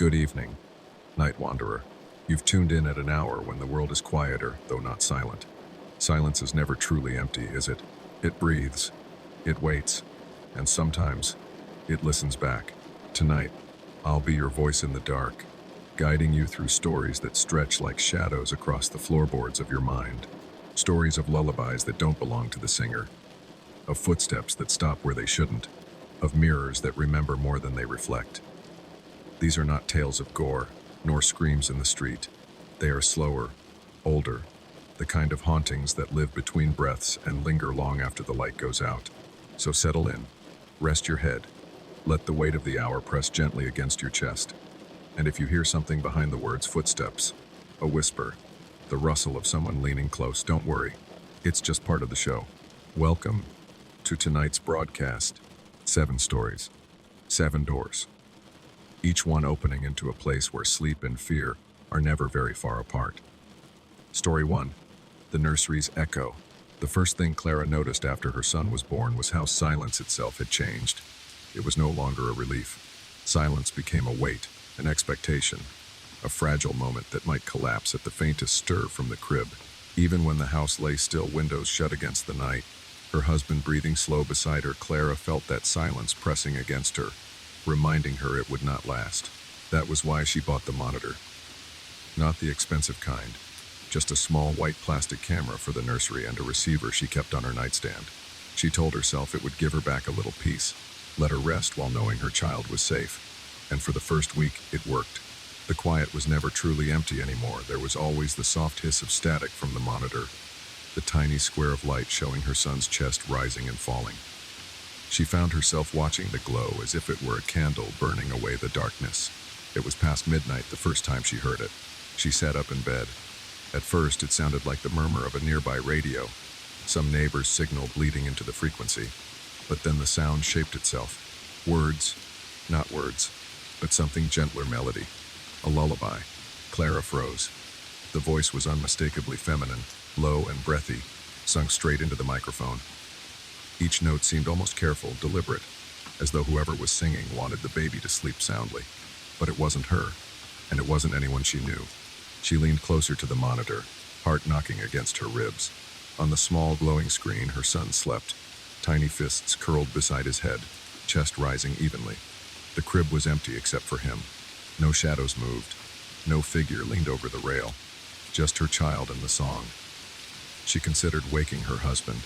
Good evening, night wanderer. You've tuned in at an hour when the world is quieter, though not silent. Silence is never truly empty, is it? It breathes, it waits, and sometimes it listens back. Tonight, I'll be your voice in the dark, guiding you through stories that stretch like shadows across the floorboards of your mind. Stories of lullabies that don't belong to the singer, of footsteps that stop where they shouldn't, of mirrors that remember more than they reflect. These are not tales of gore, nor screams in the street. They are slower, older, the kind of hauntings that live between breaths and linger long after the light goes out. So settle in, rest your head, let the weight of the hour press gently against your chest. And if you hear something behind the words footsteps, a whisper, the rustle of someone leaning close, don't worry. It's just part of the show. Welcome to tonight's broadcast. 7 stories, 7 doors. Each one opening into a place where sleep and fear are never very far apart. Story 1. The nursery's echo. The first thing Clara noticed after her son was born was how silence itself had changed. It was no longer a relief. Silence became a weight, an expectation, a fragile moment that might collapse at the faintest stir from the crib. Even when the house lay still, windows shut against the night, her husband breathing slow beside her, Clara felt that silence pressing against her, reminding her it would not last. That was why she bought the monitor. Not the expensive kind, just a small white plastic camera for the nursery and a receiver she kept on her nightstand. She told herself it would give her back a little peace, let her rest while knowing her child was safe. And for the first week, it worked. The quiet was never truly empty anymore. There was always the soft hiss of static from the monitor, the tiny square of light showing her son's chest rising and falling. She found herself watching the glow as if it were a candle burning away the darkness. It was past midnight the first time she heard it. She sat up in bed. At first, it sounded like the murmur of a nearby radio, some neighbor's signal bleeding into the frequency. But then the sound shaped itself. Words, not words, but something gentler melody. A lullaby. Clara froze. The voice was unmistakably feminine, low and breathy, sunk straight into the microphone. Each note seemed almost careful, deliberate, as though whoever was singing wanted the baby to sleep soundly. But it wasn't her, and it wasn't anyone she knew. She leaned closer to the monitor, heart knocking against her ribs. On the small glowing screen, her son slept, tiny fists curled beside his head, chest rising evenly. The crib was empty except for him. No shadows moved. No figure leaned over the rail. Just her child and the song. She considered waking her husband,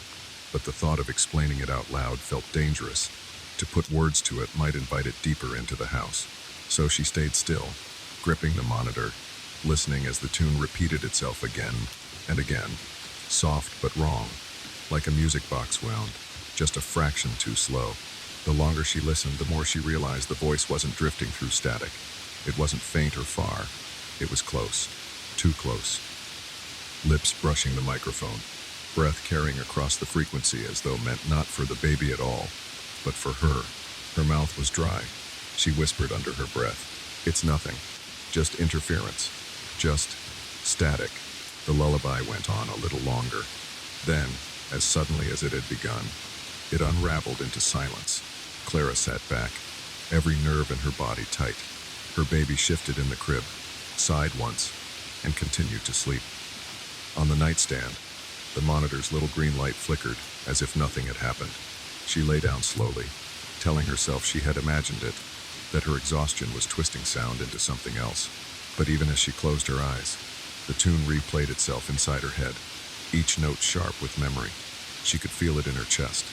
but the thought of explaining it out loud felt dangerous. To put words to it might invite it deeper into the house. So she stayed still, gripping the monitor, listening as the tune repeated itself again and again. Soft but wrong, like a music box wound, just a fraction too slow. The longer she listened, the more she realized the voice wasn't drifting through static. It wasn't faint or far. It was close, too close. Lips brushing the microphone, breath carrying across the frequency as though meant not for the baby at all, but for her. Her mouth was dry. She whispered under her breath, "It's nothing, just interference, just static." The lullaby went on a little longer. Then, as suddenly as it had begun, it unraveled into silence. Clara sat back, every nerve in her body tight. Her baby shifted in the crib, sighed once, and continued to sleep. On the nightstand, the monitor's little green light flickered as if nothing had happened. She lay down slowly, telling herself she had imagined it, that her exhaustion was twisting sound into something else. But even as she closed her eyes, the tune replayed itself inside her head, each note sharp with memory. She could feel it in her chest,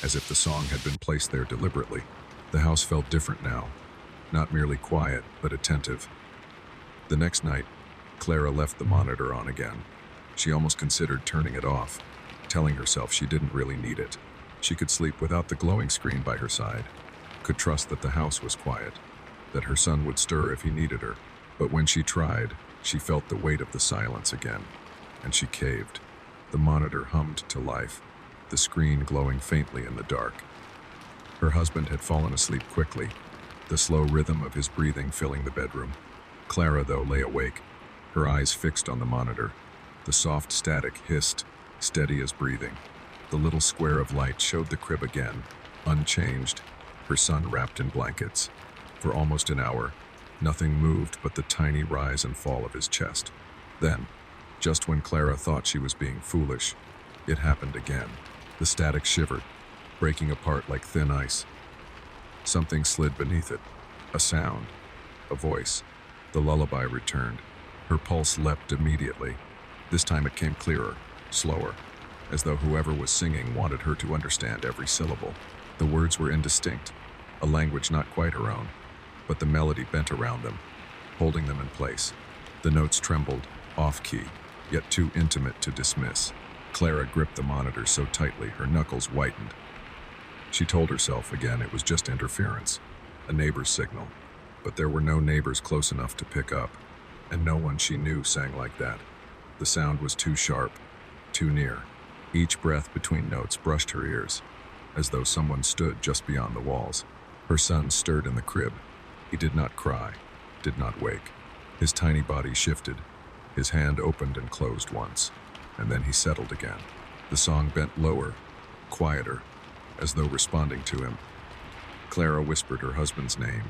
as if the song had been placed there deliberately. The house felt different now, not merely quiet, but attentive. The next night, Clara left the monitor on again. She almost considered turning it off, telling herself she didn't really need it. She could sleep without the glowing screen by her side, could trust that the house was quiet, that her son would stir if he needed her. But when she tried, she felt the weight of the silence again, and she caved. The monitor hummed to life, the screen glowing faintly in the dark. Her husband had fallen asleep quickly, the slow rhythm of his breathing filling the bedroom. Clara, though, lay awake, her eyes fixed on the monitor. The soft static hissed, steady as breathing. The little square of light showed the crib again, unchanged, her son wrapped in blankets. For almost an hour, Nothing moved but the tiny rise and fall of his chest. Then, just when Clara thought she was being foolish, it happened again. The static shivered, breaking apart like thin ice. Something slid beneath it. A sound. A voice. The lullaby returned. Her pulse leapt immediately. This time it came clearer, slower, as though whoever was singing wanted her to understand every syllable. The words were indistinct, a language not quite her own, but the melody bent around them, holding them in place. The notes trembled, off-key, yet too intimate to dismiss. Clara gripped the monitor so tightly her knuckles whitened. She told herself again it was just interference, a neighbor's signal. But there were no neighbors close enough to pick up, and no one she knew sang like that. The sound was too sharp, too near. Each breath between notes brushed her ears, as though someone stood just beyond the walls. Her son stirred in the crib. He did not cry, did not wake. His tiny body shifted. His hand opened and closed once, and then he settled again. The song bent lower, quieter, as though responding to him. Clara whispered her husband's name,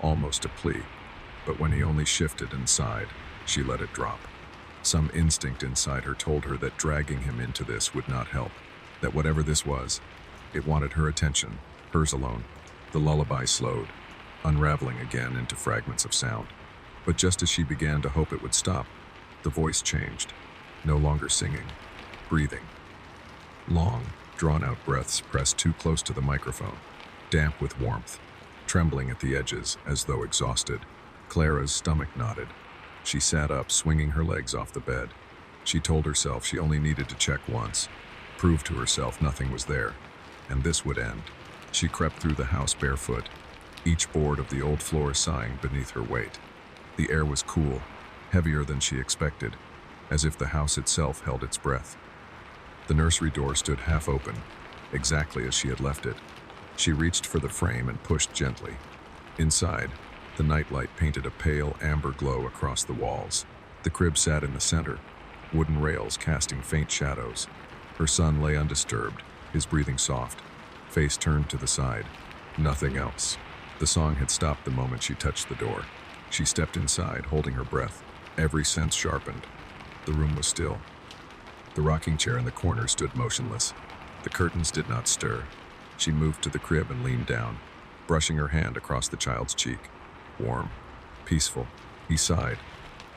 almost a plea, but when he only shifted and sighed, she let it drop. Some instinct inside her told her that dragging him into this would not help, that whatever this was, it wanted her attention, hers alone. The lullaby slowed, unraveling again into fragments of sound. But just as she began to hope it would stop, the voice changed, no longer singing, breathing. Long, drawn-out breaths pressed too close to the microphone, damp with warmth, trembling at the edges as though exhausted. Clara's stomach knotted. She sat up, swinging her legs off the bed. She told herself she only needed to check once, prove to herself nothing was there, and this would end. She crept through the house barefoot, each board of the old floor sighing beneath her weight. The air was cool, heavier than she expected, as if the house itself held its breath. The nursery door stood half open, exactly as she had left it. She reached for the frame and pushed gently. Inside, the nightlight painted a pale amber glow across the walls. The crib sat in the center, wooden rails casting faint shadows. Her son lay undisturbed, his breathing soft, face turned to the side. Nothing else. The song had stopped the moment she touched the door. She stepped inside, holding her breath, every sense sharpened. The room was still. The rocking chair in the corner stood motionless. The curtains did not stir. She moved to the crib and leaned down, brushing her hand across the child's cheek. Warm, peaceful. He sighed,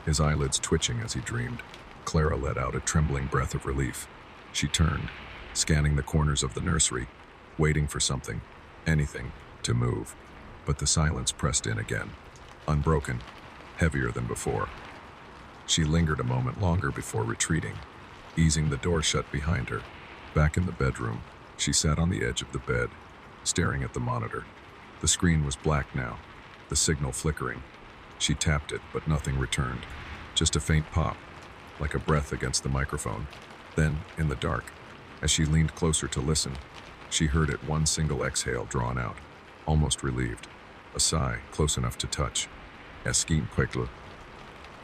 his eyelids twitching as he dreamed. Clara let out a trembling breath of relief. She turned, scanning the corners of the nursery, waiting for something, anything, to move. But the silence pressed in again, unbroken, heavier than before. She lingered a moment longer before retreating, easing the door shut behind her. Back in the bedroom, she sat on the edge of the bed, staring at the monitor. The screen was black now, the signal flickering. She tapped it, but nothing returned. Just a faint pop, like a breath against the microphone. Then, in the dark, as she leaned closer to listen, she heard it one single exhale drawn out, almost relieved. A sigh, close enough to touch. Esquin Puecle.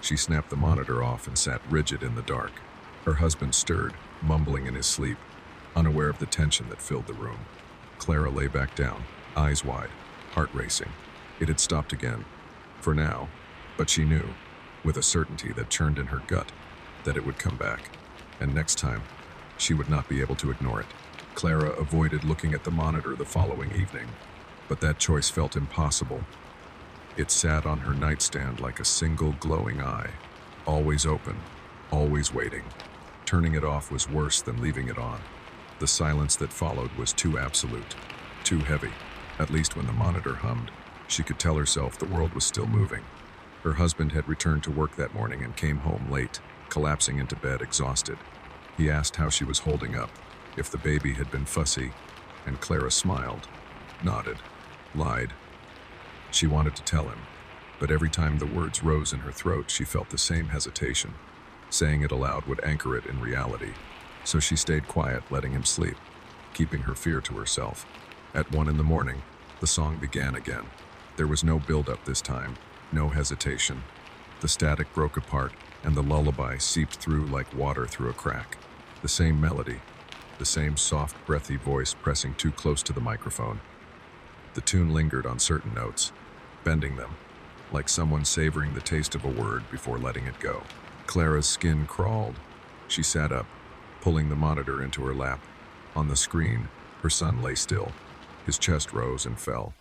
She snapped the monitor off and sat rigid in the dark. Her husband stirred, mumbling in his sleep, unaware of the tension that filled the room. Clara lay back down, eyes wide, heart racing. It had stopped again, for now, but she knew, with a certainty that churned in her gut, that it would come back, and next time, she would not be able to ignore it. Clara avoided looking at the monitor the following evening, but that choice felt impossible. It sat on her nightstand like a single glowing eye, always open, always waiting. Turning it off was worse than leaving it on. The silence that followed was too absolute, too heavy. At least when the monitor hummed, she could tell herself the world was still moving. Her husband had returned to work that morning and came home late, collapsing into bed exhausted. He asked how she was holding up, if the baby had been fussy, and Clara smiled, nodded, lied. She wanted to tell him, but every time the words rose in her throat, she felt the same hesitation. Saying it aloud would anchor it in reality, so she stayed quiet, letting him sleep, keeping her fear to herself. At 1 a.m, the song began again. There was no build-up this time, no hesitation. The static broke apart, and the lullaby seeped through like water through a crack. The same melody, the same soft, breathy voice pressing too close to the microphone. The tune lingered on certain notes, bending them, like someone savoring the taste of a word before letting it go. Clara's skin crawled. She sat up, pulling the monitor into her lap. On the screen, her son lay still. His chest rose and fell.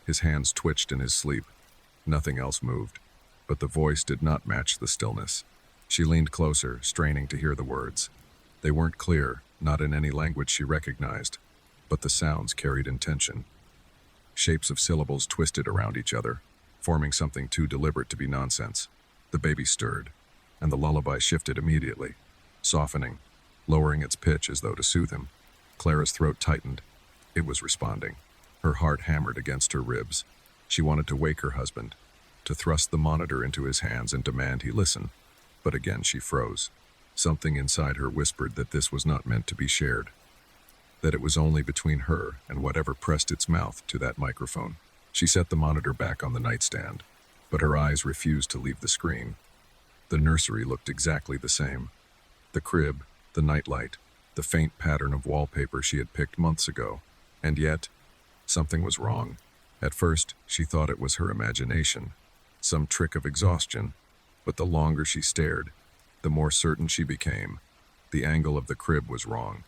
His hands twitched in his sleep. Nothing else moved, but the voice did not match the stillness. She leaned closer, straining to hear the words. They weren't clear, not in any language she recognized, but the sounds carried intention. Shapes of syllables twisted around each other, forming something too deliberate to be nonsense. The baby stirred, and the lullaby shifted immediately, softening, lowering its pitch as though to soothe him. Clara's throat tightened. It was responding. Her heart hammered against her ribs. She wanted to wake her husband, to thrust the monitor into his hands and demand he listen. But again she froze. Something inside her whispered that this was not meant to be shared, that it was only between her and whatever pressed its mouth to that microphone. She set the monitor back on the nightstand, but her eyes refused to leave the screen. The nursery looked exactly the same. The crib, the nightlight, the faint pattern of wallpaper she had picked months ago. And yet, something was wrong. At first, she thought it was her imagination, some trick of exhaustion, but the longer she stared, the more certain she became. The angle of the crib was wrong.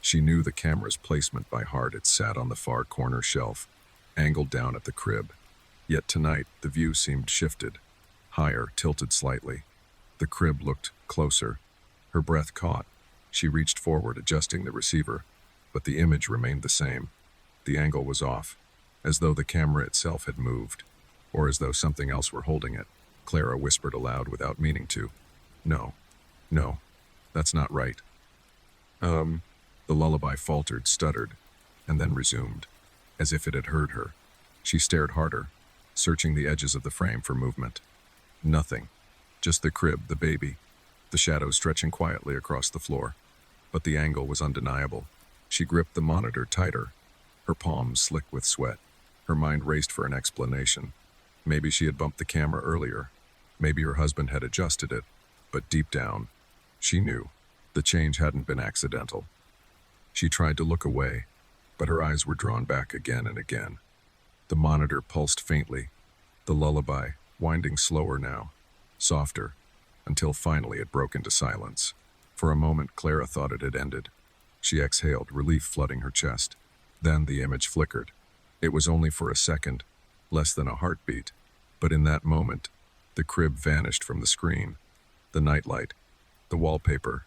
She knew the camera's placement by heart. It sat on the far corner shelf, angled down at the crib. Yet tonight, the view seemed shifted, higher, tilted slightly. The crib looked closer. Her breath caught. She reached forward, adjusting the receiver, but the image remained the same. The angle was off, as though the camera itself had moved, or as though something else were holding it. Clara whispered aloud without meaning to. No, that's not right. The lullaby faltered, stuttered, and then resumed, as if it had heard her. She stared harder, searching the edges of the frame for movement. Nothing. Just the crib, the baby, the shadows stretching quietly across the floor. But the angle was undeniable. She gripped the monitor tighter, her palms slick with sweat. Her mind raced for an explanation. Maybe she had bumped the camera earlier. Maybe her husband had adjusted it. But deep down, she knew the change hadn't been accidental. She tried to look away, but her eyes were drawn back again and again. The monitor pulsed faintly, the lullaby winding slower now, softer, until finally it broke into silence. For a moment, Clara thought it had ended. She exhaled, relief flooding her chest. Then the image flickered. It was only for a second, less than a heartbeat, but in that moment, the crib vanished from the screen. The nightlight, the wallpaper,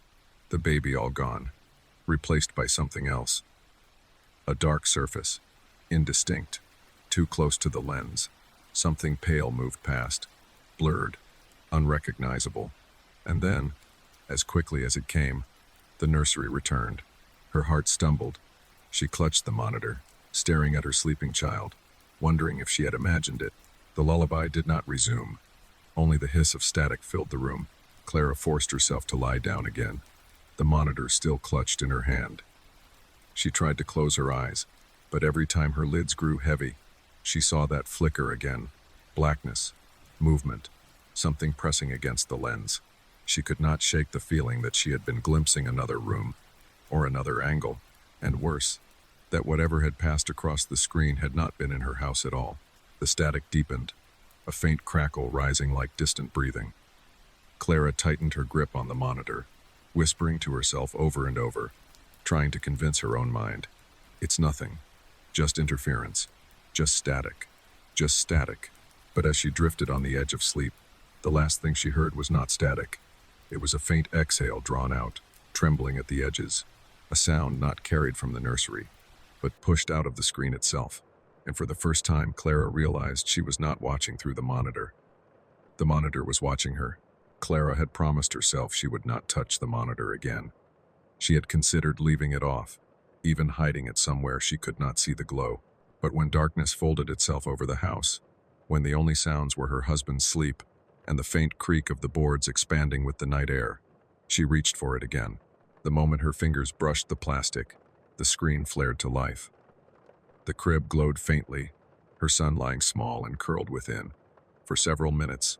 the baby all gone, replaced by something else. A dark surface, indistinct, too close to the lens. Something pale moved past, blurred, unrecognizable. And then, as quickly as it came, the nursery returned. Her heart stumbled. She clutched the monitor, staring at her sleeping child, wondering if she had imagined it. The lullaby did not resume. Only the hiss of static filled the room. Clara forced herself to lie down again, the monitor still clutched in her hand. She tried to close her eyes, but every time her lids grew heavy, she saw that flicker again. Blackness, movement, something pressing against the lens. She could not shake the feeling that she had been glimpsing another room, or another angle, and worse, that whatever had passed across the screen had not been in her house at all. The static deepened, a faint crackle rising like distant breathing. Clara tightened her grip on the monitor, whispering to herself over and over, trying to convince her own mind. It's nothing. Just interference. Just static. Just static. But as she drifted on the edge of sleep, the last thing she heard was not static. It was a faint exhale drawn out, trembling at the edges. A sound not carried from the nursery, but pushed out of the screen itself. And for the first time, Clara realized she was not watching through the monitor. The monitor was watching her. Clara had promised herself she would not touch the monitor again. She had considered leaving it off, even hiding it somewhere she could not see the glow. But when darkness folded itself over the house, when the only sounds were her husband's sleep and the faint creak of the boards expanding with the night air, she reached for it again. The moment her fingers brushed the plastic, the screen flared to life. The crib glowed faintly, her son lying small and curled within. For several minutes,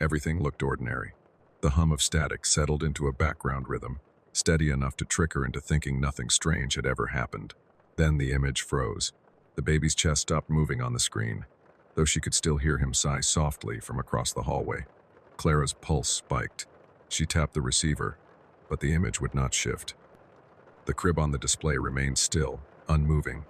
everything looked ordinary. The hum of static settled into a background rhythm, steady enough to trick her into thinking nothing strange had ever happened. Then the image froze. The baby's chest stopped moving on the screen. though she could still hear him sigh softly from across the hallway. Clara's pulse spiked. She tapped the receiver, but the image would not shift. The crib on the display remained still, unmoving,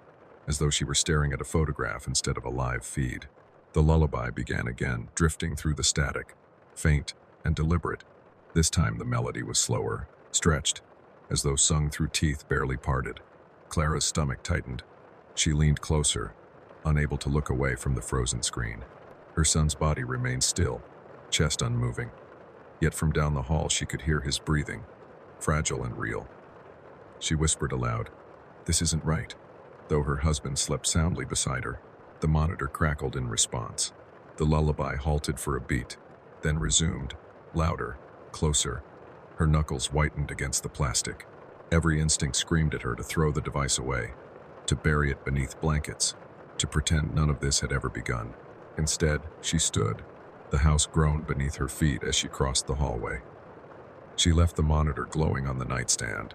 as though she were staring at a photograph instead of a live feed. The lullaby began again, drifting through the static, faint and deliberate. This time the melody was slower, stretched, as though sung through teeth barely parted. Clara's stomach tightened. She leaned closer, unable to look away from the frozen screen. Her son's body remained still, chest unmoving. Yet from down the hall she could hear his breathing, fragile and real. She whispered aloud, "This isn't right." Though her husband slept soundly beside her, the monitor crackled in response. The lullaby halted for a beat, then resumed, louder, closer. Her knuckles whitened against the plastic. Every instinct screamed at her to throw the device away, to bury it beneath blankets, to pretend none of this had ever begun. Instead, she stood. The house groaned beneath her feet as she crossed the hallway. She left the monitor glowing on the nightstand,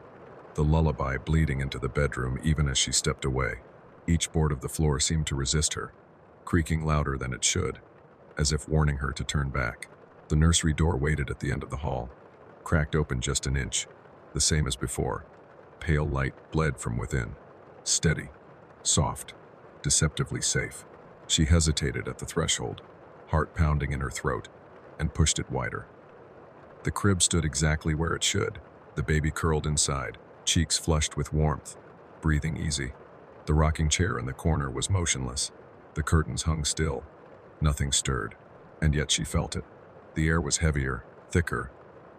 the lullaby bleeding into the bedroom even as she stepped away. Each board of the floor seemed to resist her, creaking louder than it should, as if warning her to turn back. The nursery door waited at the end of the hall, cracked open just an inch, the same as before. Pale light bled from within, steady, soft, deceptively safe. She hesitated at the threshold, heart pounding in her throat, and pushed it wider. The crib stood exactly where it should, the baby curled inside, cheeks flushed with warmth, breathing easy. The rocking chair in the corner was motionless. The curtains hung still. Nothing stirred, and yet she felt it. The air was heavier, thicker,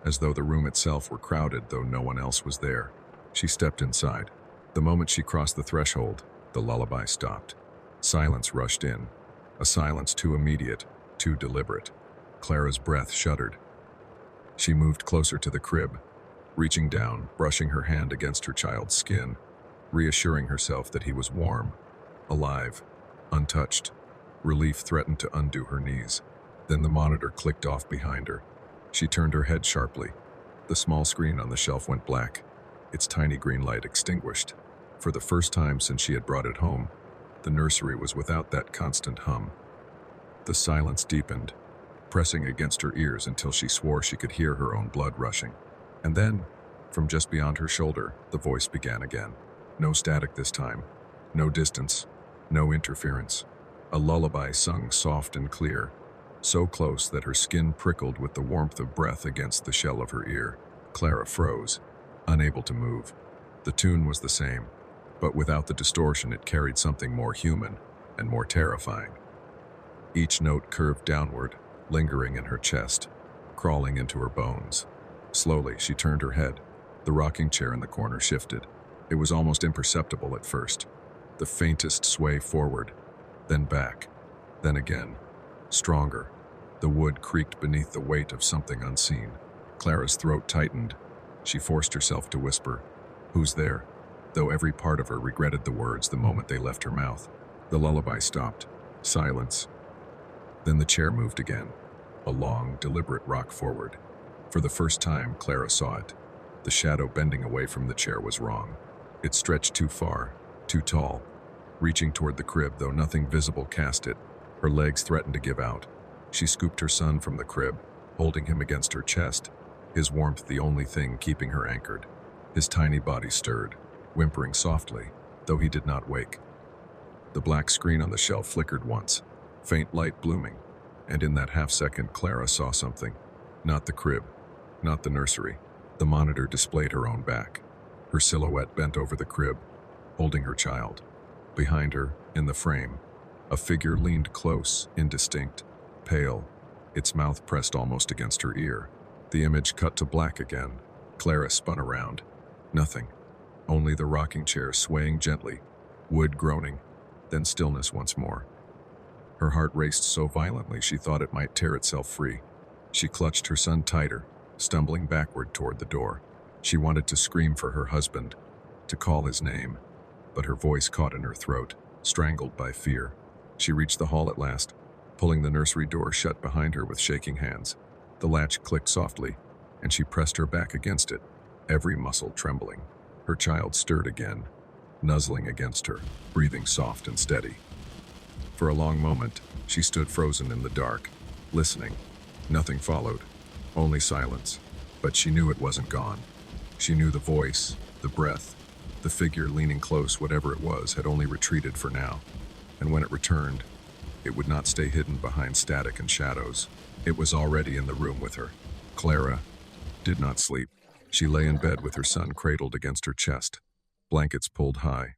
as though the room itself were crowded though no one else was there. She stepped inside. The moment she crossed the threshold, the lullaby stopped. Silence rushed in, a silence too immediate, too deliberate. Clara's breath shuddered. She moved closer to the crib, reaching down, brushing her hand against her child's skin, reassuring herself that he was warm, alive, untouched. Relief threatened to undo her knees. Then the monitor clicked off behind her. She turned her head sharply. The small screen on the shelf went black, its tiny green light extinguished. For the first time since she had brought it home, the nursery was without that constant hum. The silence deepened, pressing against her ears until she swore she could hear her own blood rushing. And then, from just beyond her shoulder, the voice began again. No static this time, no distance, no interference. A lullaby sung soft and clear, so close that her skin prickled with the warmth of breath against the shell of her ear. Clara froze, unable to move. The tune was the same, but without the distortion it carried something more human and more terrifying. Each note curved downward, lingering in her chest, crawling into her bones. Slowly, she turned her head. The rocking chair in the corner shifted. It was almost imperceptible at first. The faintest sway forward, then back, then again. Stronger. The wood creaked beneath the weight of something unseen. Clara's throat tightened. She forced herself to whisper, "Who's there?" though every part of her regretted the words the moment they left her mouth. The lullaby stopped. Silence. Then the chair moved again, a long, deliberate rock forward. For the first time, Clara saw it. The shadow bending away from the chair was wrong. It stretched too far, too tall, reaching toward the crib though nothing visible cast it. Her legs threatened to give out. She scooped her son from the crib, holding him against her chest, his warmth the only thing keeping her anchored. His tiny body stirred, whimpering softly, though he did not wake. The black screen on the shelf flickered once, faint light blooming, and in that half-second Clara saw something. Not the crib, not the nursery. The monitor displayed her own back, her silhouette bent over the crib, holding her child. Behind her, in the frame, a figure leaned close, indistinct, pale, its mouth pressed almost against her ear. The image cut to black again. Clara spun around. Nothing. Only the rocking chair swaying gently, wood groaning, then stillness once more. Her heart raced so violently she thought it might tear itself free. She clutched her son tighter, stumbling backward toward the door. She wanted to scream for her husband, to call his name, but her voice caught in her throat, strangled by fear. She reached the hall at last, pulling the nursery door shut behind her with shaking hands. The latch clicked softly, and she pressed her back against it, every muscle trembling. Her child stirred again, nuzzling against her, breathing soft and steady. For a long moment, she stood frozen in the dark, listening. Nothing followed, only silence. But she knew it wasn't gone. She knew the voice, the breath, the figure leaning close, whatever it was, had only retreated for now. And when it returned, it would not stay hidden behind static and shadows. It was already in the room with her. Clara did not sleep. She lay in bed with her son cradled against her chest, blankets pulled high,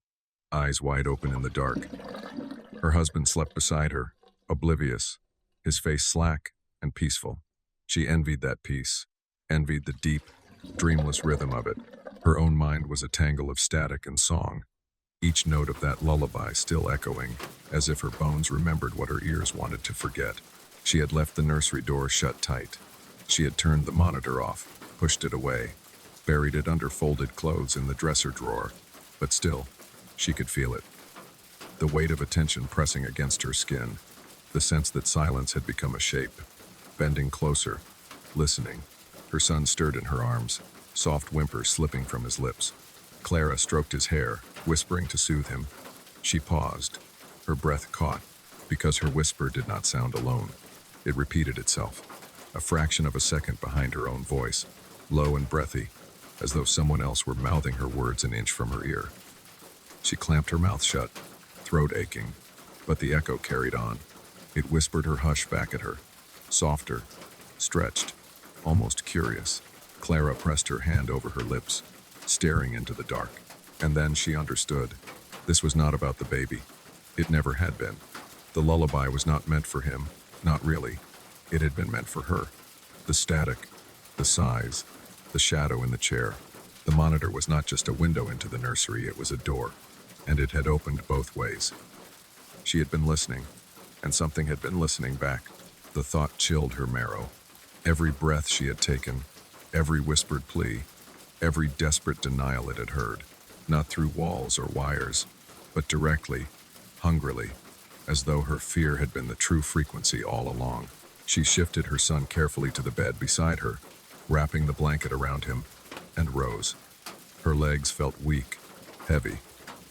eyes wide open in the dark. Her husband slept beside her, oblivious, his face slack and peaceful. She envied that peace, envied the deep, dreamless rhythm of it. Her own mind was a tangle of static and song, each note of that lullaby still echoing, as if her bones remembered what her ears wanted to forget. She had left the nursery door shut tight. She had turned the monitor off, pushed it away, buried it under folded clothes in the dresser drawer. But still, she could feel it. The weight of attention pressing against her skin, the sense that silence had become a shape. Bending closer, listening, her son stirred in her arms, soft whimpers slipping from his lips. Clara stroked his hair, whispering to soothe him. She paused, her breath caught, because her whisper did not sound alone. It repeated itself, a fraction of a second behind her own voice, low and breathy, as though someone else were mouthing her words an inch from her ear. She clamped her mouth shut, throat aching, but the echo carried on. It whispered her hush back at her, softer, stretched, almost curious. Clara pressed her hand over her lips, staring into the dark. And then she understood. This was not about the baby. It never had been. The lullaby was not meant for him, not really. It had been meant for her. The static, the sighs, the shadow in the chair. The monitor was not just a window into the nursery, it was a door, and it had opened both ways. She had been listening, and something had been listening back. The thought chilled her marrow. Every breath she had taken, every whispered plea, every desperate denial it had heard, not through walls or wires, but directly, hungrily, as though her fear had been the true frequency all along. She shifted her son carefully to the bed beside her, wrapping the blanket around him, and rose. Her legs felt weak, heavy,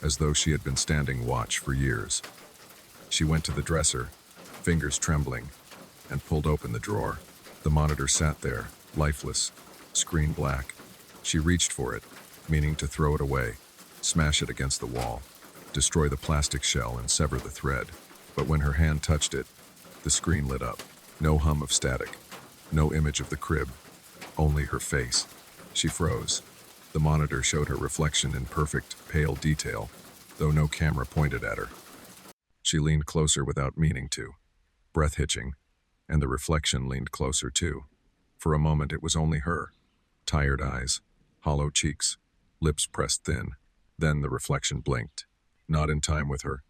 as though she had been standing watch for years. She went to the dresser, fingers trembling, and pulled open the drawer. The monitor sat there, lifeless, screen black. She reached for it, meaning to throw it away, smash it against the wall, destroy the plastic shell and sever the thread. But when her hand touched it, the screen lit up. No hum of static, no image of the crib, only her face. She froze. The monitor showed her reflection in perfect, pale detail, though no camera pointed at her. She leaned closer without meaning to, breath hitching, and the reflection leaned closer too. For a moment it was only her. Tired eyes, hollow cheeks, lips pressed thin. Then the reflection blinked, not in time with her.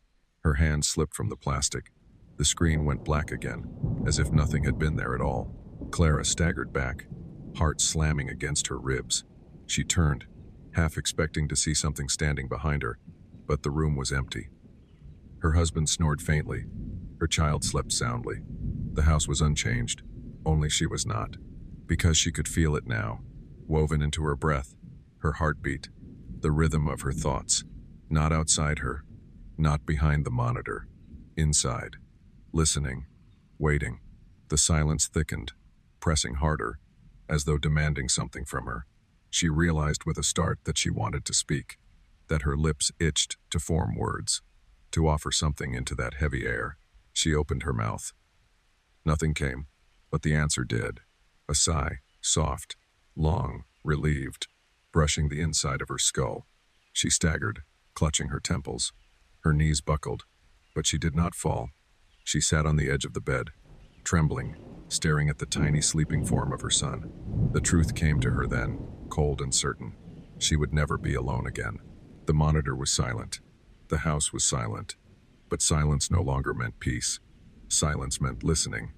Her hand slipped from the plastic. The screen went black again, as if nothing had been there at all. Clara staggered back, heart slamming against her ribs. She turned, half expecting to see something standing behind her, but the room was empty. Her husband snored faintly. Her child slept soundly. The house was unchanged, only she was not. Because she could feel it now, woven into her breath, her heartbeat, the rhythm of her thoughts. Not outside her, not behind the monitor, inside. Listening, waiting. The silence thickened, pressing harder, as though demanding something from her. She realized with a start that she wanted to speak, that her lips itched to form words, to offer something into that heavy air. She opened her mouth. Nothing came, but the answer did. A sigh, soft, long, relieved, brushing the inside of her skull. She staggered, clutching her temples. Her knees buckled, but she did not fall. She sat on the edge of the bed, trembling, staring at the tiny sleeping form of her son. The truth came to her then, cold and certain. She would never be alone again. The monitor was silent. The house was silent. But silence no longer meant peace. Silence meant listening.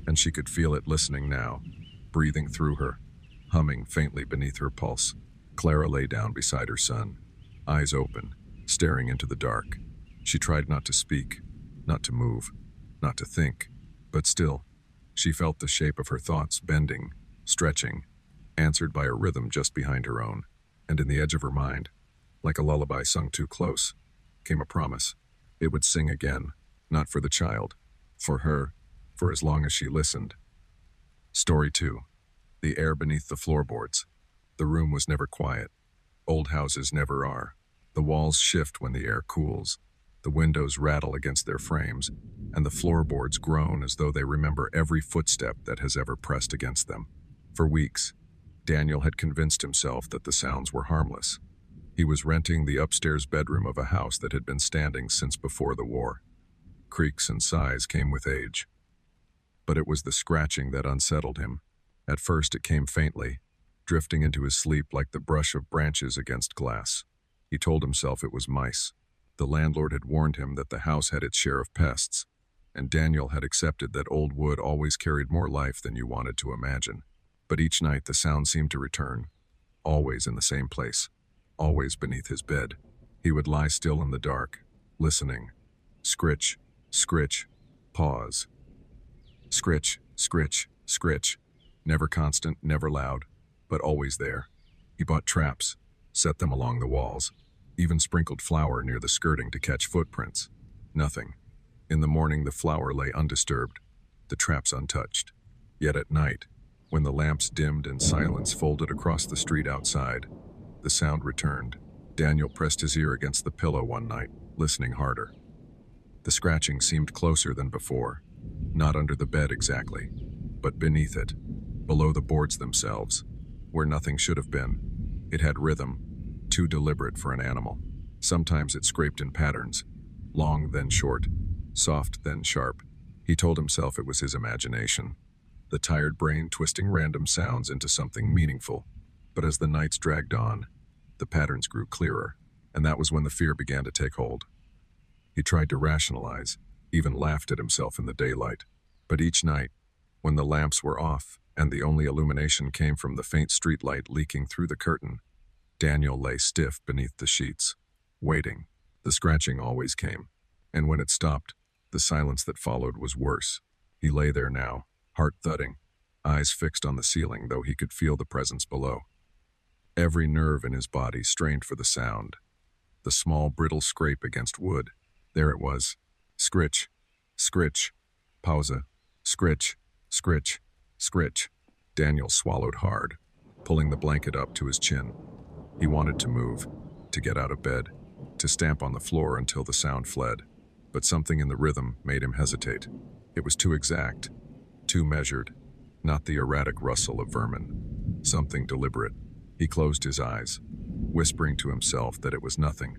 And she could feel it listening now, breathing through her, humming faintly beneath her pulse. Clara lay down beside her son, eyes open, staring into the dark. She tried not to speak, not to move, not to think, but still, she felt the shape of her thoughts bending, stretching, answered by a rhythm just behind her own. And in the edge of her mind, like a lullaby sung too close, came a promise. It would sing again, Not for the child. For her. For as long as she listened. Story 2. The air beneath the floorboards. The room was never quiet. Old houses never are. The walls shift when the air cools. The windows rattle against their frames, and the floorboards groan as though they remember every footstep that has ever pressed against them. For weeks, Daniel had convinced himself that the sounds were harmless. He was renting the upstairs bedroom of a house that had been standing since before the war. Creaks and sighs came with age. But it was the scratching that unsettled him. At first it came faintly, drifting into his sleep like the brush of branches against glass. He told himself it was mice. The landlord had warned him that the house had its share of pests, and Daniel had accepted that old wood always carried more life than you wanted to imagine. But each night the sound seemed to return, always in the same place, always beneath his bed. He would lie still in the dark, listening. Scritch, scritch, pause. Scritch, scritch, scritch. Never constant, never loud, but always there. He bought traps, set them along the walls, even sprinkled flour near the skirting to catch footprints. Nothing. In the morning the flour lay undisturbed, the traps untouched. Yet at night, when the lamps dimmed and silence folded across the street outside, the sound returned. Daniel pressed his ear against the pillow one night, listening harder. The scratching seemed closer than before, not under the bed exactly, but beneath it, below the boards themselves, where nothing should have been. It had rhythm, too deliberate for an animal. Sometimes it scraped in patterns, long then short, soft then sharp. He told himself it was his imagination, the tired brain twisting random sounds into something meaningful. But as the nights dragged on, the patterns grew clearer, and that was when the fear began to take hold. He tried to rationalize, even laughed at himself in the daylight. But each night, when the lamps were off and the only illumination came from the faint streetlight leaking through the curtain, Daniel lay stiff beneath the sheets, waiting. The scratching always came, and when it stopped, the silence that followed was worse. He lay there now, heart thudding, eyes fixed on the ceiling, though he could feel the presence below. Every nerve in his body strained for the sound. The small, brittle scrape against wood. There it was. Scritch, scritch, pausa, scritch, scritch, scritch. Daniel swallowed hard, pulling the blanket up to his chin. He wanted to move, to get out of bed, to stamp on the floor until the sound fled. But something in the rhythm made him hesitate. It was too exact, too measured, not the erratic rustle of vermin. Something deliberate. He closed his eyes, whispering to himself that it was nothing.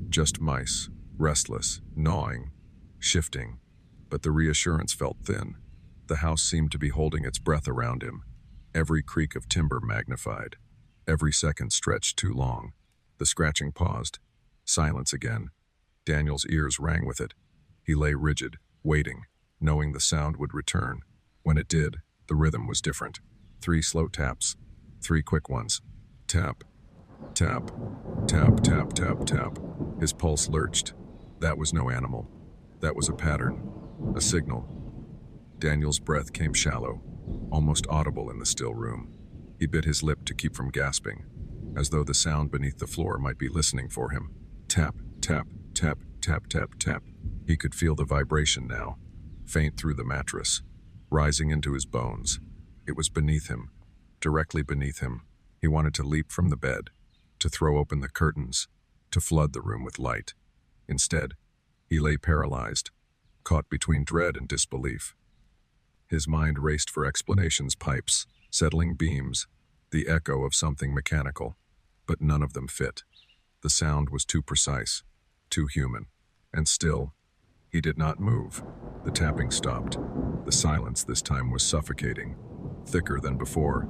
Just mice, restless, gnawing, shifting. But the reassurance felt thin. The house seemed to be holding its breath around him, every creak of timber magnified. Every second stretched too long. The scratching paused. Silence again. Daniel's ears rang with it. He lay rigid, waiting, knowing the sound would return. When it did, the rhythm was different. 3 slow taps, 3 quick ones. Tap, tap, tap, tap, tap, tap. His pulse lurched. That was no animal. That was a pattern, a signal. Daniel's breath came shallow, almost audible in the still room. He bit his lip to keep from gasping, as though the sound beneath the floor might be listening for him. Tap, tap, tap, tap, tap, tap. He could feel the vibration now, faint through the mattress, rising into his bones. It was beneath him, directly beneath him. He wanted to leap from the bed, to throw open the curtains, to flood the room with light. Instead, he lay paralyzed, caught between dread and disbelief. His mind raced for explanations, pipes, settling beams, the echo of something mechanical, but none of them fit. The sound was too precise, too human, and still, he did not move. The tapping stopped. The silence this time was suffocating, thicker than before,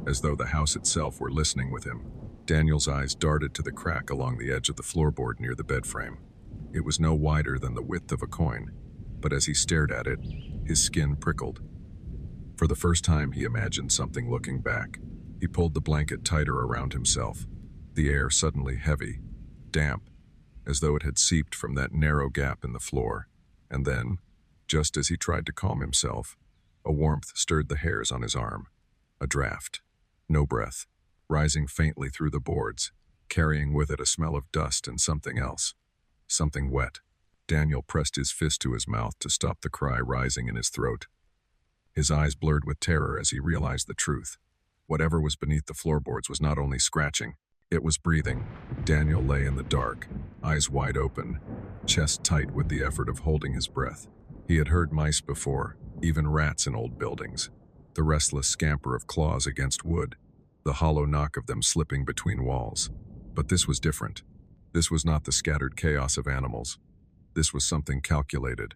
as though the house itself were listening with him. Daniel's eyes darted to the crack along the edge of the floorboard near the bed frame. It was no wider than the width of a coin, but as he stared at it, his skin prickled. For the first time, he imagined something looking back. He pulled the blanket tighter around himself, the air suddenly heavy, damp, as though it had seeped from that narrow gap in the floor. And then, just as he tried to calm himself, a warmth stirred the hairs on his arm. A draft, no breath, rising faintly through the boards, carrying with it a smell of dust and something else. Something wet. Daniel pressed his fist to his mouth to stop the cry rising in his throat. His eyes blurred with terror as he realized the truth. Whatever was beneath the floorboards was not only scratching, it was breathing. Daniel lay in the dark, eyes wide open, chest tight with the effort of holding his breath. He had heard mice before, even rats in old buildings. The restless scamper of claws against wood, the hollow knock of them slipping between walls. But this was different. This was not the scattered chaos of animals. This was something calculated.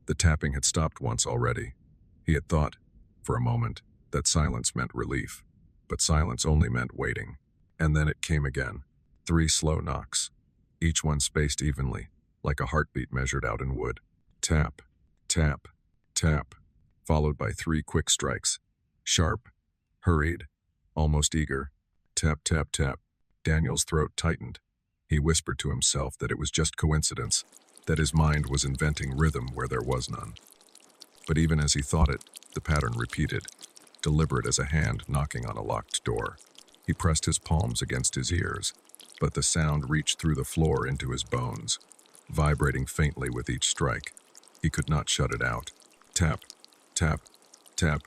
The tapping had stopped once already. He had thought, for a moment, that silence meant relief. But silence only meant waiting. And then it came again. 3 slow knocks, each one spaced evenly, like a heartbeat measured out in wood. Tap, tap, tap, followed by 3 quick strikes. Sharp, hurried, almost eager. Tap, tap, tap. Daniel's throat tightened. He whispered to himself that it was just coincidence, that his mind was inventing rhythm where there was none. But even as he thought it, the pattern repeated, deliberate as a hand knocking on a locked door. He pressed his palms against his ears, but the sound reached through the floor into his bones, vibrating faintly with each strike. He could not shut it out. Tap, tap, tap,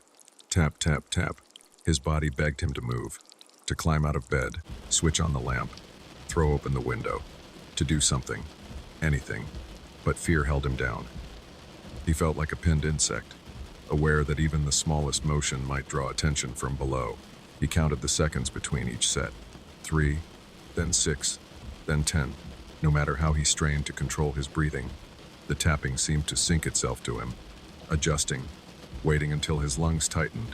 tap, tap, tap. His body begged him to move, to climb out of bed, switch on the lamp, throw open the window, to do something, anything, but fear held him down. He felt like a pinned insect, aware that even the smallest motion might draw attention from below. He counted the seconds between each set. 3, then 6, then 10. No matter how he strained to control his breathing, the tapping seemed to sink itself to him, adjusting, waiting until his lungs tightened,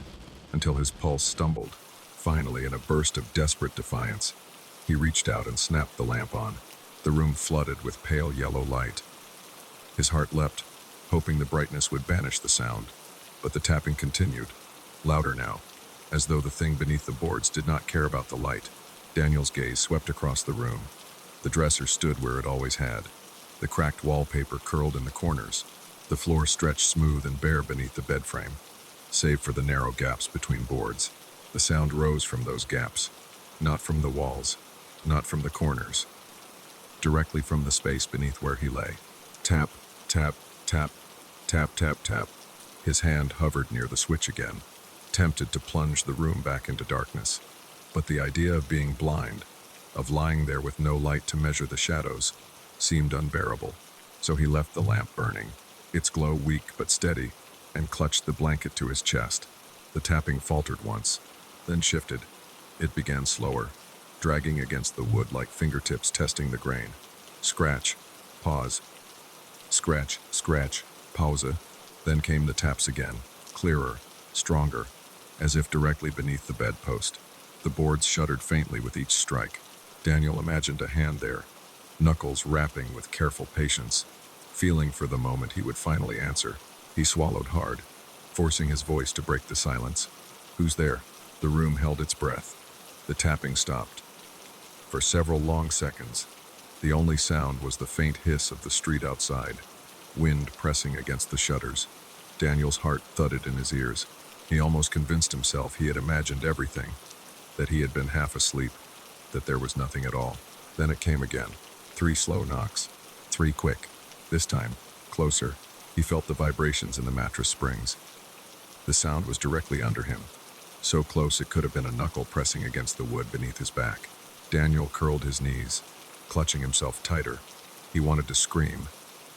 until his pulse stumbled. Finally, in a burst of desperate defiance, he reached out and snapped the lamp on. The room flooded with pale yellow light. His heart leapt, hoping the brightness would banish the sound. But the tapping continued, louder now, as though the thing beneath the boards did not care about the light. Daniel's gaze swept across the room. The dresser stood where it always had. The cracked wallpaper curled in the corners. The floor stretched smooth and bare beneath the bed frame, save for the narrow gaps between boards. The sound rose from those gaps, not from the walls, not from the corners, directly from the space beneath where he lay. Tap, tap, tap, tap, tap, tap. His hand hovered near the switch again, tempted to plunge the room back into darkness. But the idea of being blind, of lying there with no light to measure the shadows, seemed unbearable. So he left the lamp burning, its glow weak but steady, and clutched the blanket to his chest. The tapping faltered once, then shifted. It began slower, dragging against the wood like fingertips testing the grain. Scratch, pause. Scratch, scratch, pause. Then came the taps again, clearer, stronger, as if directly beneath the bedpost. The boards shuddered faintly with each strike. Daniel imagined a hand there, knuckles rapping with careful patience, feeling for the moment he would finally answer. He swallowed hard, forcing his voice to break the silence. "Who's there?" The room held its breath. The tapping stopped. For several long seconds, the only sound was the faint hiss of the street outside, wind pressing against the shutters. Daniel's heart thudded in his ears. He almost convinced himself he had imagined everything, that he had been half asleep, that there was nothing at all. Then it came again. 3 slow knocks. 3 quick. This time, closer. He felt the vibrations in the mattress springs. The sound was directly under him, so close it could have been a knuckle pressing against the wood beneath his back. Daniel curled his knees, clutching himself tighter. He wanted to scream,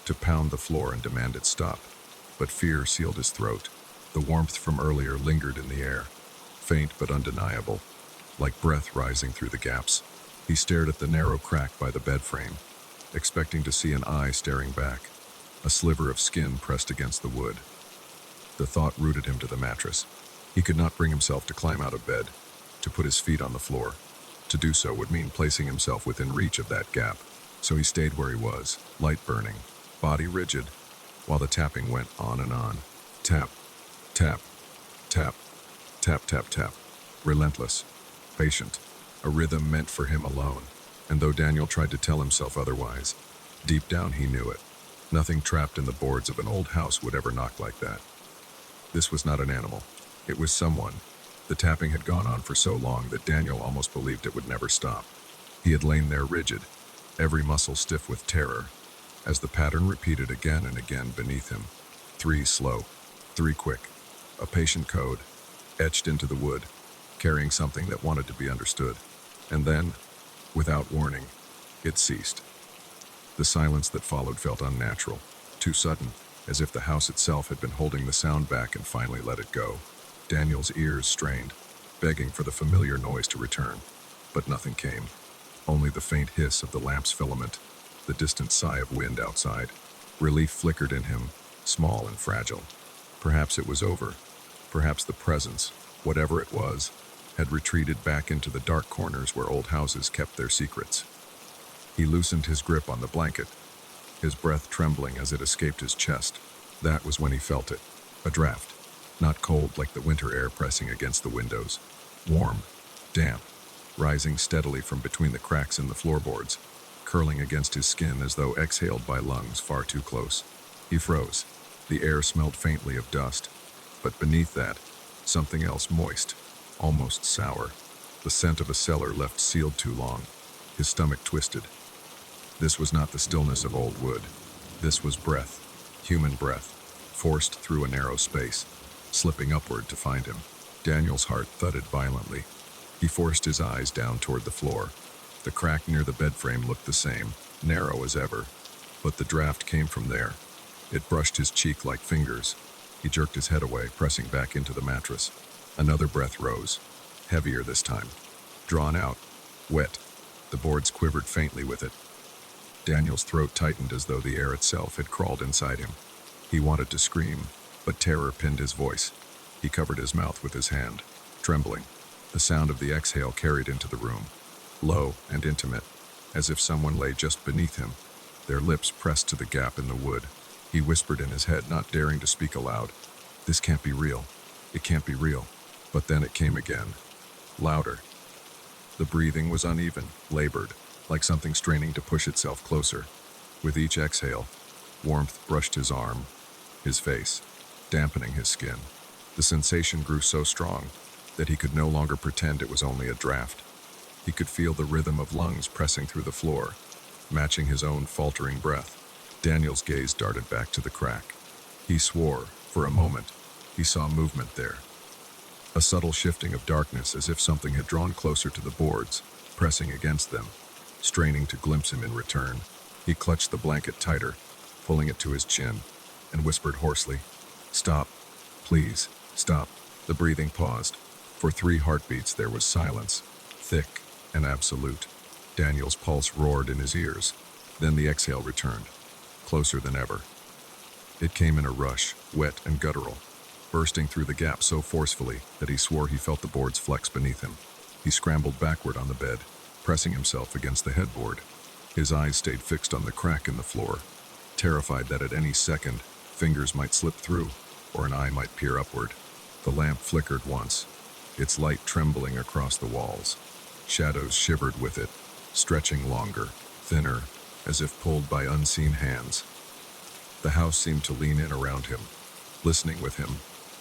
to pound the floor and demand it stop. But fear sealed his throat. The warmth from earlier lingered in the air, faint but undeniable, like breath rising through the gaps. He stared at the narrow crack by the bed frame, expecting to see an eye staring back, a sliver of skin pressed against the wood. The thought rooted him to the mattress. He could not bring himself to climb out of bed, to put his feet on the floor. To do so would mean placing himself within reach of that gap. So he stayed where he was, light burning, body rigid, while the tapping went on and on. Tap, tap, tap, tap, tap, tap. Relentless, patient, a rhythm meant for him alone. And though Daniel tried to tell himself otherwise, deep down he knew it. Nothing trapped in the boards of an old house would ever knock like that. This was not an animal. It was someone. The tapping had gone on for so long that Daniel almost believed it would never stop. He had lain there rigid, every muscle stiff with terror, as the pattern repeated again and again beneath him. 3 slow, 3 quick, a patient code, etched into the wood, carrying something that wanted to be understood. And then, without warning, it ceased. The silence that followed felt unnatural, too sudden, as if the house itself had been holding the sound back and finally let it go. Daniel's ears strained, begging for the familiar noise to return, but nothing came. Only the faint hiss of the lamp's filament, the distant sigh of wind outside. Relief flickered in him, small and fragile. Perhaps it was over. Perhaps the presence, whatever it was, had retreated back into the dark corners where old houses kept their secrets. He loosened his grip on the blanket, his breath trembling as it escaped his chest. That was when he felt it. A draft. Not cold like the winter air pressing against the windows. Warm, damp, rising steadily from between the cracks in the floorboards, curling against his skin as though exhaled by lungs far too close. He froze. The air smelled faintly of dust, but beneath that, something else moist, almost sour. The scent of a cellar left sealed too long. His stomach twisted. This was not the stillness of old wood. This was breath, human breath, forced through a narrow space, slipping upward to find him. Daniel's heart thudded violently. He forced his eyes down toward the floor. The crack near the bed frame looked the same, narrow as ever, but the draft came from there. It brushed his cheek like fingers. He jerked his head away, pressing back into the mattress. Another breath rose, heavier this time. Drawn out, wet. The boards quivered faintly with it. Daniel's throat tightened as though the air itself had crawled inside him. He wanted to scream, but terror pinned his voice. He covered his mouth with his hand, trembling. The sound of the exhale carried into the room, low and intimate, as if someone lay just beneath him, their lips pressed to the gap in the wood. He whispered in his head, not daring to speak aloud. This can't be real. It can't be real. But then it came again, louder. The breathing was uneven, labored, like something straining to push itself closer. With each exhale, warmth brushed his arm, his face, dampening his skin. The sensation grew so strong that he could no longer pretend it was only a draft. He could feel the rhythm of lungs pressing through the floor, matching his own faltering breath. Daniel's gaze darted back to the crack. He swore, for a moment, he saw movement there. A subtle shifting of darkness, as if something had drawn closer to the boards, pressing against them, straining to glimpse him in return. He clutched the blanket tighter, pulling it to his chin, and whispered hoarsely, "Stop. Please, stop." The breathing paused. For 3 heartbeats there was silence, thick and absolute. Daniel's pulse roared in his ears. Then the exhale returned, closer than ever. It came in a rush, wet and guttural, bursting through the gap so forcefully that he swore he felt the boards flex beneath him. He scrambled backward on the bed, pressing himself against the headboard. His eyes stayed fixed on the crack in the floor, terrified that at any second, fingers might slip through, or an eye might peer upward. The lamp flickered once, its light trembling across the walls. Shadows shivered with it, stretching longer, thinner, as if pulled by unseen hands. The house seemed to lean in around him, listening with him,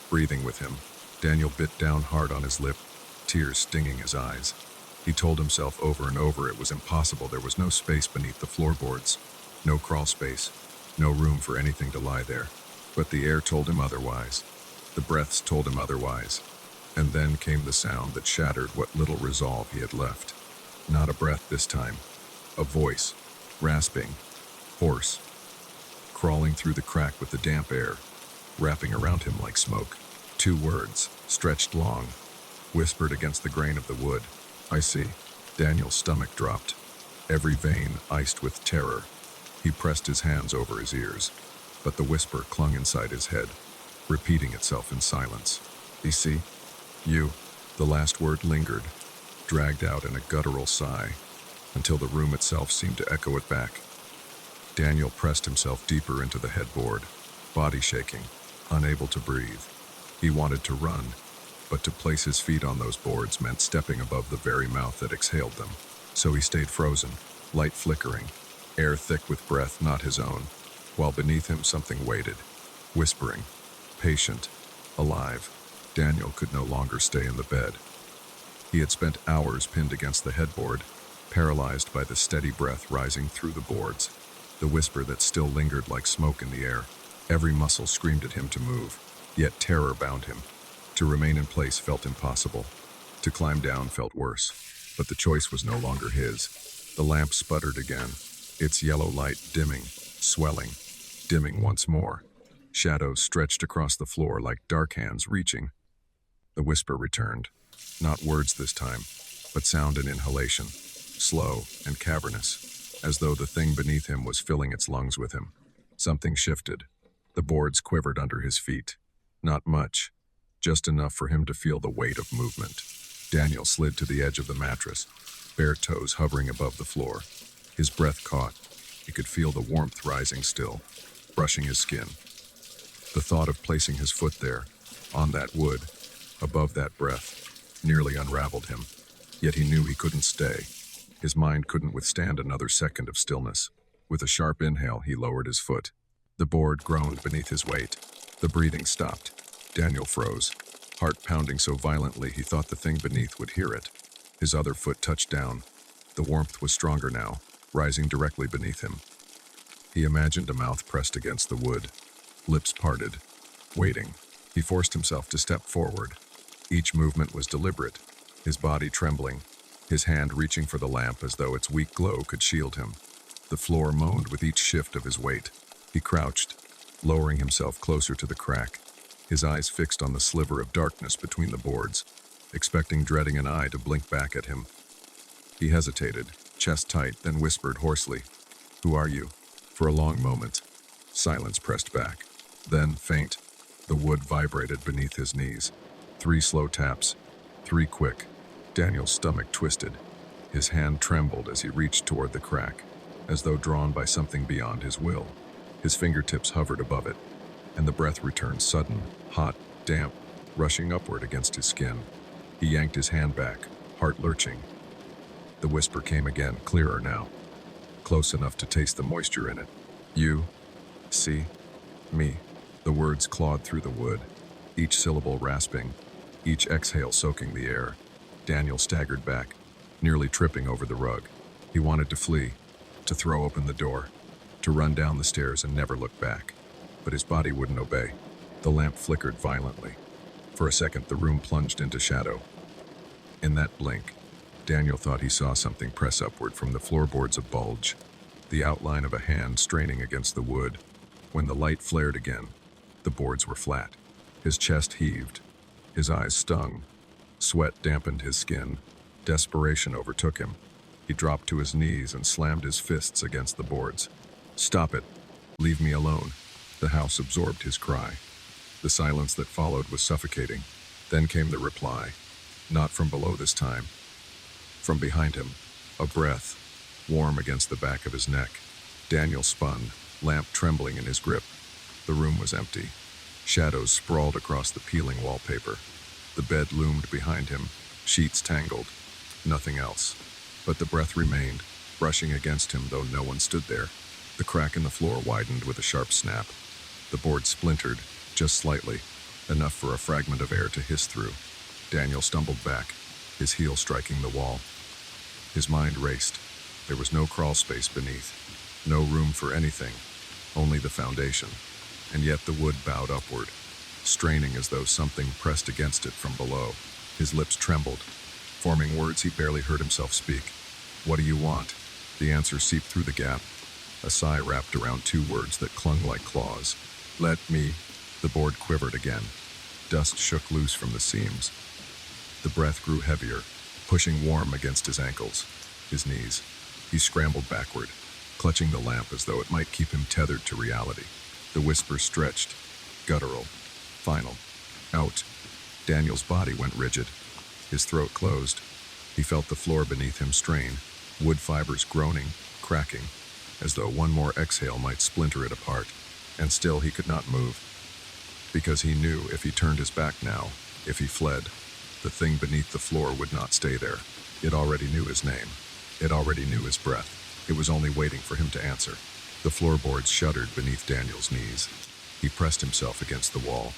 breathing with him. Daniel bit down hard on his lip, tears stinging his eyes. He told himself over and over it was impossible. There was no space beneath the floorboards, no crawl space, no room for anything to lie there. But the air told him otherwise. The breaths told him otherwise. And then came the sound that shattered what little resolve he had left. Not a breath this time. A voice, rasping, hoarse, crawling through the crack with the damp air, wrapping around him like smoke. 2 words, stretched long, whispered against the grain of the wood. "I see." Daniel's stomach dropped, every vein iced with terror. He pressed his hands over his ears, but the whisper clung inside his head, repeating itself in silence. "You see? You." The last word lingered, dragged out in a guttural sigh, until the room itself seemed to echo it back. Daniel pressed himself deeper into the headboard, body shaking, unable to breathe. He wanted to run, but to place his feet on those boards meant stepping above the very mouth that exhaled them. So he stayed frozen, light flickering, air thick with breath not his own, while beneath him something waited, whispering, patient, alive. Daniel could no longer stay in the bed. He had spent hours pinned against the headboard, paralyzed by the steady breath rising through the boards. the whisper that still lingered like smoke in the air. Every muscle screamed at him to move, yet terror bound him. To remain in place felt impossible. To climb down felt worse. But the choice was no longer his. The lamp sputtered again, its yellow light dimming, swelling, dimming once more. Shadows stretched across the floor like dark hands reaching. The whisper returned. Not words this time, but sound and inhalation, slow and cavernous, as though the thing beneath him was filling its lungs with him. Something shifted. The boards quivered under his feet. Not much, just enough for him to feel the weight of movement. Daniel slid to the edge of the mattress, bare toes hovering above the floor. His breath caught. He could feel the warmth rising still, brushing his skin. The thought of placing his foot there, on that wood, above that breath, nearly unraveled him. Yet he knew he couldn't stay. His mind couldn't withstand another second of stillness. With a sharp inhale, he lowered his foot. The board groaned beneath his weight. The breathing stopped. Daniel froze, heart pounding so violently he thought the thing beneath would hear it. His other foot touched down. The warmth was stronger now, rising directly beneath him. He imagined a mouth pressed against the wood, lips parted, waiting. He forced himself to step forward. Each movement was deliberate, his body trembling, his hand reaching for the lamp as though its weak glow could shield him. The floor moaned with each shift of his weight. He crouched, lowering himself closer to the crack, his eyes fixed on the sliver of darkness between the boards, expecting dreading an eye to blink back at him. He hesitated, chest tight, then whispered hoarsely, "Who are you?" For a long moment, silence pressed back. Then, faint, the wood vibrated beneath his knees. 3 slow taps, 3 quick. Daniel's stomach twisted. His hand trembled as he reached toward the crack, as though drawn by something beyond his will. His fingertips hovered above it, and the breath returned sudden, hot, damp, rushing upward against his skin. He yanked his hand back, heart lurching. The whisper came again, clearer now, close enough to taste the moisture in it. "You see me." The words clawed through the wood, each syllable rasping, each exhale soaking the air. Daniel staggered back, nearly tripping over the rug. He wanted to flee, to throw open the door, to run down the stairs and never look back. But his body wouldn't obey. The lamp flickered violently. For a second, the room plunged into shadow. In that blink, Daniel thought he saw something press upward from the floorboards of bulge, the outline of a hand straining against the wood. When the light flared again, the boards were flat. His chest heaved. His eyes stung. Sweat dampened his skin. Desperation overtook him. He dropped to his knees and slammed his fists against the boards. "Stop it. Leave me alone." The house absorbed his cry. The silence that followed was suffocating. Then came the reply. Not from below this time. From behind him, a breath, warm against the back of his neck. Daniel spun, lamp trembling in his grip. The room was empty. Shadows sprawled across the peeling wallpaper. The bed loomed behind him, sheets tangled. Nothing else. But the breath remained, brushing against him though no one stood there. The crack in the floor widened with a sharp snap. The board splintered, just slightly, enough for a fragment of air to hiss through. Daniel stumbled back, his heel striking the wall. His mind raced. There was no crawl space beneath, no room for anything, only the foundation. And yet the wood bowed upward, straining as though something pressed against it from below. His lips trembled, forming words he barely heard himself speak. "What do you want?" The answer seeped through the gap, a sigh wrapped around 2 words that clung like claws. "Let me." The board quivered again. Dust shook loose from the seams. The breath grew heavier, pushing warm against his ankles, his knees. He scrambled backward, clutching the lamp as though it might keep him tethered to reality. The whisper stretched, guttural, final. "Out." Daniel's body went rigid. His throat closed. He felt the floor beneath him strain, wood fibers groaning, cracking, as though one more exhale might splinter it apart. And still he could not move. Because he knew if he turned his back now, if he fled, the thing beneath the floor would not stay there. It already knew his name. It already knew his breath. It was only waiting for him to answer. The floorboards shuddered beneath Daniel's knees. He pressed himself against the wall,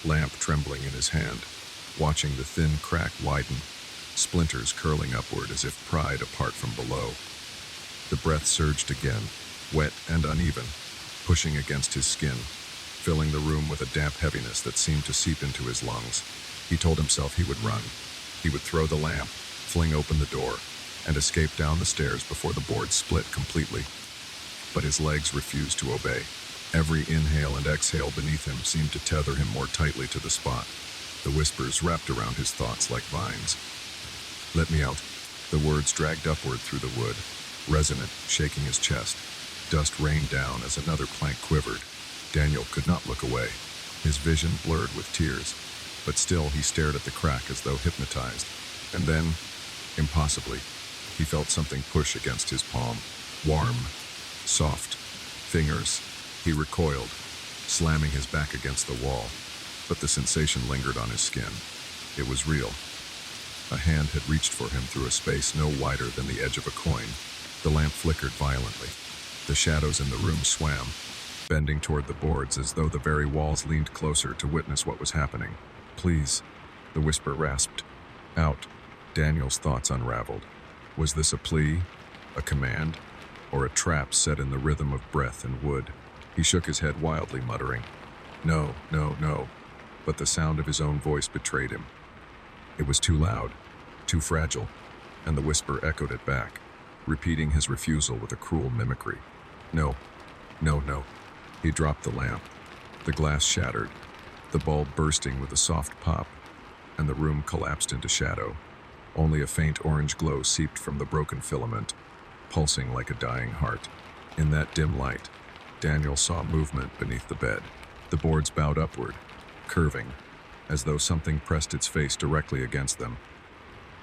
lamp trembling in his hand, watching the thin crack widen, splinters curling upward as if pried apart from below. The breath surged again, wet and uneven, pushing against his skin, filling the room with a damp heaviness that seemed to seep into his lungs. He told himself he would run. He would throw the lamp, fling open the door, and escape down the stairs before the boards split completely. But his legs refused to obey. Every inhale and exhale beneath him seemed to tether him more tightly to the spot. The whispers wrapped around his thoughts like vines. "Let me out." The words dragged upward through the wood, resonant, shaking his chest. Dust rained down as another plank quivered. Daniel could not look away. His vision blurred with tears, but still he stared at the crack as though hypnotized. And then, impossibly, he felt something push against his palm. Warm, soft fingers. He recoiled, slamming his back against the wall, but the sensation lingered on his skin. It was real. A hand had reached for him through a space no wider than the edge of a coin. The lamp flickered violently. The shadows in the room swam, bending toward the boards as though the very walls leaned closer to witness what was happening. "Please," the whisper rasped out. Daniel's thoughts unraveled. Was this a plea, a command, or a trap set in the rhythm of breath and wood? He shook his head wildly, muttering, "No, no, no," but the sound of his own voice betrayed him. It was too loud, too fragile, and the whisper echoed it back, repeating his refusal with a cruel mimicry. "No, no, no." He dropped the lamp. The glass shattered, the bulb bursting with a soft pop, and the room collapsed into shadow. Only a faint orange glow seeped from the broken filament, pulsing like a dying heart. In that dim light, Daniel saw movement beneath the bed. The boards bowed upward, curving, as though something pressed its face directly against them.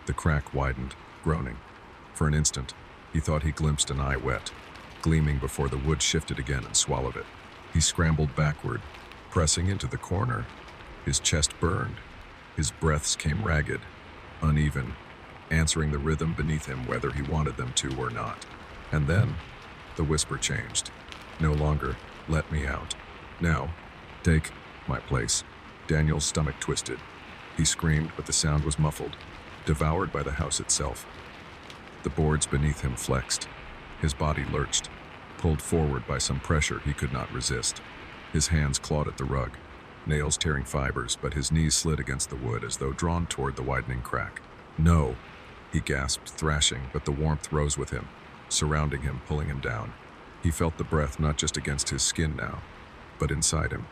The crack widened, groaning. For an instant, he thought he glimpsed an eye wet, gleaming before the wood shifted again and swallowed it. He scrambled backward, pressing into the corner. His chest burned. His breaths came ragged, uneven, answering the rhythm beneath him whether he wanted them to or not. And then, the whisper changed. No longer, "Let me out." Now, "Take my place." Daniel's stomach twisted. He screamed, but the sound was muffled, devoured by the house itself. The boards beneath him flexed. His body lurched, pulled forward by some pressure he could not resist. His hands clawed at the rug, nails tearing fibers, but his knees slid against the wood as though drawn toward the widening crack. "No!" he gasped, thrashing, but the warmth rose with him, surrounding him, pulling him down. He felt the breath not just against his skin now, but inside him,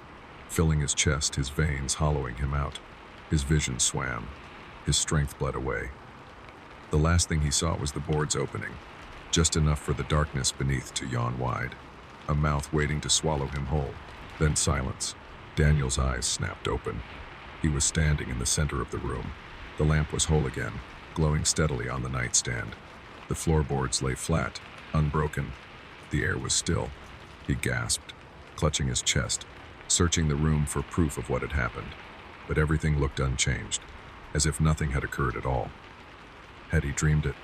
filling his chest, his veins hollowing him out. His vision swam. His strength bled away. The last thing he saw was the boards opening, just enough for the darkness beneath to yawn wide, a mouth waiting to swallow him whole. Then silence. Daniel's eyes snapped open. He was standing in the center of the room. The lamp was whole again, glowing steadily on the nightstand. The floorboards lay flat, unbroken. The air was still. He gasped, clutching his chest, searching the room for proof of what had happened. But everything looked unchanged, as if nothing had occurred at all. Had he dreamed it?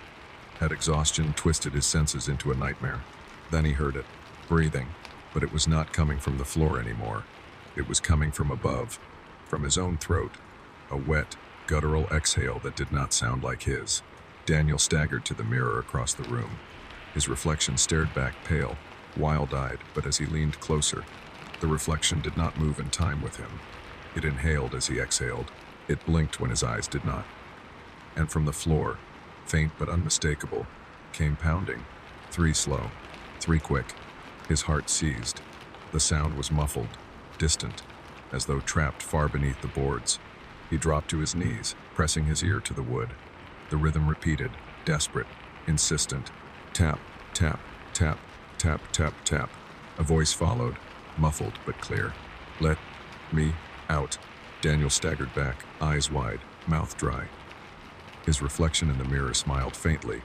Had exhaustion twisted his senses into a nightmare? Then he heard it, breathing, but it was not coming from the floor anymore. It was coming from above, from his own throat, a wet, guttural exhale that did not sound like his. Daniel staggered to the mirror across the room. His reflection stared back pale, wild-eyed, but as he leaned closer, the reflection did not move in time with him. It inhaled as he exhaled. It blinked when his eyes did not. And from the floor, faint but unmistakable, came pounding. 3 slow, 3 quick. His heart seized. The sound was muffled, distant, as though trapped far beneath the boards. He dropped to his knees, pressing his ear to the wood. The rhythm repeated, desperate, insistent. Tap, tap, tap, tap, tap, tap. A voice followed, muffled but clear. "Let me out." Daniel staggered back, eyes wide, mouth dry. His reflection in the mirror smiled faintly,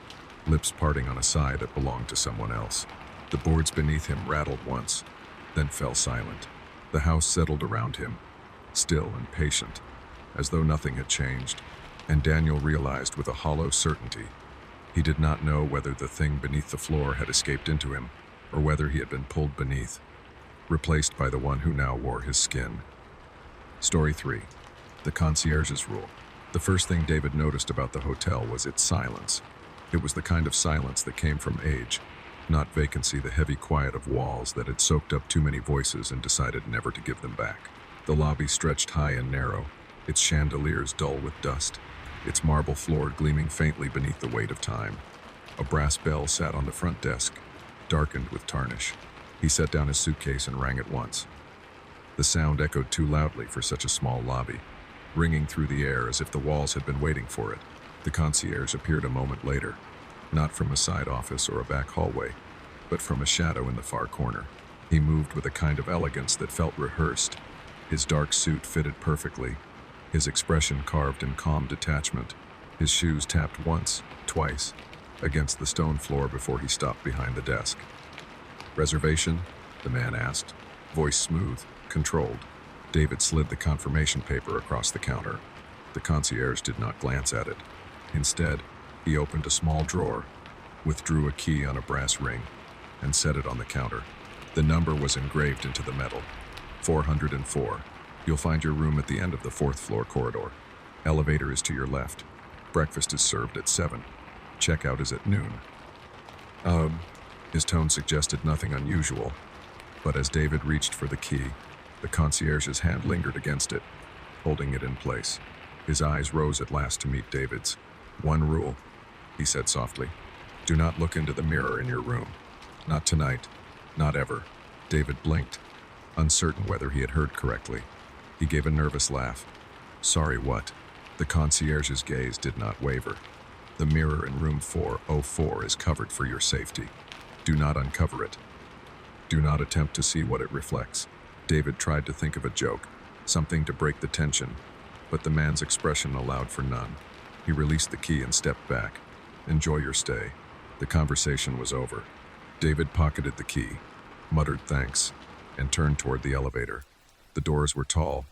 lips parting on a sigh that belonged to someone else. The boards beneath him rattled once, then fell silent. The house settled around him, still and patient, as though nothing had changed. And Daniel realized with a hollow certainty, he did not know whether the thing beneath the floor had escaped into him, or whether he had been pulled beneath, replaced by the one who now wore his skin. Story 3. The concierge's rule. The first thing David noticed about the hotel was its silence. It was the kind of silence that came from age, Not vacancy, the heavy quiet of walls that had soaked up too many voices and decided never to give them back. The lobby stretched high and narrow, its chandeliers dull with dust, its marble floor gleaming faintly beneath the weight of time. A brass bell sat on the front desk, darkened with tarnish. He set down his suitcase and rang it once. The sound echoed too loudly for such a small lobby, ringing through the air as if the walls had been waiting for it. The concierge appeared a moment later, not from a side office or a back hallway, but from a shadow in the far corner. He moved with a kind of elegance that felt rehearsed. His dark suit fitted perfectly, his expression carved in calm detachment. His shoes tapped once, twice, against the stone floor before he stopped behind the desk. "Reservation?" the man asked, voice smooth, controlled. David slid the confirmation paper across the counter. The concierge did not glance at it. Instead, he opened a small drawer, withdrew a key on a brass ring, and set it on the counter. The number was engraved into the metal. 404. You'll find your room at the end of the 4th floor corridor. Elevator is to your left. Breakfast is served at 7. Checkout is at noon. His tone suggested nothing unusual, but as David reached for the key, the concierge's hand lingered against it, holding it in place. His eyes rose at last to meet David's. "One rule," he said softly. "Do not look into the mirror in your room. Not tonight. Not ever." David blinked, uncertain whether he had heard correctly. He gave a nervous laugh. "Sorry, what?" The concierge's gaze did not waver. "The mirror in room 404 is covered for your safety. Do not uncover it. Do not attempt to see what it reflects." David tried to think of a joke, something to break the tension, but the man's expression allowed for none. He released the key and stepped back. "Enjoy your stay." The conversation was over. David pocketed the key, muttered thanks, and turned toward the elevator. The doors were tall,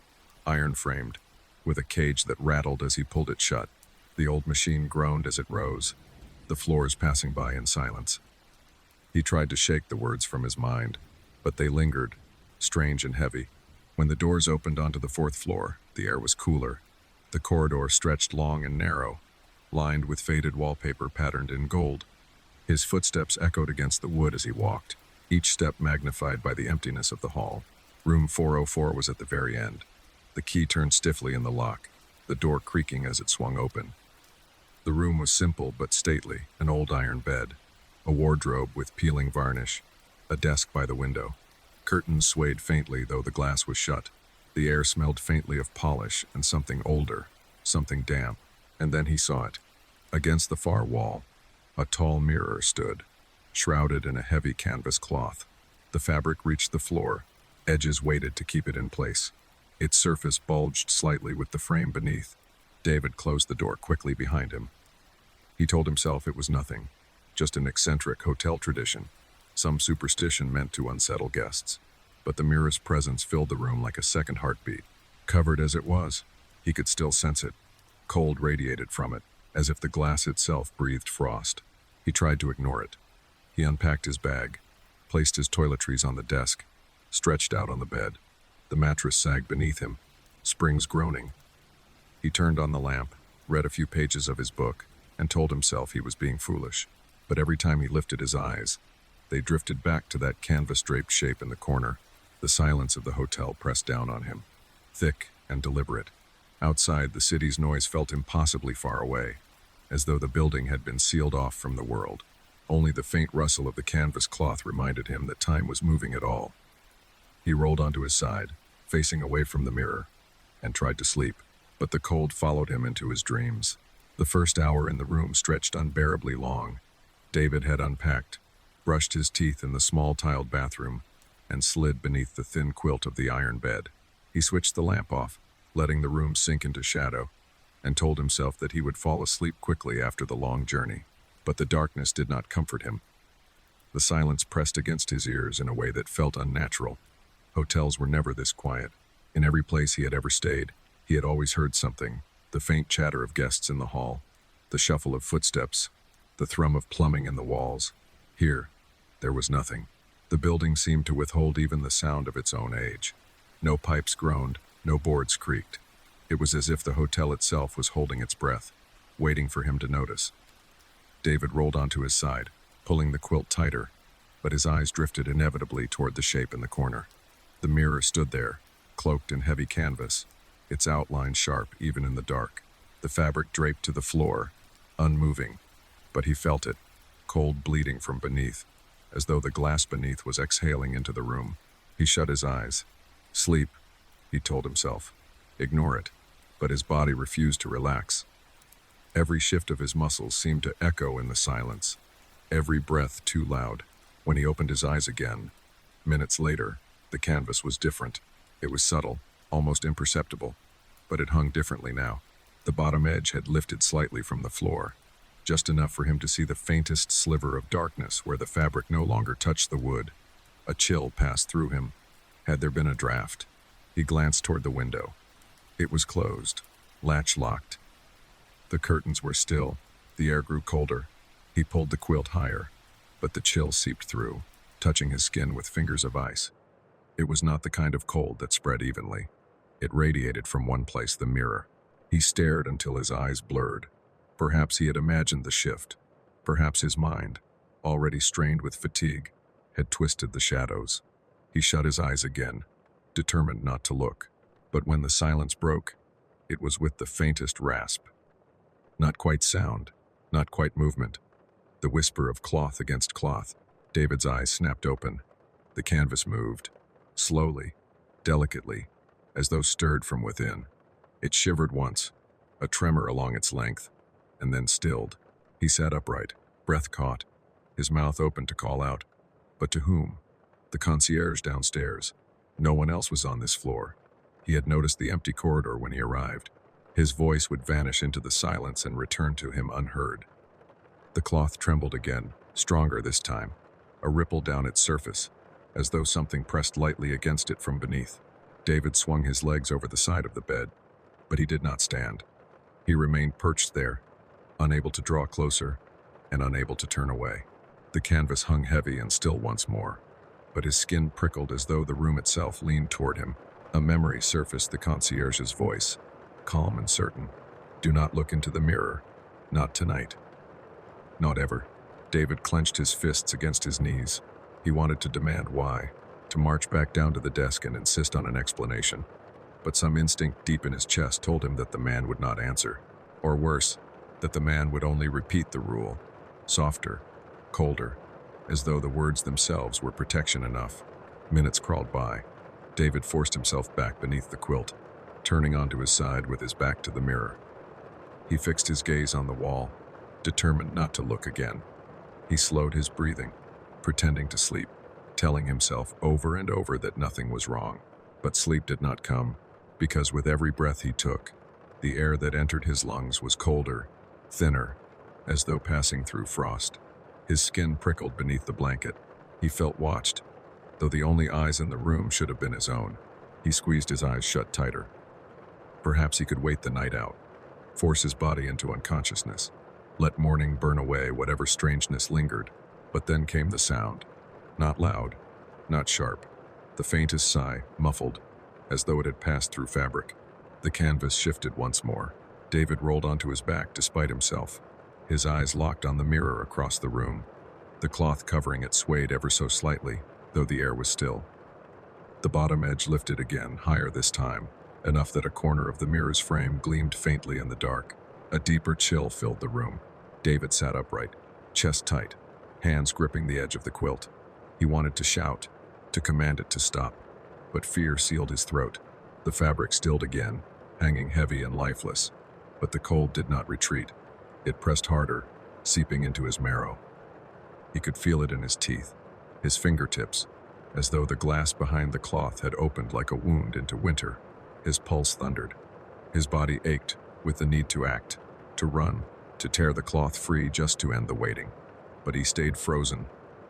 iron-framed, with a cage that rattled as he pulled it shut. The old machine groaned as it rose, the floors passing by in silence. He tried to shake the words from his mind, but they lingered, strange and heavy. When the doors opened onto the 4th floor, the air was cooler. The corridor stretched long and narrow, lined with faded wallpaper patterned in gold. His footsteps echoed against the wood as he walked, each step magnified by the emptiness of the hall. Room 404 was at the very end. The key turned stiffly in the lock, the door creaking as it swung open. The room was simple but stately, an old iron bed, a wardrobe with peeling varnish, a desk by the window. Curtains swayed faintly, though the glass was shut. The air smelled faintly of polish and something older, something damp. And then he saw it. Against the far wall, a tall mirror stood, shrouded in a heavy canvas cloth. The fabric reached the floor, edges weighted to keep it in place. Its surface bulged slightly with the frame beneath. David closed the door quickly behind him. He told himself it was nothing, just an eccentric hotel tradition, some superstition meant to unsettle guests. But the mirror's presence filled the room like a second heartbeat. Covered as it was, he could still sense it. Cold radiated from it, as if the glass itself breathed frost. He tried to ignore it. He unpacked his bag, placed his toiletries on the desk, stretched out on the bed. The mattress sagged beneath him, springs groaning. He turned on the lamp, read a few pages of his book, and told himself he was being foolish. But every time he lifted his eyes, they drifted back to that canvas-draped shape in the corner. The silence of the hotel pressed down on him, thick and deliberate. Outside, the city's noise felt impossibly far away, as though the building had been sealed off from the world. Only the faint rustle of the canvas cloth reminded him that time was moving at all. He rolled onto his side, facing away from the mirror, and tried to sleep, but the cold followed him into his dreams. The first hour in the room stretched unbearably long. David had unpacked, brushed his teeth in the small tiled bathroom, and slid beneath the thin quilt of the iron bed. He switched the lamp off, letting the room sink into shadow, and told himself that he would fall asleep quickly after the long journey. But the darkness did not comfort him. The silence pressed against his ears in a way that felt unnatural. Hotels were never this quiet. In every place he had ever stayed, he had always heard something, the faint chatter of guests in the hall, the shuffle of footsteps, the thrum of plumbing in the walls. Here, there was nothing. The building seemed to withhold even the sound of its own age. No pipes groaned, no boards creaked. It was as if the hotel itself was holding its breath, waiting for him to notice. David rolled onto his side, pulling the quilt tighter, but his eyes drifted inevitably toward the shape in the corner. The mirror stood there, cloaked in heavy canvas, its outline sharp even in the dark, the fabric draped to the floor, unmoving. But he felt it, cold bleeding from beneath, as though the glass beneath was exhaling into the room. He shut his eyes. Sleep, he told himself. Ignore it. But his body refused to relax. Every shift of his muscles seemed to echo in the silence, every breath too loud. When he opened his eyes again, minutes later, the canvas was different. It was subtle, almost imperceptible, but it hung differently now. The bottom edge had lifted slightly from the floor, just enough for him to see the faintest sliver of darkness where the fabric no longer touched the wood. A chill passed through him. Had there been a draft? He glanced toward the window. It was closed, latch locked. The curtains were still. The air grew colder. He pulled the quilt higher, but the chill seeped through, touching his skin with fingers of ice. It was not the kind of cold that spread evenly. It radiated from one place, the mirror. He stared until his eyes blurred. Perhaps he had imagined the shift. Perhaps his mind, already strained with fatigue, had twisted the shadows. He shut his eyes again, determined not to look. But when the silence broke, it was with the faintest rasp. Not quite sound, not quite movement. The whisper of cloth against cloth. David's eyes snapped open. The canvas moved, slowly, delicately, as though stirred from within. It shivered once, a tremor along its length, and then stilled. He sat upright, breath caught, his mouth open to call out. But to whom? The concierge downstairs. No one else was on this floor. He had noticed the empty corridor when he arrived. His voice would vanish into the silence and return to him unheard. The cloth trembled again, stronger this time, a ripple down its surface, as though something pressed lightly against it from beneath. David swung his legs over the side of the bed, but he did not stand. He remained perched there, unable to draw closer and unable to turn away. The canvas hung heavy and still once more, but his skin prickled as though the room itself leaned toward him. A memory surfaced, the concierge's voice, calm and certain. Do not look into the mirror. Not tonight. Not ever. David clenched his fists against his knees. He wanted to demand why, to march back down to the desk and insist on an explanation. But some instinct deep in his chest told him that the man would not answer. Or worse, that the man would only repeat the rule, softer, colder, as though the words themselves were protection enough. Minutes crawled by. David forced himself back beneath the quilt, turning onto his side with his back to the mirror. He fixed his gaze on the wall, determined not to look again. He slowed his breathing, pretending to sleep, telling himself over and over that nothing was wrong. But sleep did not come, because with every breath he took, the air that entered his lungs was colder, thinner, as though passing through frost. His skin prickled beneath the blanket. He felt watched, though the only eyes in the room should have been his own. He squeezed his eyes shut tighter. Perhaps he could wait the night out, force his body into unconsciousness, let morning burn away whatever strangeness lingered. But then came the sound. Not loud, not sharp. The faintest sigh, muffled, as though it had passed through fabric. The canvas shifted once more. David rolled onto his back despite himself, his eyes locked on the mirror across the room. The cloth covering it swayed ever so slightly, though the air was still. The bottom edge lifted again, higher this time, enough that a corner of the mirror's frame gleamed faintly in the dark. A deeper chill filled the room. David sat upright, chest tight, hands gripping the edge of the quilt. He wanted to shout, to command it to stop, but fear sealed his throat. The fabric stilled again, hanging heavy and lifeless, but the cold did not retreat. It pressed harder, seeping into his marrow. He could feel it in his teeth, his fingertips, as though the glass behind the cloth had opened like a wound into winter. His pulse thundered. His body ached with the need to act, to run, to tear the cloth free just to end the waiting. But he stayed frozen,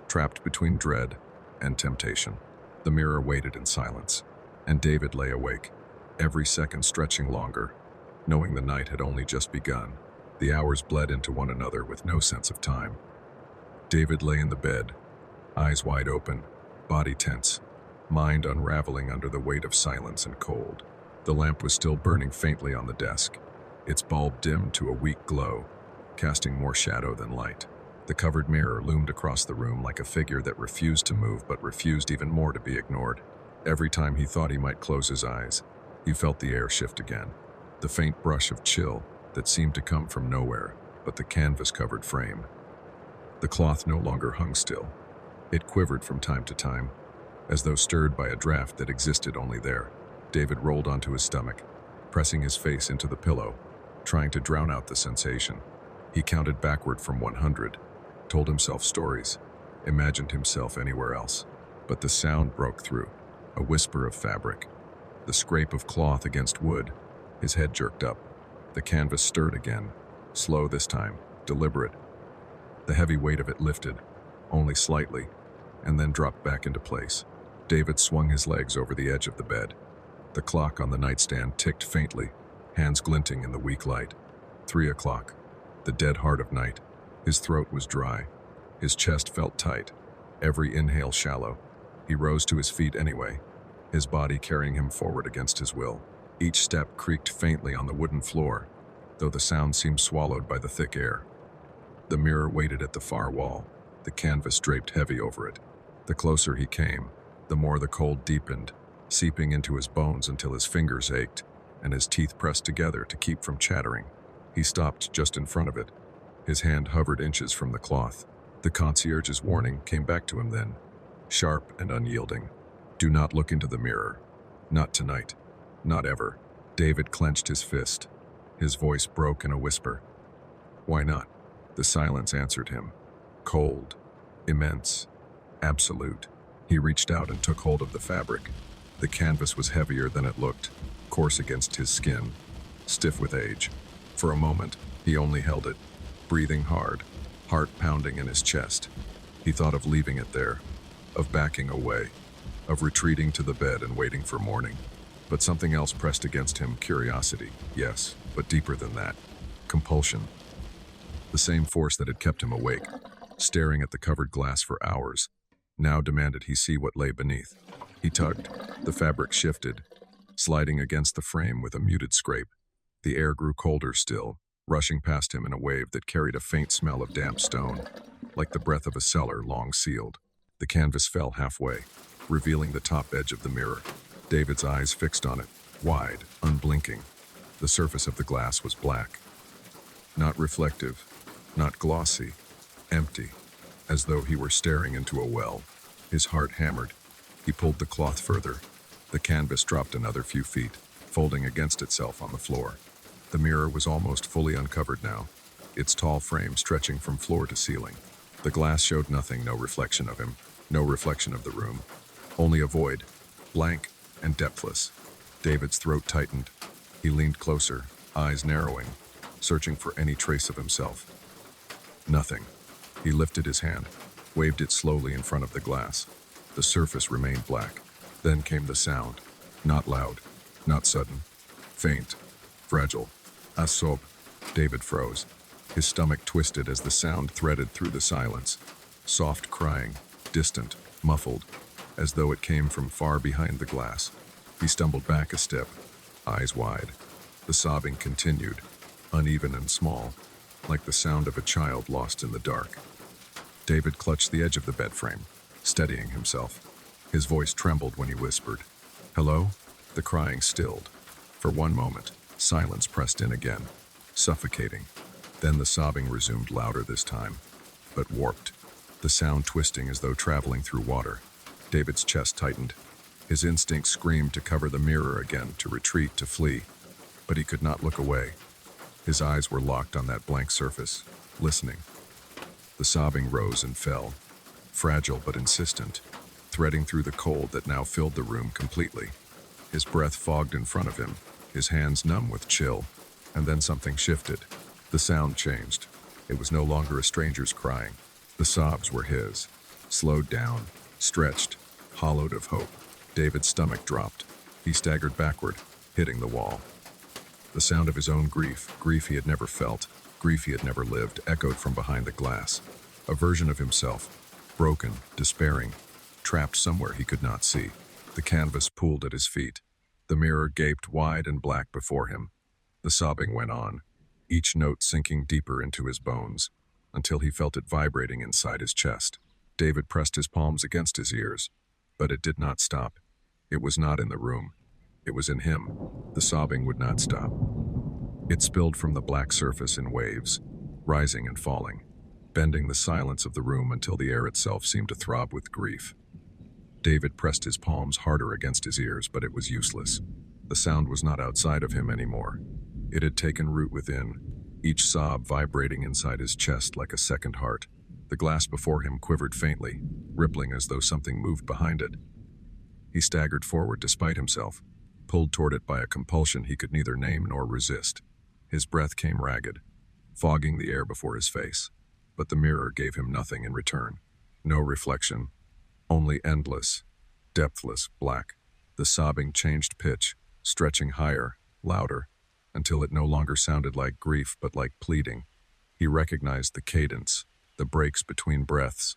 trapped between dread and temptation. The mirror waited in silence, and David lay awake, every second stretching longer, knowing the night had only just begun. The hours bled into one another with no sense of time. David lay in the bed, eyes wide open, body tense, mind unraveling under the weight of silence and cold. The lamp was still burning faintly on the desk, its bulb dimmed to a weak glow, casting more shadow than light. The covered mirror loomed across the room like a figure that refused to move but refused even more to be ignored. Every time he thought he might close his eyes, he felt the air shift again. The faint brush of chill that seemed to come from nowhere but the canvas-covered frame. The cloth no longer hung still. It quivered from time to time, as though stirred by a draft that existed only there. David rolled onto his stomach, pressing his face into the pillow, trying to drown out the sensation. He counted backward from 100, told himself stories, imagined himself anywhere else. But the sound broke through, a whisper of fabric, the scrape of cloth against wood. His head jerked up. The canvas stirred again, slow this time, deliberate. The heavy weight of it lifted, only slightly, and then dropped back into place. David swung his legs over the edge of the bed. The clock on the nightstand ticked faintly, hands glinting in the weak light. 3 o'clock, the dead heart of night. His throat was dry. His chest felt tight, every inhale shallow. He rose to his feet anyway, his body carrying him forward against his will. Each step creaked faintly on the wooden floor, though the sound seemed swallowed by the thick air. The mirror waited at the far wall, the canvas draped heavy over it. The closer he came, the more the cold deepened, seeping into his bones until his fingers ached and his teeth pressed together to keep from chattering. He stopped just in front of it. His hand hovered inches from the cloth. The concierge's warning came back to him then, sharp and unyielding. Do not look into the mirror. Not tonight. Not ever. David clenched his fist. His voice broke in a whisper. Why not? The silence answered him. Cold, immense, absolute. He reached out and took hold of the fabric. The canvas was heavier than it looked, coarse against his skin, stiff with age. For a moment, he only held it, breathing hard, heart pounding in his chest. He thought of leaving it there, of backing away, of retreating to the bed and waiting for morning. But something else pressed against him, curiosity, yes, but deeper than that, compulsion. The same force that had kept him awake, staring at the covered glass for hours, now demanded he see what lay beneath. He tugged. The fabric shifted, sliding against the frame with a muted scrape. The air grew colder still, rushing past him in a wave that carried a faint smell of damp stone, like the breath of a cellar long sealed. The canvas fell halfway, revealing the top edge of the mirror. David's eyes fixed on it, wide, unblinking. The surface of the glass was black. Not reflective, not glossy, empty, as though he were staring into a well. His heart hammered. He pulled the cloth further. The canvas dropped another few feet, folding against itself on the floor. The mirror was almost fully uncovered now, its tall frame stretching from floor to ceiling. The glass showed nothing, no reflection of him, no reflection of the room. Only a void, blank and depthless. David's throat tightened. He leaned closer, eyes narrowing, searching for any trace of himself. Nothing. He lifted his hand, waved it slowly in front of the glass. The surface remained black. Then came the sound. Not loud, not sudden. Faint, fragile. A sob. David froze. His stomach twisted as the sound threaded through the silence. Soft crying, distant, muffled, as though it came from far behind the glass. He stumbled back a step, eyes wide. The sobbing continued, uneven and small, like the sound of a child lost in the dark. David clutched the edge of the bed frame, steadying himself. His voice trembled when he whispered, "Hello?" The crying stilled. For one moment, silence pressed in again, suffocating. Then the sobbing resumed louder this time, but warped, the sound twisting as though traveling through water. David's chest tightened. His instinct screamed to cover the mirror again, to retreat, to flee. But he could not look away. His eyes were locked on that blank surface, listening. The sobbing rose and fell, fragile but insistent, threading through the cold that now filled the room completely. His breath fogged in front of him, his hands numb with chill, and then something shifted. The sound changed. It was no longer a stranger's crying. The sobs were his, slowed down, stretched, hollowed of hope. David's stomach dropped. He staggered backward, hitting the wall. The sound of his own grief he had never felt, grief he had never lived, echoed from behind the glass. A version of himself, broken, despairing, trapped somewhere he could not see. The canvas pooled at his feet. The mirror gaped wide and black before him. The sobbing went on, each note sinking deeper into his bones. until he felt it vibrating inside his chest. David pressed his palms against his ears, but it did not stop. It was not in the room. It was in him. The sobbing would not stop. It spilled from the black surface in waves, rising and falling, bending the silence of the room until the air itself seemed to throb with grief. David pressed his palms harder against his ears, but it was useless. The sound was not outside of him anymore. It had taken root within, each sob vibrating inside his chest like a second heart. The glass before him quivered faintly, rippling as though something moved behind it. He staggered forward despite himself, pulled toward it by a compulsion he could neither name nor resist. His breath came ragged, fogging the air before his face, but the mirror gave him nothing in return. No reflection, only endless, depthless black. The sobbing changed pitch, stretching higher, louder, until it no longer sounded like grief but like pleading. He recognized the cadence, the breaks between breaths.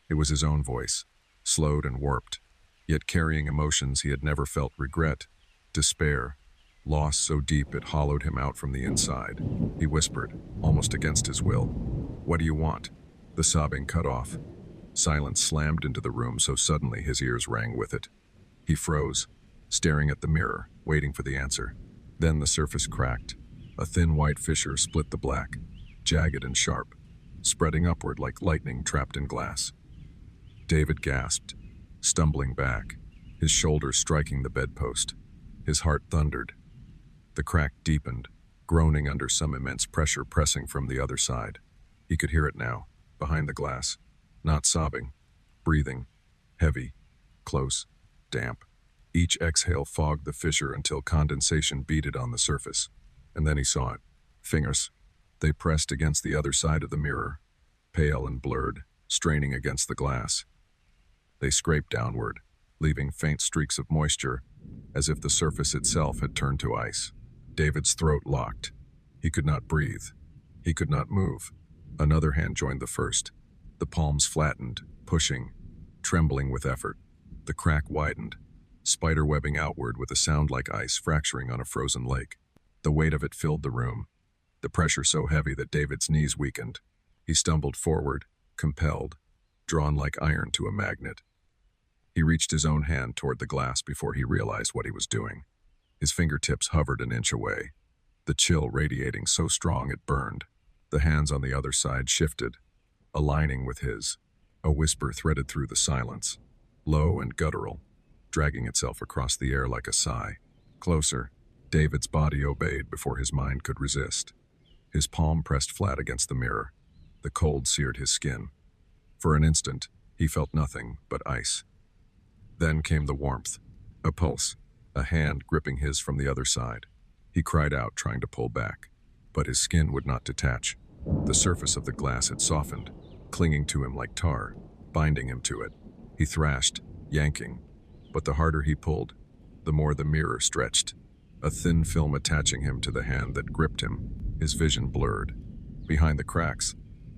It was his own voice, slowed and warped, yet carrying emotions he had never felt: regret, despair, loss so deep it hollowed him out from the inside. He whispered, almost against his will, "What do you want?" The sobbing cut off. Silence slammed into the room so suddenly his ears rang with it. He froze, staring at the mirror, waiting for the answer. Then the surface cracked. A thin white fissure split the black, jagged and sharp, spreading upward like lightning trapped in glass. David gasped, stumbling back, his shoulders striking the bedpost. His heart thundered. The crack deepened, groaning under some immense pressure pressing from the other side. He could hear it now, behind the glass. Not sobbing, breathing, heavy, close, damp. Each exhale fogged the fissure until condensation beaded on the surface. And then he saw it. Fingers. They pressed against the other side of the mirror, pale and blurred, straining against the glass. They scraped downward, leaving faint streaks of moisture, as if the surface itself had turned to ice. David's throat locked. He could not breathe. He could not move. Another hand joined the first. The palms flattened, pushing, trembling with effort. The crack widened, spiderwebbing outward with a sound like ice fracturing on a frozen lake. The weight of it filled the room, the pressure so heavy that David's knees weakened. He stumbled forward, compelled, drawn like iron to a magnet. He reached his own hand toward the glass before he realized what he was doing. His fingertips hovered an inch away, the chill radiating so strong it burned. The hands on the other side shifted, aligning with his. A whisper threaded through the silence, low and guttural, dragging itself across the air like a sigh. Closer. David's body obeyed before his mind could resist. His palm pressed flat against the mirror. The cold seared his skin. For an instant, he felt nothing but ice. Then came the warmth, a pulse, a hand gripping his from the other side. He cried out, trying to pull back, but his skin would not detach. The surface of the glass had softened, clinging to him like tar, binding him to it. He thrashed, yanking, but the harder he pulled, the more the mirror stretched, a thin film attaching him to the hand that gripped him. His vision blurred. Behind the cracks,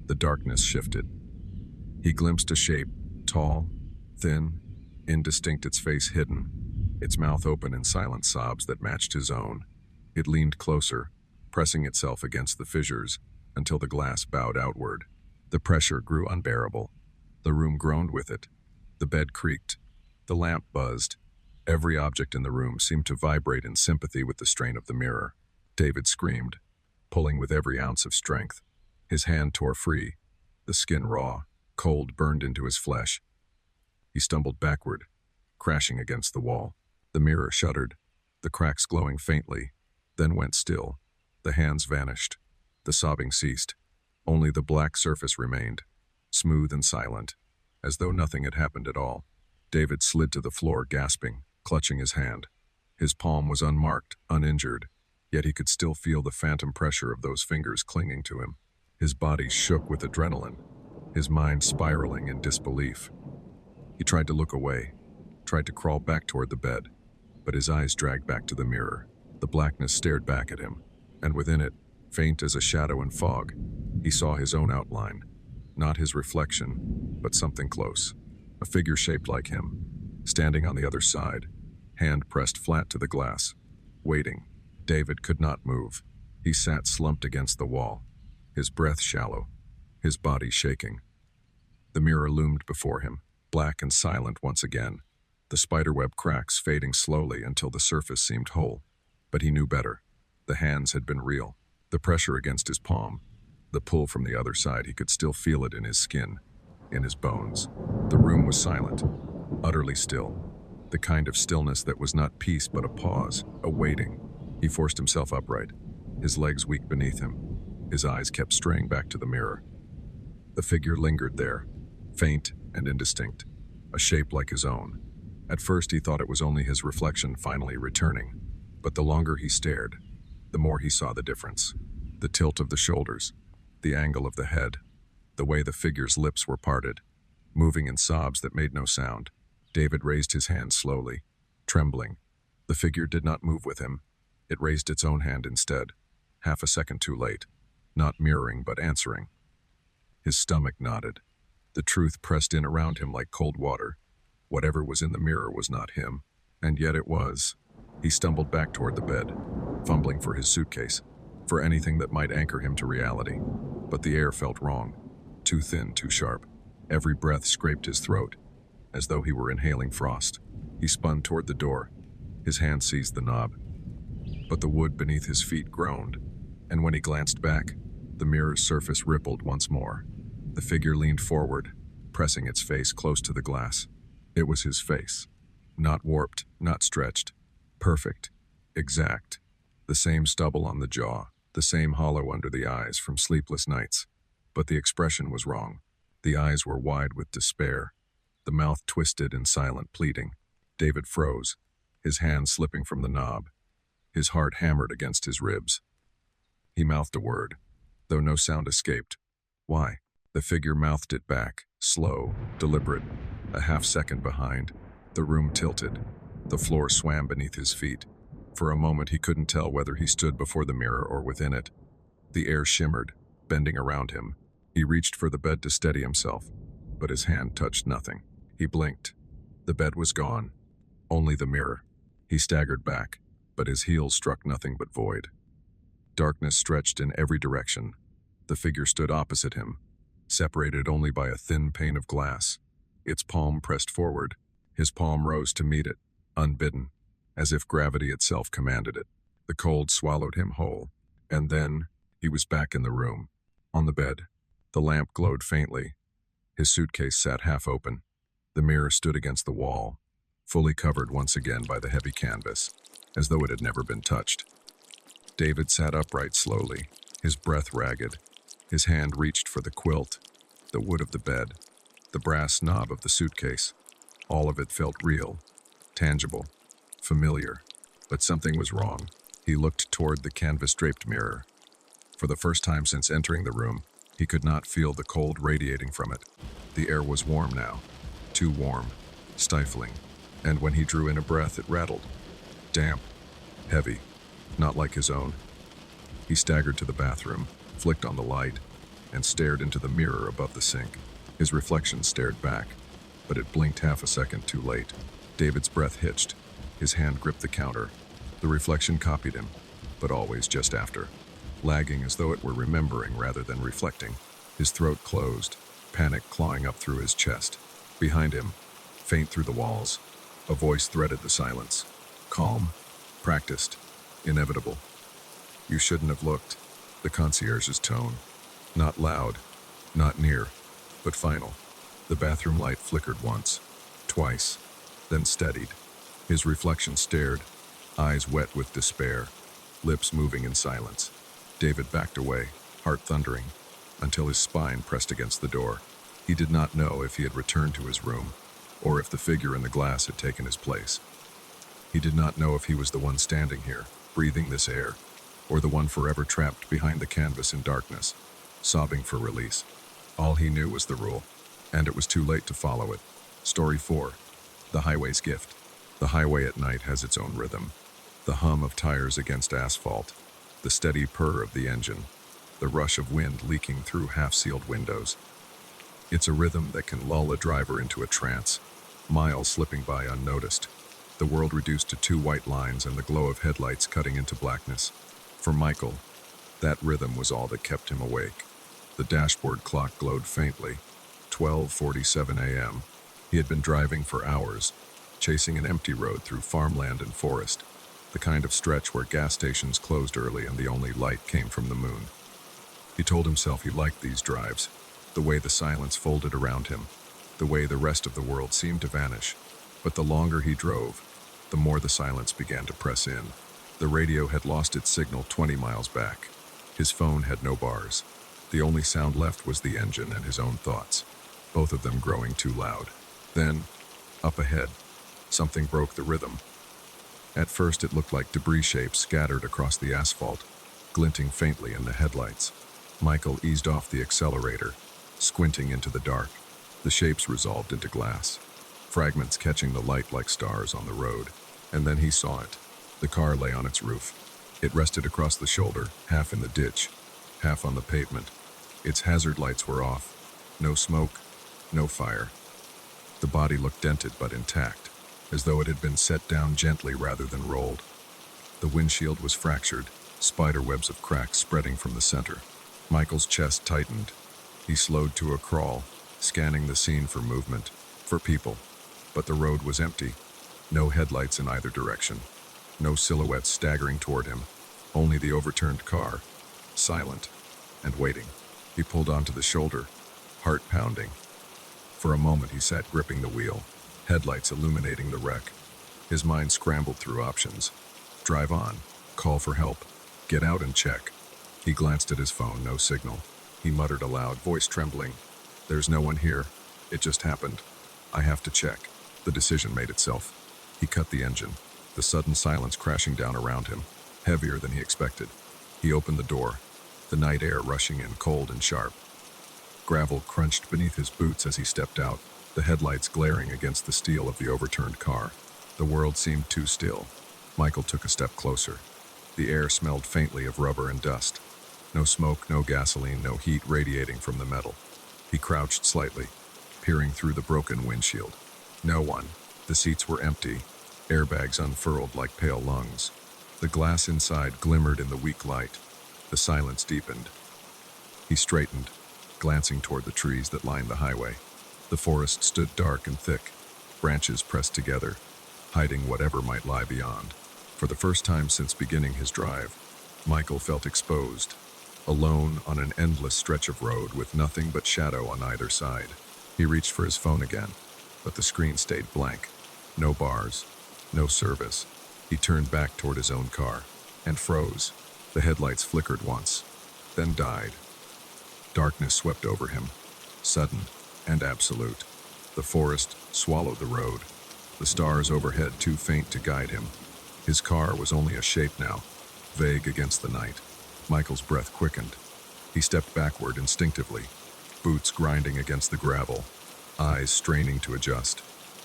the darkness shifted. He glimpsed a shape, tall, thin, indistinct, its face hidden, its mouth open in silent sobs that matched his own. It leaned closer, pressing itself against the fissures until the glass bowed outward. The pressure grew unbearable. The room groaned with it. The bed creaked. The lamp buzzed. Every object in the room seemed to vibrate in sympathy with the strain of the mirror. David screamed, pulling with every ounce of strength. His hand tore free. The skin raw, cold burned into his flesh. He stumbled backward, crashing against the wall. The mirror shuddered, the cracks glowing faintly, then went still. The hands vanished. The sobbing ceased. Only the black surface remained, smooth and silent, as though nothing had happened at all. David slid to the floor, gasping, clutching his hand. His palm was unmarked, uninjured, yet he could still feel the phantom pressure of those fingers clinging to him. His body shook with adrenaline, his mind spiraling in disbelief. He tried to look away, tried to crawl back toward the bed, but his eyes dragged back to the mirror. The blackness stared back at him, and within it, faint as a shadow in fog, he saw his own outline. Not his reflection, but something close. A figure shaped like him, standing on the other side, hand pressed flat to the glass, waiting. David could not move. He sat slumped against the wall, his breath shallow, his body shaking. The mirror loomed before him, black and silent once again, the spiderweb cracks fading slowly until the surface seemed whole. But he knew better. The hands had been real. The pressure against his palm, the pull from the other side, he could still feel it in his skin, in his bones. The room was silent, utterly still. The kind of stillness that was not peace but a pause, a waiting. He forced himself upright, his legs weak beneath him. His eyes kept straying back to the mirror. The figure lingered there, faint and indistinct, a shape like his own. At first he thought it was only his reflection finally returning, but the longer he stared, the more he saw the difference. The tilt of the shoulders, the angle of the head, the way the figure's lips were parted, moving in sobs that made no sound. David raised his hand slowly, trembling. The figure did not move with him. It raised its own hand instead, half a second too late, not mirroring but answering. His stomach knotted. The truth pressed in around him like cold water. Whatever was in the mirror was not him, and yet it was. He stumbled back toward the bed, fumbling for his suitcase, for anything that might anchor him to reality. But the air felt wrong, too thin, too sharp. Every breath scraped his throat, as though he were inhaling frost. He spun toward the door. His hand seized the knob. But the wood beneath his feet groaned, and when he glanced back, the mirror's surface rippled once more. The figure leaned forward, pressing its face close to the glass. It was his face. Not warped, not stretched. Perfect. Exact. The same stubble on the jaw, the same hollow under the eyes from sleepless nights. But the expression was wrong. The eyes were wide with despair, the mouth twisted in silent pleading. David froze, his hand slipping from the knob. His heart hammered against his ribs. He mouthed a word, though no sound escaped. Why? The figure mouthed it back, slow, deliberate, a half-second behind. The room tilted. The floor swam beneath his feet. For a moment he couldn't tell whether he stood before the mirror or within it. The air shimmered, bending around him. He reached for the bed to steady himself, but his hand touched nothing. He blinked. The bed was gone. Only the mirror. He staggered back, but his heels struck nothing but void. Darkness stretched in every direction. The figure stood opposite him, separated only by a thin pane of glass. Its palm pressed forward. His palm rose to meet it, unbidden, as if gravity itself commanded it. The cold swallowed him whole, and then he was back in the room. On the bed, the lamp glowed faintly. His suitcase sat half open. The mirror stood against the wall, fully covered once again by the heavy canvas, as though it had never been touched. David sat upright slowly, his breath ragged. His hand reached for the quilt, the wood of the bed, the brass knob of the suitcase. All of it felt real, tangible, familiar. But something was wrong. He looked toward the canvas-draped mirror. For the first time since entering the room, he could not feel the cold radiating from it. The air was warm now, too warm, stifling, and when he drew in a breath, it rattled. Damp, heavy, not like his own. He staggered to the bathroom, flicked on the light, and stared into the mirror above the sink. His reflection stared back, but it blinked half a second too late. David's breath hitched. His hand gripped the counter. The reflection copied him, but always just after, lagging as though it were remembering rather than reflecting. His throat closed, panic clawing up through his chest. Behind him, faint through the walls, a voice threaded the silence. Calm, practiced, inevitable. You shouldn't have looked. The concierge's tone. Not loud, not near, but final. The bathroom light flickered once, twice, then steadied. His reflection stared, eyes wet with despair, lips moving in silence. David backed away, heart thundering, until his spine pressed against the door. He did not know if he had returned to his room, or if the figure in the glass had taken his place. He did not know if he was the one standing here, breathing this air, or the one forever trapped behind the canvas in darkness, sobbing for release. All he knew was the rule, and it was too late to follow it. Story 4. The Highway's Gift. The highway at night has its own rhythm. The hum of tires against asphalt, the steady purr of the engine, the rush of wind leaking through half-sealed windows. It's a rhythm that can lull a driver into a trance, miles slipping by unnoticed, the world reduced to 2 white lines and the glow of headlights cutting into blackness. For Michael, that rhythm was all that kept him awake. The dashboard clock glowed faintly. 12:47 a.m. He had been driving for hours, chasing an empty road through farmland and forest, the kind of stretch where gas stations closed early and the only light came from the moon. He told himself he liked these drives, the way the silence folded around him, the way the rest of the world seemed to vanish. But the longer he drove, the more the silence began to press in. The radio had lost its signal 20 miles back. His phone had no bars. The only sound left was the engine and his own thoughts, both of them growing too loud. Then, up ahead, something broke the rhythm. At first it looked like debris shapes scattered across the asphalt, glinting faintly in the headlights. Michael eased off the accelerator, squinting into the dark. The shapes resolved into glass, fragments catching the light like stars on the road. And then he saw it. The car lay on its roof. It rested across the shoulder, half in the ditch, half on the pavement. Its hazard lights were off. No smoke, no fire. The body looked dented but intact, as though it had been set down gently rather than rolled. The windshield was fractured, spider webs of cracks spreading from the center. Michael's chest tightened. He slowed to a crawl, scanning the scene for movement, for people. But the road was empty. No headlights in either direction. No silhouettes staggering toward him. Only the overturned car, silent and waiting. He pulled onto the shoulder, heart pounding. For a moment he sat gripping the wheel, headlights illuminating the wreck. His mind scrambled through options. Drive on, call for help, get out and check. He glanced at his phone, no signal. He muttered aloud, voice trembling. There's no one here. It just happened. I have to check. The decision made itself. He cut the engine, the sudden silence crashing down around him, heavier than he expected. He opened the door, the night air rushing in cold and sharp. Gravel crunched beneath his boots as he stepped out, the headlights glaring against the steel of the overturned car. The world seemed too still. Michael took a step closer. The air smelled faintly of rubber and dust. No smoke, no gasoline, no heat radiating from the metal. He crouched slightly, peering through the broken windshield. No one. The seats were empty, airbags unfurled like pale lungs. The glass inside glimmered in the weak light. The silence deepened. He straightened, glancing toward the trees that lined the highway. The forest stood dark and thick, branches pressed together, hiding whatever might lie beyond. For the first time since beginning his drive, Michael felt exposed, alone on an endless stretch of road with nothing but shadow on either side. He reached for his phone again, but the screen stayed blank. No bars, no service. He turned back toward his own car and froze. The headlights flickered once, then died. Darkness swept over him, sudden and absolute. The forest swallowed the road, the stars overhead too faint to guide him. His car was only a shape now, vague against the night. Michael's breath quickened. He stepped backward instinctively, boots grinding against the gravel, eyes straining to adjust.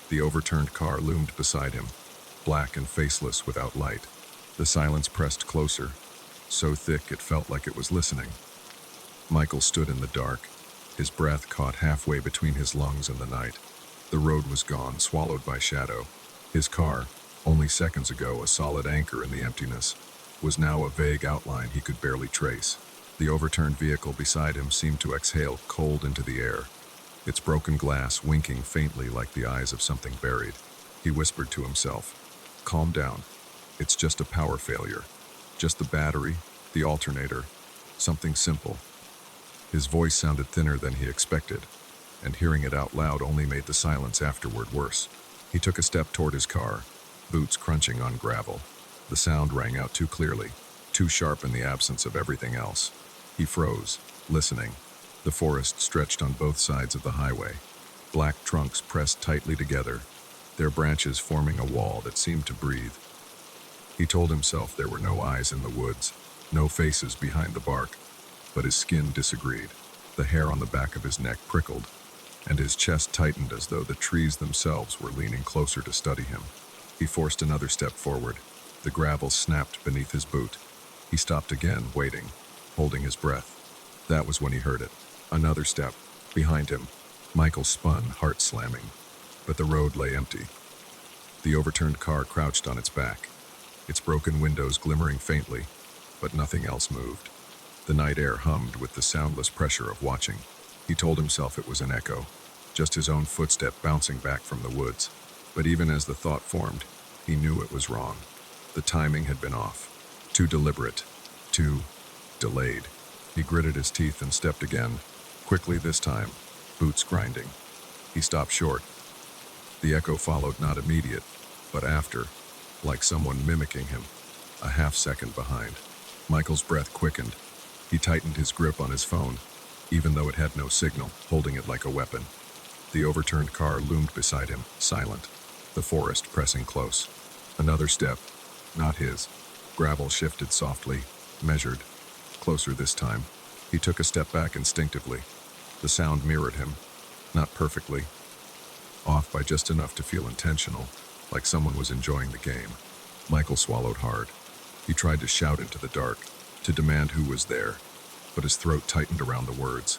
The overturned car loomed beside him, black and faceless without light. The silence pressed closer, so thick it felt like it was listening. Michael stood in the dark, his breath caught halfway between his lungs and the night. The road was gone, swallowed by shadow. His car, only seconds ago a solid anchor in the emptiness, was now a vague outline he could barely trace. The overturned vehicle beside him seemed to exhale cold into the air, its broken glass winking faintly like the eyes of something buried. He whispered to himself, "Calm down. It's just a power failure. Just the battery, the alternator, something simple." His voice sounded thinner than he expected, and hearing it out loud only made the silence afterward worse. He took a step toward his car, boots crunching on gravel. The sound rang out too clearly, too sharp in the absence of everything else. He froze, listening. The forest stretched on both sides of the highway, black trunks pressed tightly together, their branches forming a wall that seemed to breathe. He told himself there were no eyes in the woods, no faces behind the bark, but his skin disagreed. The hair on the back of his neck prickled, and his chest tightened as though the trees themselves were leaning closer to study him. He forced another step forward. The gravel snapped beneath his boot. He stopped again, waiting, holding his breath. That was when he heard it. Another step. Behind him, Michael spun, heart slamming. But the road lay empty. The overturned car crouched on its back, its broken windows glimmering faintly, but nothing else moved. The night air hummed with the soundless pressure of watching. He told himself it was an echo, just his own footstep bouncing back from the woods. But even as the thought formed, he knew it was wrong. The timing had been off. Too deliberate. Too delayed. He gritted his teeth and stepped again, quickly this time, boots grinding. He stopped short. The echo followed, not immediate, but after, like someone mimicking him, a half-second behind. Michael's breath quickened. He tightened his grip on his phone, even though it had no signal, holding it like a weapon. The overturned car loomed beside him, silent, the forest pressing close. Another step, not his. Gravel shifted softly, measured, closer this time. He took a step back instinctively. The sound mirrored him, not perfectly, off by just enough to feel intentional, like someone was enjoying the game. Michael swallowed hard. He tried to shout into the dark, to demand who was there, but his throat tightened around the words.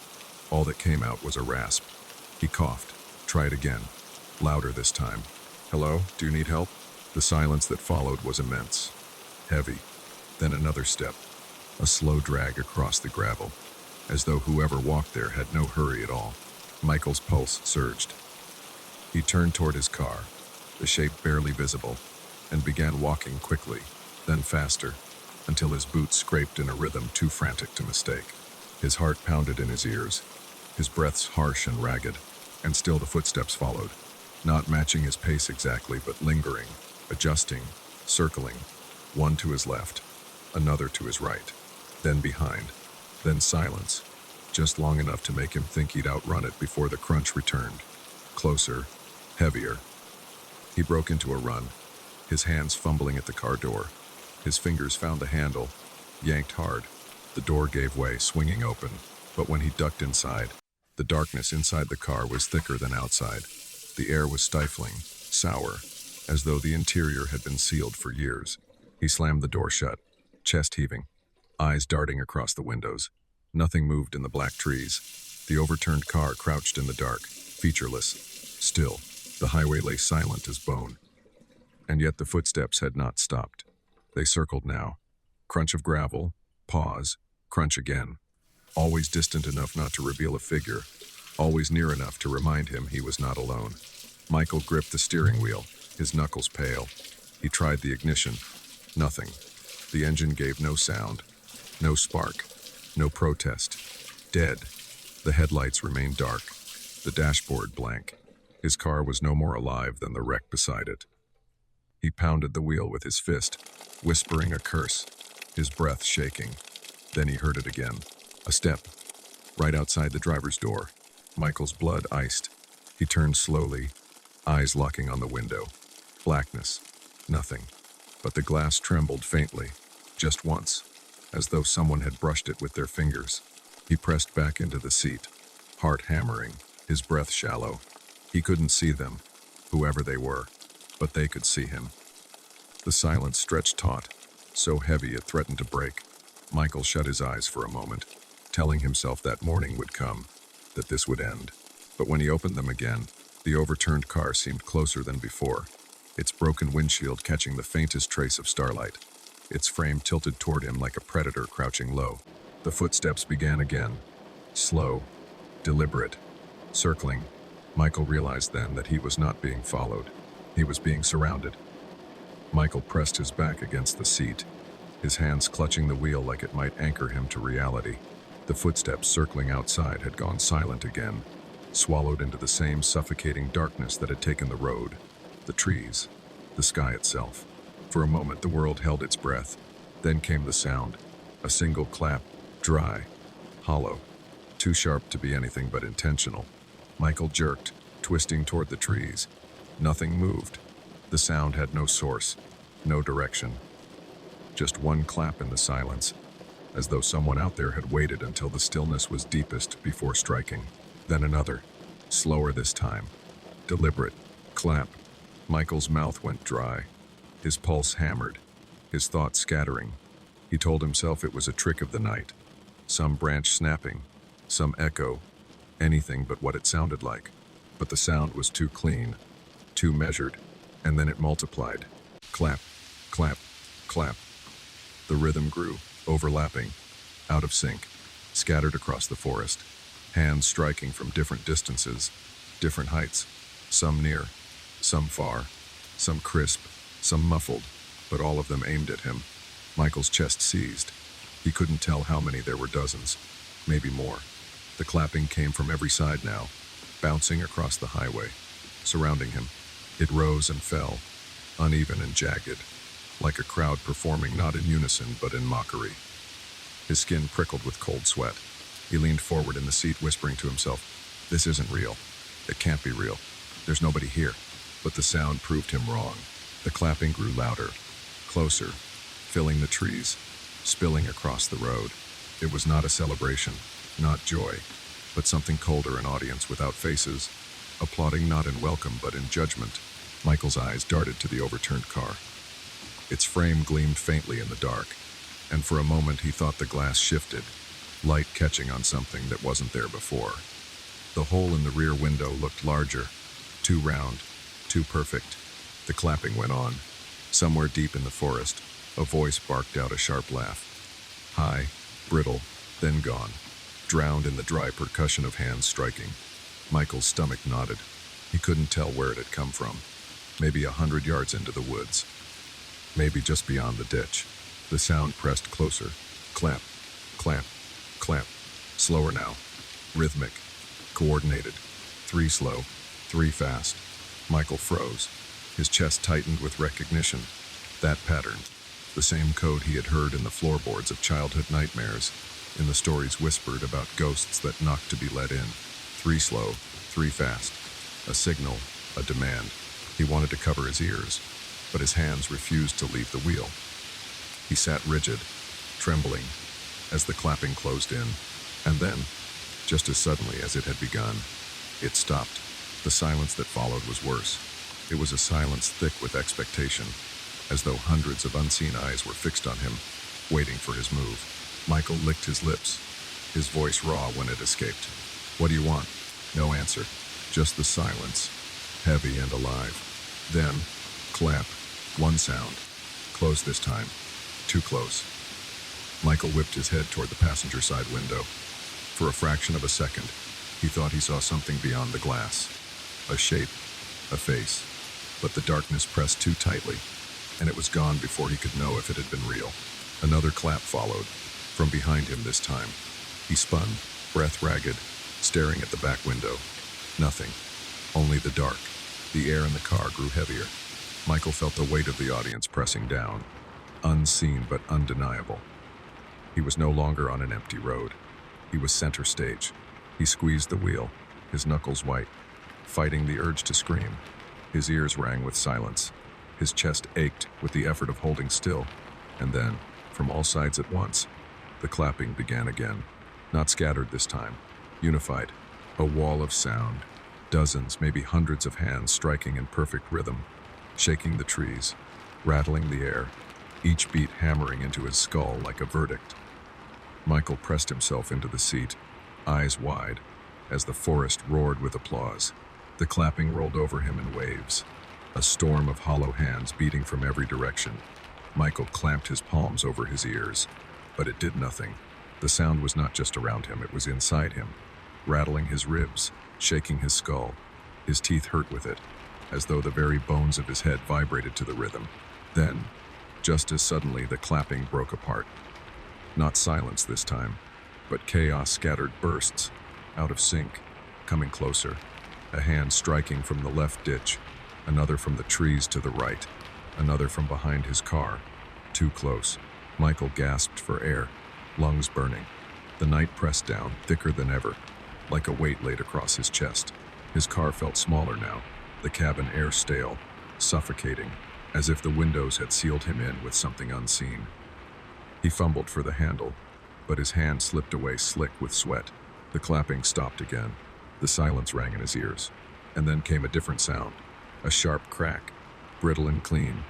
All that came out was a rasp. He coughed. Tried again, louder this time. "Hello, do you need help?" The silence that followed was immense, heavy. Then another step, a slow drag across the gravel, as though whoever walked there had no hurry at all. Michael's pulse surged. He turned toward his car, the shape barely visible, and began walking quickly, then faster, until his boots scraped in a rhythm too frantic to mistake. His heart pounded in his ears, his breaths harsh and ragged, and still the footsteps followed, not matching his pace exactly, but lingering, adjusting, circling, one to his left, another to his right, then behind, then silence, just long enough to make him think he'd outrun it before the crunch returned. Closer, heavier. He broke into a run, his hands fumbling at the car door. His fingers found the handle, yanked hard. The door gave way, swinging open, but when he ducked inside, the darkness inside the car was thicker than outside. The air was stifling, sour, as though the interior had been sealed for years. He slammed the door shut, chest heaving, eyes darting across the windows. Nothing moved in the black trees. The overturned car crouched in the dark, featureless, still. The highway lay silent as bone. And yet the footsteps had not stopped. They circled now. Crunch of gravel, pause, crunch again. Always distant enough not to reveal a figure, always near enough to remind him he was not alone. Michael gripped the steering wheel, his knuckles pale. He tried the ignition. Nothing. The engine gave no sound, no spark, no protest. Dead. The headlights remained dark, the dashboard blank. His car was no more alive than the wreck beside it. He pounded the wheel with his fist, whispering a curse, his breath shaking. Then he heard it again. A step, right outside the driver's door. Michael's blood iced. He turned slowly, eyes locking on the window. Blackness. Nothing. But the glass trembled faintly, just once, as though someone had brushed it with their fingers. He pressed back into the seat, heart hammering, his breath shallow. He couldn't see them, whoever they were, but they could see him. The silence stretched taut, so heavy it threatened to break. Michael shut his eyes for a moment, telling himself that morning would come, that this would end. But when he opened them again, the overturned car seemed closer than before, its broken windshield catching the faintest trace of starlight, its frame tilted toward him like a predator crouching low. The footsteps began again, slow, deliberate, circling. Michael realized then that he was not being followed. He was being surrounded. Michael pressed his back against the seat, his hands clutching the wheel like it might anchor him to reality. The footsteps circling outside had gone silent again, swallowed into the same suffocating darkness that had taken the road, the trees, the sky itself. For a moment the world held its breath. Then came the sound, a single clap, dry, hollow, too sharp to be anything but intentional. Michael jerked, twisting toward the trees. Nothing moved. The sound had no source, no direction. Just one clap in the silence, as though someone out there had waited until the stillness was deepest before striking. Then another, slower this time, deliberate, clap. Michael's mouth went dry, his pulse hammered, his thoughts scattering. He told himself it was a trick of the night, some branch snapping, some echo, anything but what it sounded like. But the sound was too clean, too measured, and then it multiplied. Clap, clap, clap. The rhythm grew, overlapping, out of sync, scattered across the forest, hands striking from different distances, different heights, some near, some far, some crisp, some muffled, but all of them aimed at him. Michael's chest seized. He couldn't tell how many there were, dozens, maybe more. The clapping came from every side now, bouncing across the highway, surrounding him. It rose and fell, uneven and jagged, like a crowd performing not in unison but in mockery. His skin prickled with cold sweat. He leaned forward in the seat, whispering to himself, "This isn't real. It can't be real. There's nobody here." But the sound proved him wrong. The clapping grew louder, closer, filling the trees, spilling across the road. It was not a celebration, not joy, but something colder, an audience without faces, applauding not in welcome but in judgment. Michael's eyes darted to the overturned car. Its frame gleamed faintly in the dark, and for a moment he thought the glass shifted, light catching on something that wasn't there before. The hole in the rear window looked larger, too round, too perfect. The clapping went on. Somewhere deep in the forest, a voice barked out a sharp laugh. High, brittle, then gone, drowned in the dry percussion of hands striking. Michael's stomach knotted. He couldn't tell where it had come from. Maybe 100 yards into the woods. Maybe just beyond the ditch. The sound pressed closer. Clamp, clamp, clamp. Slower now. Rhythmic. Coordinated. 3 slow, 3 fast. Michael froze. His chest tightened with recognition. That pattern. The same code he had heard in the floorboards of childhood nightmares, in the stories whispered about ghosts that knocked to be let in. 3 slow, 3 fast. A signal, a demand. He wanted to cover his ears, but his hands refused to leave the wheel. He sat rigid, trembling, as the clapping closed in. And then, just as suddenly as it had begun, it stopped. The silence that followed was worse. It was a silence thick with expectation, as though hundreds of unseen eyes were fixed on him, waiting for his move. Michael licked his lips, his voice raw when it escaped. "What do you want?" No answer, just the silence, heavy and alive. Then, clap, one sound. Close this time. Too close. Michael whipped his head toward the passenger side window. For a fraction of a second, he thought he saw something beyond the glass. A shape, a face. But the darkness pressed too tightly, and it was gone before he could know if it had been real. Another clap followed, from behind him this time. He spun, breath ragged, staring at the back window. Nothing. Only the dark. The air in the car grew heavier. Michael felt the weight of the audience pressing down, unseen but undeniable. He was no longer on an empty road. He was center stage. He squeezed the wheel, his knuckles white, fighting the urge to scream. His ears rang with silence. His chest ached with the effort of holding still. And then, from all sides at once, the clapping began again. Not scattered this time, unified. A wall of sound. Dozens, maybe hundreds of hands striking in perfect rhythm, shaking the trees, rattling the air, each beat hammering into his skull like a verdict. Michael pressed himself into the seat, eyes wide, as the forest roared with applause. The clapping rolled over him in waves, a storm of hollow hands beating from every direction. Michael clamped his palms over his ears, but it did nothing. The sound was not just around him, it was inside him, rattling his ribs, shaking his skull. His teeth hurt with it, as though the very bones of his head vibrated to the rhythm. Then, just as suddenly, the clapping broke apart. Not silence this time, but chaos, scattered bursts, out of sync, coming closer. A hand striking from the left ditch, another from the trees to the right, another from behind his car. Too close. Michael gasped for air, lungs burning. The night pressed down, thicker than ever, like a weight laid across his chest. His car felt smaller now, the cabin air stale, suffocating, as if the windows had sealed him in with something unseen. He fumbled for the handle, but his hand slipped away slick with sweat. The clapping stopped again. The silence rang in his ears. And then came a different sound, a sharp crack, brittle and clean,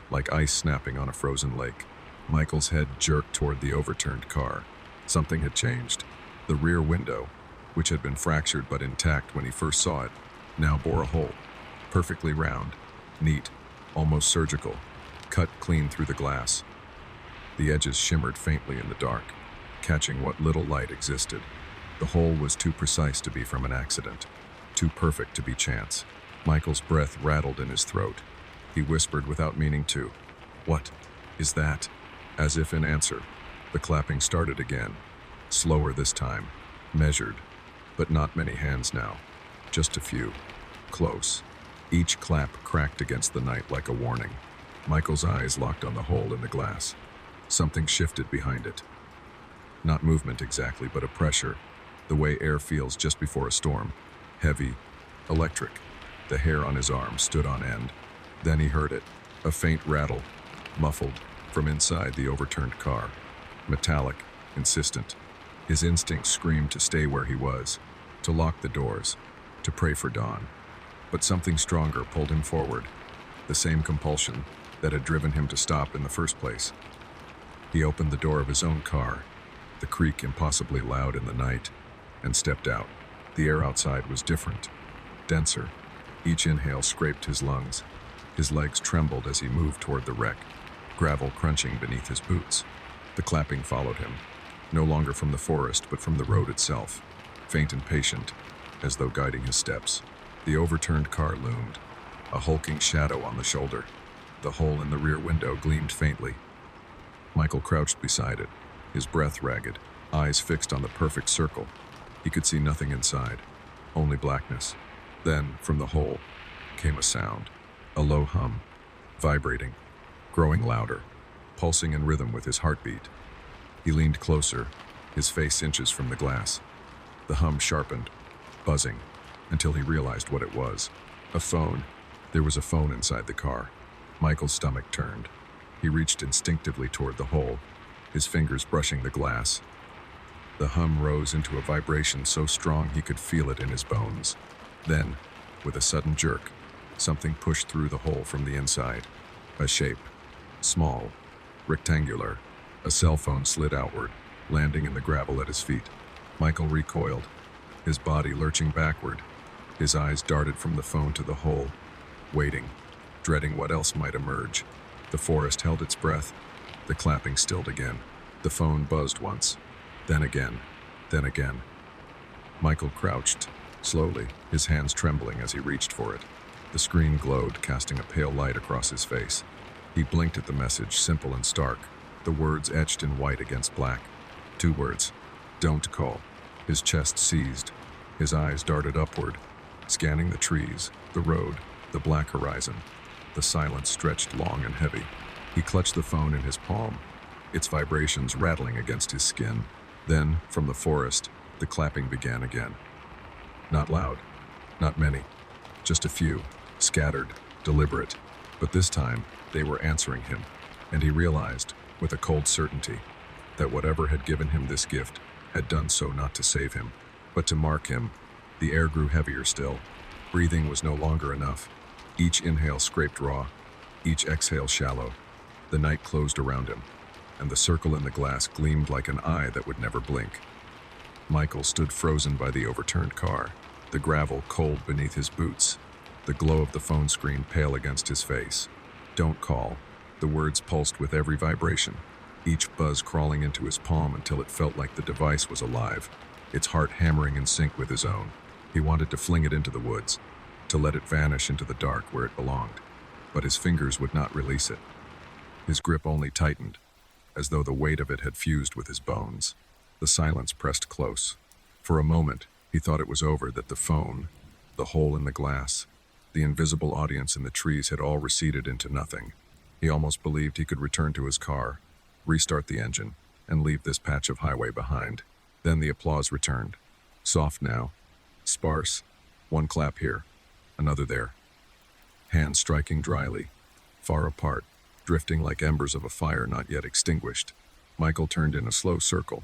like ice snapping on a frozen lake. Michael's head jerked toward the overturned car. Something had changed. The rear window, which had been fractured but intact when he first saw it, now bore a hole, perfectly round, neat, almost surgical, cut clean through the glass. The edges shimmered faintly in the dark. catching what little light existed. The hole was too precise to be from an accident, too perfect to be chance. Michael's breath rattled in his throat. He whispered without meaning to, "What is that?" As if in answer, the clapping started again, slower this time, measured, but not many hands now, just a few, close. Each clap cracked against the night like a warning. Michael's eyes locked on the hole in the glass. Something shifted behind it. Not movement exactly, but a pressure, the way air feels just before a storm. Heavy, electric. The hair on his arm stood on end. Then he heard it, a faint rattle, muffled, from inside the overturned car. Metallic, insistent. His instincts screamed to stay where he was, to lock the doors, to pray for dawn. But something stronger pulled him forward, the same compulsion that had driven him to stop in the first place. He opened the door of his own car, the creak impossibly loud in the night, and stepped out. The air outside was different, denser. Each inhale scraped his lungs. His legs trembled as he moved toward the wreck, gravel crunching beneath his boots. The clapping followed him, no longer from the forest but from the road itself, faint and patient, as though guiding his steps. The overturned car loomed, a hulking shadow on the shoulder. The hole in the rear window gleamed faintly. Michael crouched beside it, his breath ragged, eyes fixed on the perfect circle. He could see nothing inside, only blackness. Then, from the hole, came a sound, a low hum, vibrating, growing louder, pulsing in rhythm with his heartbeat. He leaned closer, his face inches from the glass. The hum sharpened, buzzing, until he realized what it was. A phone. There was a phone inside the car. Michael's stomach turned. He reached instinctively toward the hole, his fingers brushing the glass. The hum rose into a vibration so strong he could feel it in his bones. Then, with a sudden jerk, something pushed through the hole from the inside. A shape, small, rectangular. A cell phone slid outward, landing in the gravel at his feet. Michael recoiled, his body lurching backward. His eyes darted from the phone to the hole, waiting, dreading what else might emerge. The forest held its breath. The clapping stilled again. The phone buzzed once, then again, then again. Michael crouched, slowly, his hands trembling as he reached for it. The screen glowed, casting a pale light across his face. He blinked at the message, simple and stark, the words etched in white against black. 2 words, "Don't call." His chest seized. His eyes darted upward, scanning the trees, the road, the black horizon. The silence stretched long and heavy. He clutched the phone in his palm, its vibrations rattling against his skin. Then, from the forest, the clapping began again. Not loud, not many, just a few, scattered, deliberate. But this time, they were answering him, and he realized, with a cold certainty, that whatever had given him this gift had done so not to save him, but to mark him. The air grew heavier still. Breathing was no longer enough. Each inhale scraped raw, each exhale shallow. The night closed around him, and the circle in the glass gleamed like an eye that would never blink. Michael stood frozen by the overturned car, the gravel cold beneath his boots, the glow of the phone screen pale against his face. "Don't call." The words pulsed with every vibration, each buzz crawling into his palm until it felt like the device was alive, its heart hammering in sync with his own. He wanted to fling it into the woods, to let it vanish into the dark where it belonged, but his fingers would not release it. His grip only tightened, as though the weight of it had fused with his bones. The silence pressed close. For a moment, he thought it was over, that the phone, the hole in the glass, the invisible audience in the trees had all receded into nothing. He almost believed he could return to his car, restart the engine, and leave this patch of highway behind. Then the applause returned. Soft now, sparse. One clap here, another there. Hands striking dryly, far apart, drifting like embers of a fire not yet extinguished. Michael turned in a slow circle,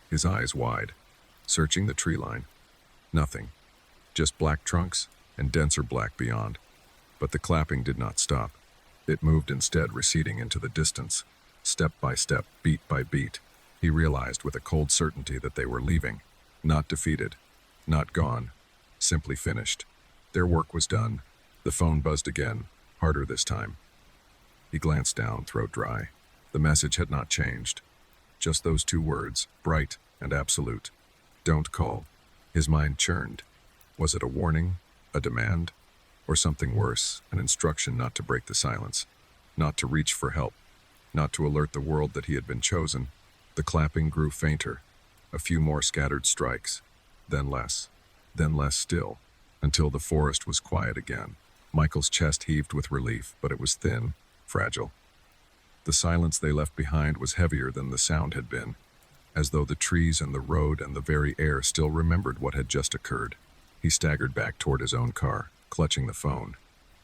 his eyes wide, searching the tree line. Nothing, just black trunks and denser black beyond. But the clapping did not stop. It moved instead, receding into the distance, step by step, beat by beat. He realized with a cold certainty that they were leaving, not defeated, not gone, simply finished. Their work was done. The phone buzzed again, harder this time. He glanced down, throat dry. The message had not changed. Just those two words, bright and absolute. Don't call. His mind churned. Was it a warning, a demand, or something worse, an instruction not to break the silence, not to reach for help, not to alert the world that he had been chosen? The clapping grew fainter, a few more scattered strikes, then less still, until the forest was quiet again. Michael's chest heaved with relief, but it was thin, fragile. The silence they left behind was heavier than the sound had been, as though the trees and the road and the very air still remembered what had just occurred. He staggered back toward his own car, clutching the phone.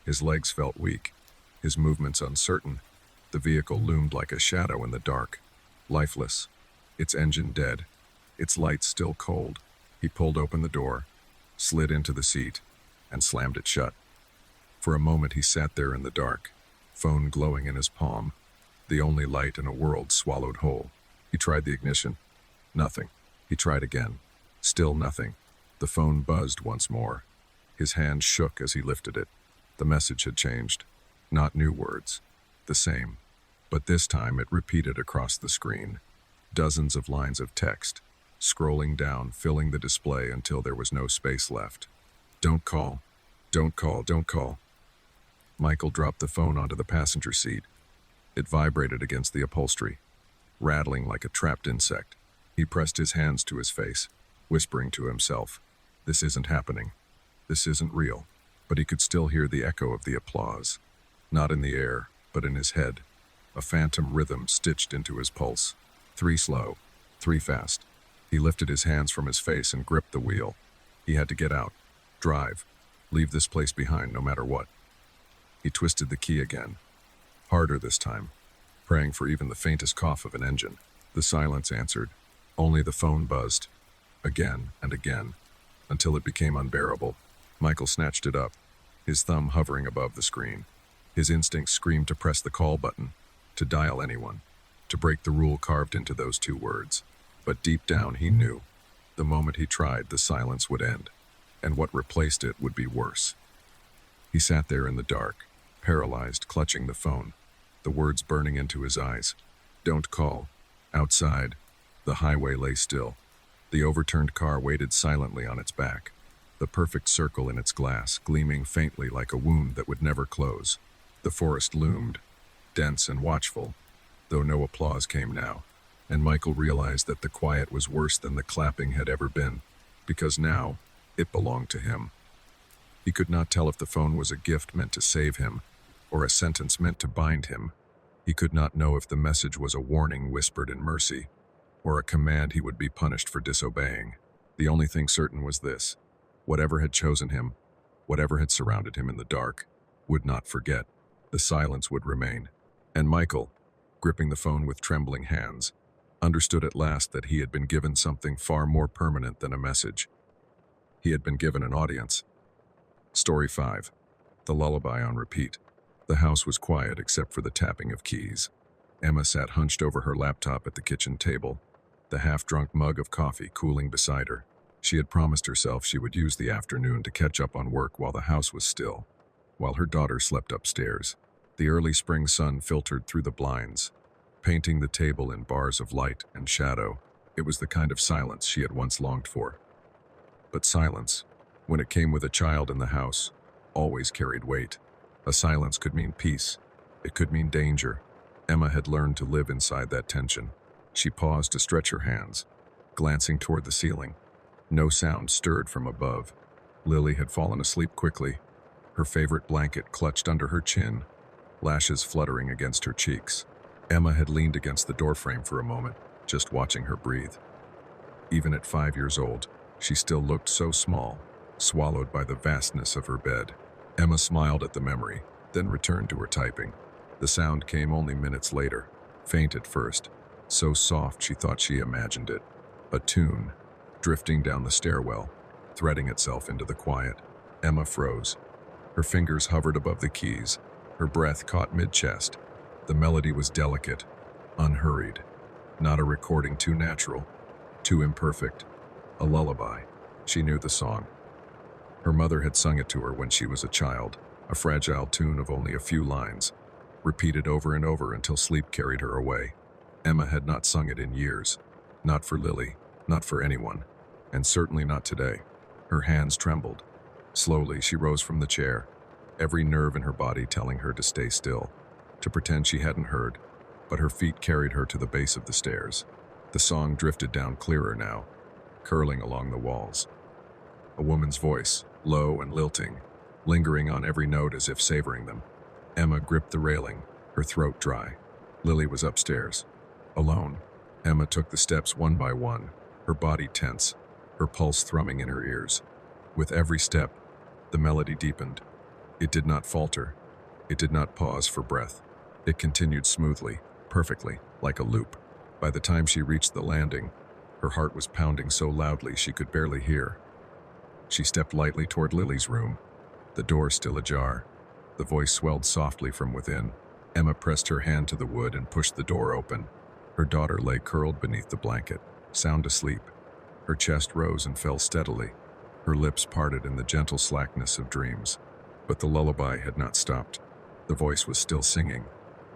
His legs felt weak, his movements uncertain. The vehicle loomed like a shadow in the dark, lifeless, its engine dead, its lights still cold. He pulled open the door, slid into the seat, and slammed it shut. For a moment he sat there in the dark, phone glowing in his palm, the only light in a world swallowed whole. He tried the ignition. Nothing. He tried again. Still nothing. The phone buzzed once more. His hand shook as he lifted it. The message had changed. Not new words. The same. But this time it repeated across the screen. Dozens of lines of text, scrolling down, filling the display until there was no space left. Don't call. Don't call. Don't call. Michael dropped the phone onto the passenger seat. It vibrated against the upholstery, rattling like a trapped insect. He pressed his hands to his face, whispering to himself, "This isn't happening. This isn't real." But he could still hear the echo of the applause, not in the air, but in his head, a phantom rhythm stitched into his pulse. 3 slow, 3 fast. He lifted his hands from his face and gripped the wheel. He had to get out, drive, leave this place behind no matter what. He twisted the key again, harder this time, praying for even the faintest cough of an engine. The silence answered. Only the phone buzzed, again and again, until it became unbearable. Michael snatched it up, his thumb hovering above the screen. His instincts screamed to press the call button, to dial anyone, to break the rule carved into those 2 words. But deep down he knew, the moment he tried, the silence would end, and what replaced it would be worse. He sat there in the dark, paralyzed, clutching the phone, the words burning into his eyes. Don't call. Outside, the highway lay still. The overturned car waited silently on its back, the perfect circle in its glass gleaming faintly like a wound that would never close. The forest loomed, dense and watchful, though no applause came now, and Michael realized that the quiet was worse than the clapping had ever been, because now it belonged to him. He could not tell if the phone was a gift meant to save him, or a sentence meant to bind him. He could not know if the message was a warning whispered in mercy, or a command he would be punished for disobeying. The only thing certain was this: whatever had chosen him, whatever had surrounded him in the dark, would not forget. The silence would remain. And Michael, gripping the phone with trembling hands, understood at last that he had been given something far more permanent than a message. He had been given an audience. Story 5. The lullaby on repeat. The house was quiet except for the tapping of keys. Emma sat hunched over her laptop at the kitchen table, the half-drunk mug of coffee cooling beside her. She had promised herself she would use the afternoon to catch up on work while the house was still, while her daughter slept upstairs. The early spring sun filtered through the blinds, painting the table in bars of light and shadow. It was the kind of silence she had once longed for. But silence, when it came with a child in the house, always carried weight. A silence could mean peace. It could mean danger. Emma had learned to live inside that tension. She paused to stretch her hands, glancing toward the ceiling. No sound stirred from above. Lily had fallen asleep quickly, her favorite blanket clutched under her chin, lashes fluttering against her cheeks. Emma had leaned against the doorframe for a moment, just watching her breathe. Even at 5 years old, she still looked so small, swallowed by the vastness of her bed. Emma smiled at the memory, then returned to her typing. The sound came only minutes later, faint at first, so soft she thought she imagined it. A tune, drifting down the stairwell, threading itself into the quiet. Emma froze. Her fingers hovered above the keys, her breath caught mid-chest. The melody was delicate, unhurried, not a recording too natural, too imperfect. A lullaby. She knew the song. Her mother had sung it to her when she was a child, a fragile tune of only a few lines, repeated over and over until sleep carried her away. Emma had not sung it in years. Not for Lily, not for anyone, and certainly not today. Her hands trembled. Slowly, she rose from the chair, every nerve in her body telling her to stay still, to pretend she hadn't heard, but her feet carried her to the base of the stairs. The song drifted down clearer now, curling along the walls. A woman's voice, low and lilting, lingering on every note as if savoring them. Emma gripped the railing, her throat dry. Lily was upstairs. Alone, Emma took the steps one by one, her body tense, her pulse thrumming in her ears. With every step, the melody deepened. It did not falter. It did not pause for breath. It continued smoothly, perfectly, like a loop. By the time she reached the landing, her heart was pounding so loudly she could barely hear. She stepped lightly toward Lily's room, the door still ajar. The voice swelled softly from within. Emma pressed her hand to the wood and pushed the door open. Her daughter lay curled beneath the blanket, sound asleep. Her chest rose and fell steadily, her lips parted in the gentle slackness of dreams. But the lullaby had not stopped. The voice was still singing,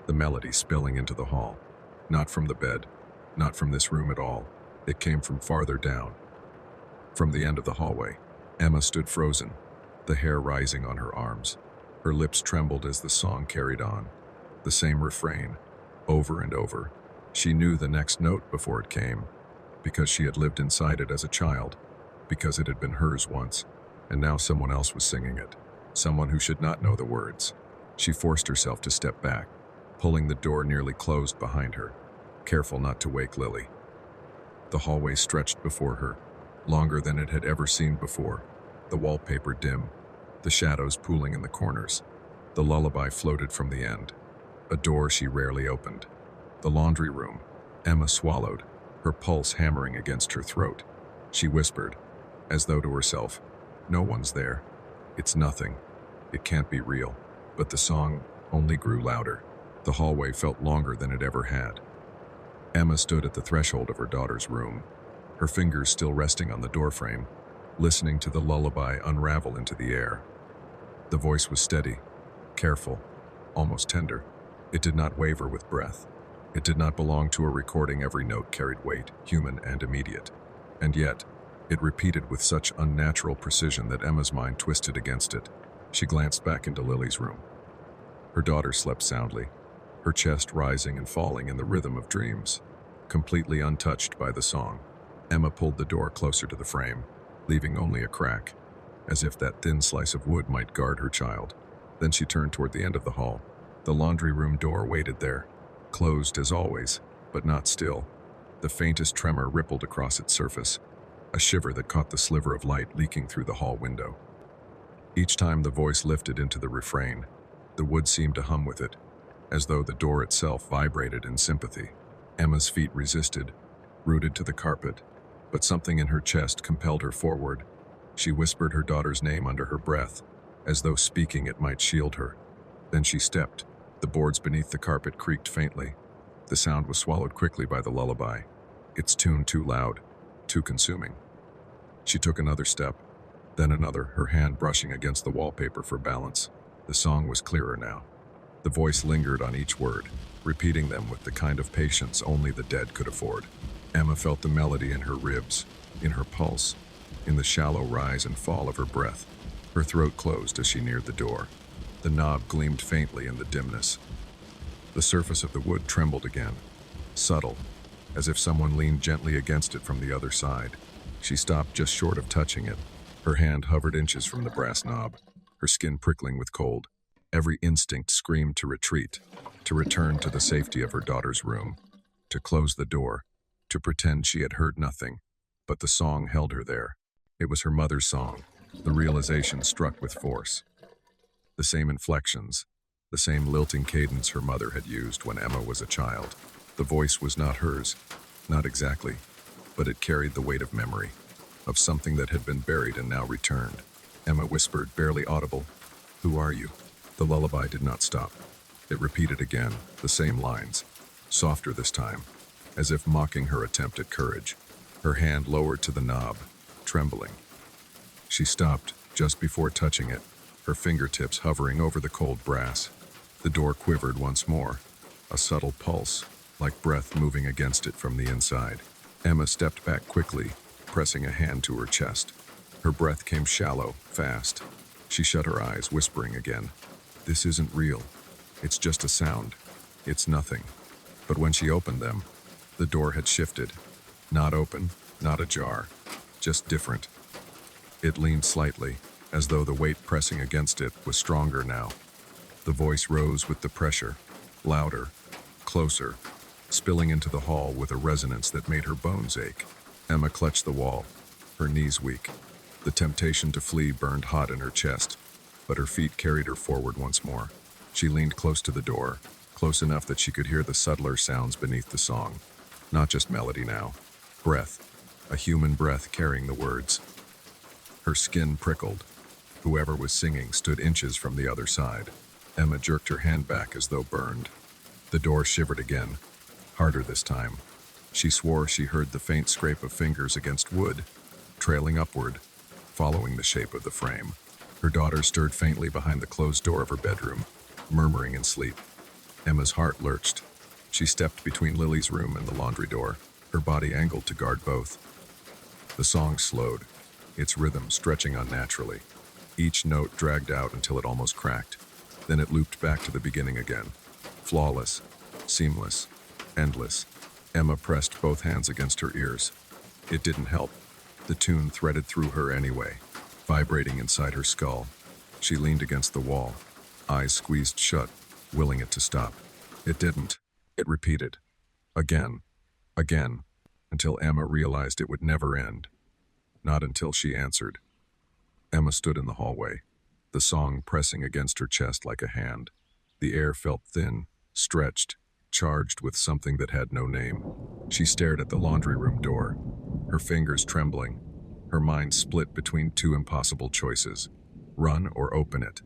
the melody spilling into the hall. Not from the bed, not from this room at all. It came from farther down. From the end of the hallway, Emma stood frozen, the hair rising on her arms. Her lips trembled as the song carried on. The same refrain, over and over. She knew the next note before it came, because she had lived inside it as a child, because it had been hers once, and now someone else was singing it, someone who should not know the words. She forced herself to step back, pulling the door nearly closed behind her, careful not to wake Lily. The hallway stretched before her, longer than it had ever seemed before, the wallpaper dim, the shadows pooling in the corners. The lullaby floated from the end, a door she rarely opened. The laundry room. Emma swallowed, her pulse hammering against her throat. She whispered, as though to herself, "No one's there. It's nothing. It can't be real." But the song only grew louder. The hallway felt longer than it ever had. Emma stood at the threshold of her daughter's room, her fingers still resting on the doorframe, listening to the lullaby unravel into the air. The voice was steady, careful, almost tender. It did not waver with breath. It did not belong to a recording. Every note carried weight, human and immediate. And yet, it repeated with such unnatural precision that Emma's mind twisted against it. She glanced back into Lily's room. Her daughter slept soundly, her chest rising and falling in the rhythm of dreams, completely untouched by the song. Emma pulled the door closer to the frame, leaving only a crack, as if that thin slice of wood might guard her child. Then she turned toward the end of the hall. The laundry room door waited there, closed as always, but not still. The faintest tremor rippled across its surface, a shiver that caught the sliver of light leaking through the hall window. Each time the voice lifted into the refrain, the wood seemed to hum with it, as though the door itself vibrated in sympathy. Emma's feet resisted, rooted to the carpet, but something in her chest compelled her forward. She whispered her daughter's name under her breath, as though speaking it might shield her. Then she stepped. The boards beneath the carpet creaked faintly. The sound was swallowed quickly by the lullaby, its tune too loud, too consuming. She took another step, then another, her hand brushing against the wallpaper for balance. The song was clearer now. The voice lingered on each word, repeating them with the kind of patience only the dead could afford. Emma felt the melody in her ribs, in her pulse, in the shallow rise and fall of her breath. Her throat closed as she neared the door. The knob gleamed faintly in the dimness. The surface of the wood trembled again, subtle, as if someone leaned gently against it from the other side. She stopped just short of touching it. Her hand hovered inches from the brass knob, her skin prickling with cold. Every instinct screamed to retreat, to return to the safety of her daughter's room, to close the door, to pretend she had heard nothing. But the song held her there. It was her mother's song. The realization struck with force. The same inflections, the same lilting cadence her mother had used when Emma was a child. The voice was not hers, not exactly, but it carried the weight of memory, of something that had been buried and now returned. Emma whispered, barely audible, "Who are you?" The lullaby did not stop. It repeated again, the same lines, softer this time, as if mocking her attempt at courage. Her hand lowered to the knob, trembling. She stopped just before touching it, her fingertips hovering over the cold brass. The door quivered once more, a subtle pulse, like breath moving against it from the inside. Emma stepped back quickly, pressing a hand to her chest. Her breath came shallow, fast. She shut her eyes, whispering again, "This isn't real. It's just a sound. It's nothing." But when she opened them, the door had shifted. Not open, not ajar, just different. It leaned slightly, as though the weight pressing against it was stronger now. The voice rose with the pressure, louder, closer, spilling into the hall with a resonance that made her bones ache. Emma clutched the wall, her knees weak. The temptation to flee burned hot in her chest, but her feet carried her forward once more. She leaned close to the door, close enough that she could hear the subtler sounds beneath the song. Not just melody now. Breath. A human breath carrying the words. Her skin prickled. Whoever was singing stood inches from the other side. Emma jerked her hand back as though burned. The door shivered again, harder this time. She swore she heard the faint scrape of fingers against wood, trailing upward, following the shape of the frame. Her daughter stirred faintly behind the closed door of her bedroom, murmuring in sleep. Emma's heart lurched. She stepped between Lily's room and the laundry door, her body angled to guard both. The song slowed, its rhythm stretching unnaturally. Each note dragged out until it almost cracked. Then it looped back to the beginning again. Flawless, seamless, endless. Emma pressed both hands against her ears. It didn't help. The tune threaded through her anyway, vibrating inside her skull. She leaned against the wall, eyes squeezed shut, willing it to stop. It didn't. It repeated. Again. Again. Until Emma realized it would never end. Not until she answered. Emma stood in the hallway, the song pressing against her chest like a hand. The air felt thin, stretched, charged with something that had no name. She stared at the laundry room door, her fingers trembling, her mind split between two impossible choices: run or open it.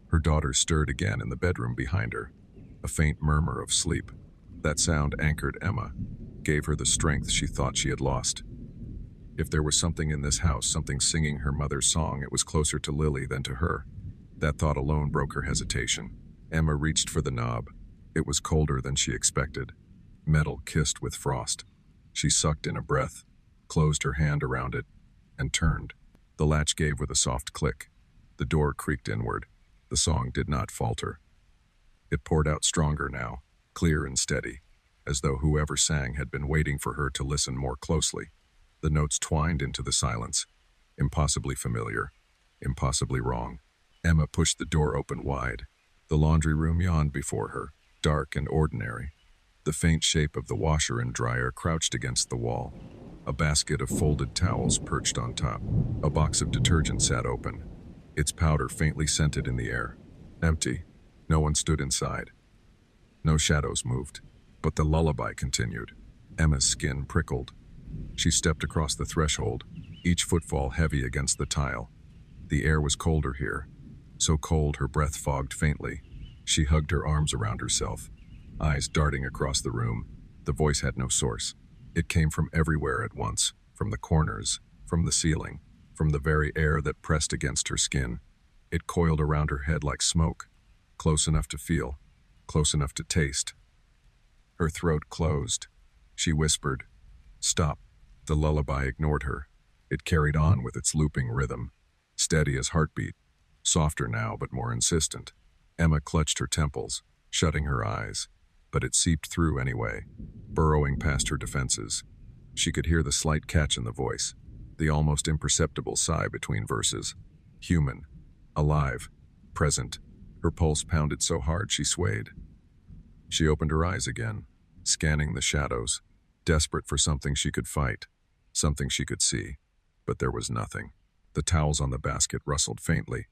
Her daughter stirred again in the bedroom behind her, a faint murmur of sleep. That sound anchored Emma, gave her the strength she thought she had lost. If there was something in this house, something singing her mother's song, it was closer to Lily than to her. That thought alone broke her hesitation. Emma reached for the knob. It was colder than she expected, metal kissed with frost. She sucked in a breath, closed her hand around it, and turned. The latch gave with a soft click. The door creaked inward. The song did not falter. It poured out stronger now, clear and steady, as though whoever sang had been waiting for her to listen more closely. The notes twined into the silence, impossibly familiar, impossibly wrong. Emma pushed the door open wide. The laundry room yawned before her, dark and ordinary. The faint shape of the washer and dryer crouched against the wall. A basket of folded towels perched on top. A box of detergent sat open, its powder faintly scented in the air. Empty. No one stood inside. No shadows moved, but the lullaby continued. Emma's skin prickled. She stepped across the threshold, each footfall heavy against the tile. The air was colder here, so cold her breath fogged faintly. She hugged her arms around herself, eyes darting across the room. The voice had no source. It came from everywhere at once, from the corners, from the ceiling, from the very air that pressed against her skin. It coiled around her head like smoke, close enough to feel, close enough to taste. Her throat closed. She whispered, "Stop." The lullaby ignored her. It carried on with its looping rhythm, steady as heartbeat, softer now but more insistent. Emma clutched her temples, shutting her eyes, but it seeped through anyway, burrowing past her defenses. She could hear the slight catch in the voice, the almost imperceptible sigh between verses. Human, alive, present. Her pulse pounded so hard she swayed. She opened her eyes again, scanning the shadows, desperate for something she could fight, something she could see. But there was nothing. The towels on the basket rustled faintly.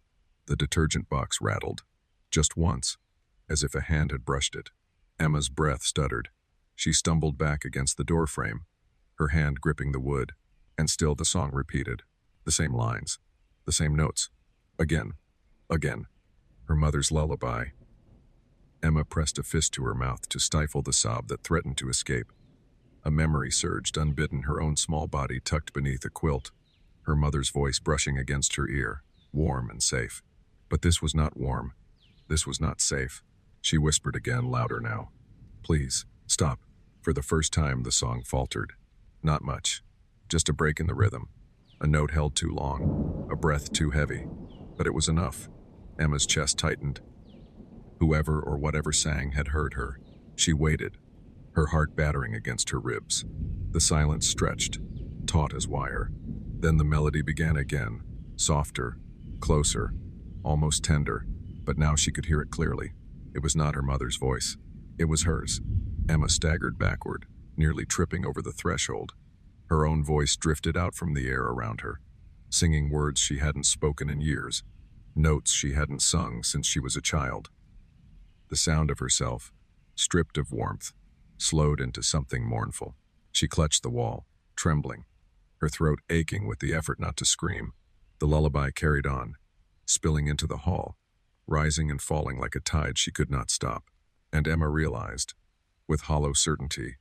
The detergent box rattled, just once, as if a hand had brushed it. Emma's breath stuttered. She stumbled back against the doorframe, her hand gripping the wood, and still the song repeated. The same lines, the same notes. Again, again. Her mother's lullaby. Emma pressed a fist to her mouth to stifle the sob that threatened to escape. A memory surged unbidden, her own small body tucked beneath a quilt, her mother's voice brushing against her ear, warm and safe. But this was not warm. This was not safe. She whispered again, louder now. "Please, stop." For the first time, the song faltered. Not much. Just a break in the rhythm. A note held too long. A breath too heavy. But it was enough. Emma's chest tightened. Whoever or whatever sang had heard her. She waited, her heart battering against her ribs. The silence stretched, taut as wire. Then the melody began again, softer, closer, almost tender, but now she could hear it clearly. It was not her mother's voice. It was hers. Emma staggered backward, nearly tripping over the threshold. Her own voice drifted out from the air around her, singing words she hadn't spoken in years, notes she hadn't sung since she was a child. The sound of herself, stripped of warmth, slowed into something mournful. She clutched the wall, trembling, her throat aching with the effort not to scream. The lullaby carried on, spilling into the hall, rising and falling like a tide she could not stop. And Emma realized, with hollow certainty,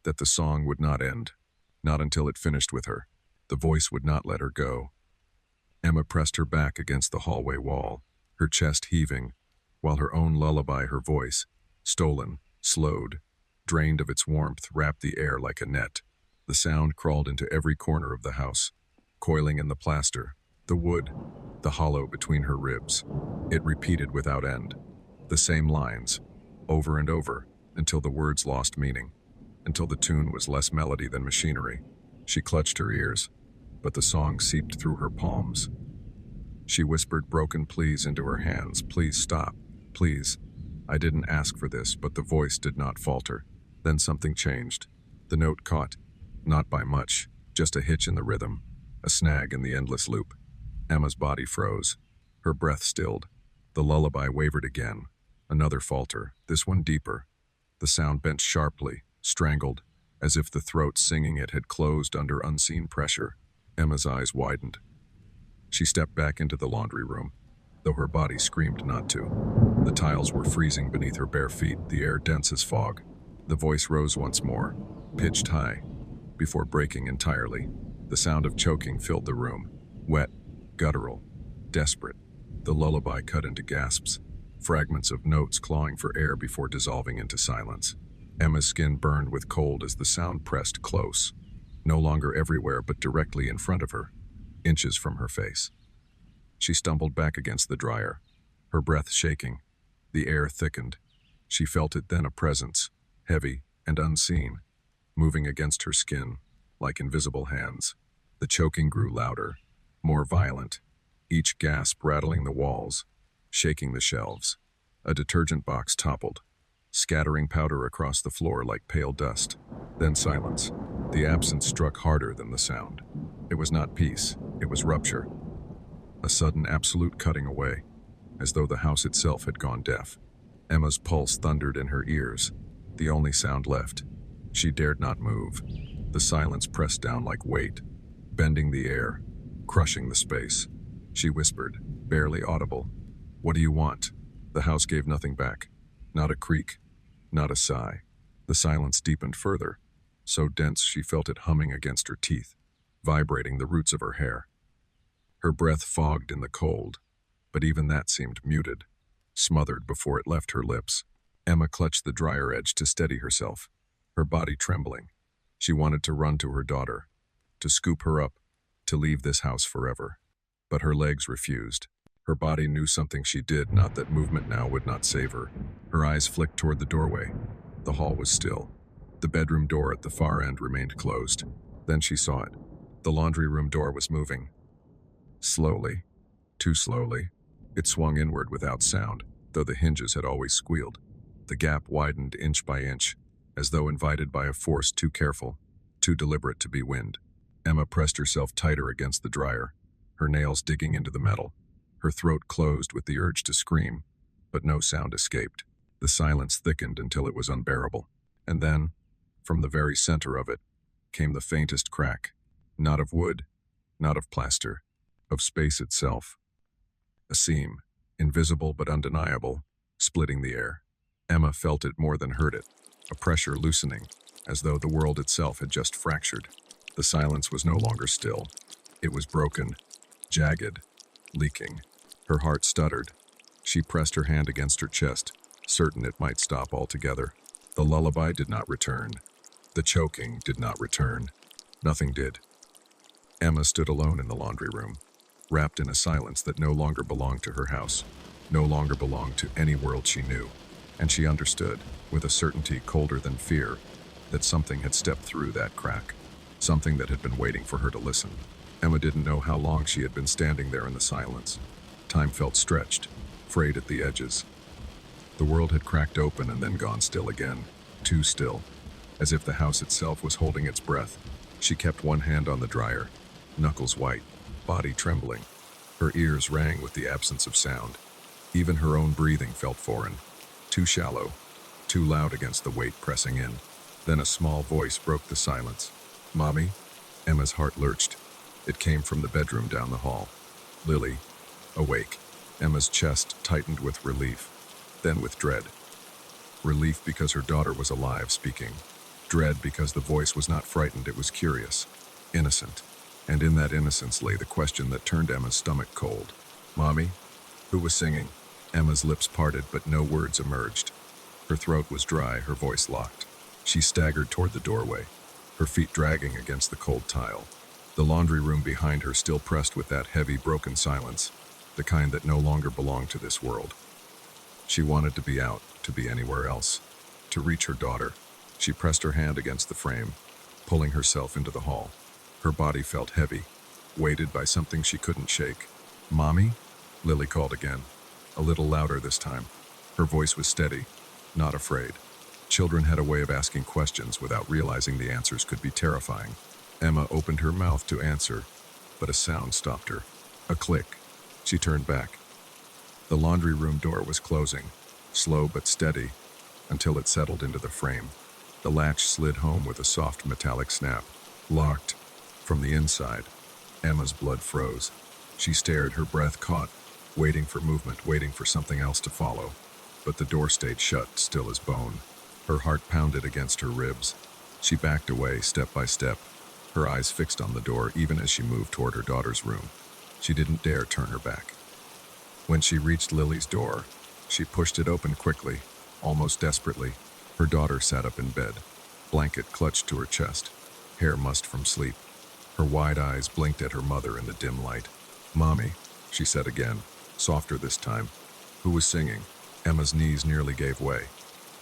that the song would not end, not until it finished with her. The voice would not let her go. Emma pressed her back against the hallway wall, her chest heaving, while her own lullaby, her voice, stolen, slowed, drained of its warmth, wrapped the air like a net. The sound crawled into every corner of the house, coiling in the plaster, the wood, the hollow between her ribs. It repeated without end, the same lines, over and over, until the words lost meaning, until the tune was less melody than machinery. She clutched her ears, but the song seeped through her palms. She whispered broken pleas into her hands. Please stop, please. I didn't ask for this, but the voice did not falter. Then something changed. The note caught, not by much, just a hitch in the rhythm, a snag in the endless loop. Emma's body froze. Her breath stilled. The lullaby wavered again. Another falter, this one deeper. The sound bent sharply, strangled, as if the throat singing it had closed under unseen pressure. Emma's eyes widened. She stepped back into the laundry room, though her body screamed not to. The tiles were freezing beneath her bare feet, the air dense as fog. The voice rose once more, pitched high, before breaking entirely. The sound of choking filled the room, wet, guttural, desperate. The lullaby cut into gasps, fragments of notes clawing for air before dissolving into silence. Emma's skin burned with cold as the sound pressed close, no longer everywhere but directly in front of her, inches from her face. She stumbled back against the dryer, her breath shaking. The air thickened. She felt it then, a presence, heavy and unseen, moving against her skin, like invisible hands. The choking grew louder, more violent, each gasp rattling the walls, shaking the shelves. A detergent box toppled, scattering powder across the floor like pale dust. Then silence. The absence struck harder than the sound. It was not peace, it was rupture. A sudden absolute cutting away, as though the house itself had gone deaf. Emma's pulse thundered in her ears, the only sound left. She dared not move. The silence pressed down like weight, bending the air, crushing the space. She whispered, barely audible, "What do you want?" The house gave nothing back. Not a creak, not a sigh. The silence deepened further, so dense she felt it humming against her teeth, vibrating the roots of her hair. Her breath fogged in the cold, but even that seemed muted, smothered before it left her lips. Emma clutched the dryer edge to steady herself, her body trembling. She wanted to run to her daughter, to scoop her up, to leave this house forever. But her legs refused. Her body knew something she did not, that movement now would not save her. Her eyes flicked toward the doorway. The hall was still. The bedroom door at the far end remained closed. Then she saw it. The laundry room door was moving. Slowly, too slowly. It swung inward without sound, though the hinges had always squealed. The gap widened inch by inch, as though invited by a force too careful, too deliberate to be wind. Emma pressed herself tighter against the dryer, her nails digging into the metal. Her throat closed with the urge to scream, but no sound escaped. The silence thickened until it was unbearable. And then, from the very center of it, came the faintest crack, not of wood, not of plaster, of space itself. A seam, invisible but undeniable, splitting the air. Emma felt it more than heard it, a pressure loosening, as though the world itself had just fractured. The silence was no longer still. It was broken, jagged, leaking. Her heart stuttered. She pressed her hand against her chest, certain it might stop altogether. The lullaby did not return. The choking did not return. Nothing did. Emma stood alone in the laundry room, wrapped in a silence that no longer belonged to her house, no longer belonged to any world she knew. And she understood, with a certainty colder than fear, that something had stepped through that crack, something that had been waiting for her to listen. Emma didn't know how long she had been standing there in the silence. Time felt stretched, frayed at the edges. The world had cracked open and then gone still again, too still, as if the house itself was holding its breath. She kept one hand on the dryer, knuckles white, body trembling. Her ears rang with the absence of sound. Even her own breathing felt foreign, too shallow, too loud against the weight pressing in. Then a small voice broke the silence. "Mommy?" Emma's heart lurched. It came from the bedroom down the hall. Lily, awake. Emma's chest tightened with relief, then with dread. Relief because her daughter was alive speaking. Dread because the voice was not frightened, it was curious, innocent. And in that innocence lay the question that turned Emma's stomach cold. "Mommy?" Who was singing? Emma's lips parted, but no words emerged. Her throat was dry, her voice locked. She staggered toward the doorway, her feet dragging against the cold tile. The laundry room behind her still pressed with that heavy, broken silence, the kind that no longer belonged to this world. She wanted to be out, to be anywhere else, to reach her daughter. She pressed her hand against the frame, pulling herself into the hall. Her body felt heavy, weighted by something she couldn't shake. "Mommy?" Lily called again, a little louder this time. Her voice was steady, not afraid. Children had a way of asking questions without realizing the answers could be terrifying. Emma opened her mouth to answer, but a sound stopped her. A click. She turned back. The laundry room door was closing, slow but steady, until it settled into the frame. The latch slid home with a soft metallic snap. Locked. From the inside, Emma's blood froze. She stared, her breath caught, waiting for movement, waiting for something else to follow. But the door stayed shut, still as bone. Her heart pounded against her ribs. She backed away, step by step, her eyes fixed on the door even as she moved toward her daughter's room. She didn't dare turn her back. When she reached Lily's door, she pushed it open quickly, almost desperately. Her daughter sat up in bed, blanket clutched to her chest, hair mussed from sleep. Her wide eyes blinked at her mother in the dim light. "Mommy," she said again, softer this time. Who was singing? Emma's knees nearly gave way.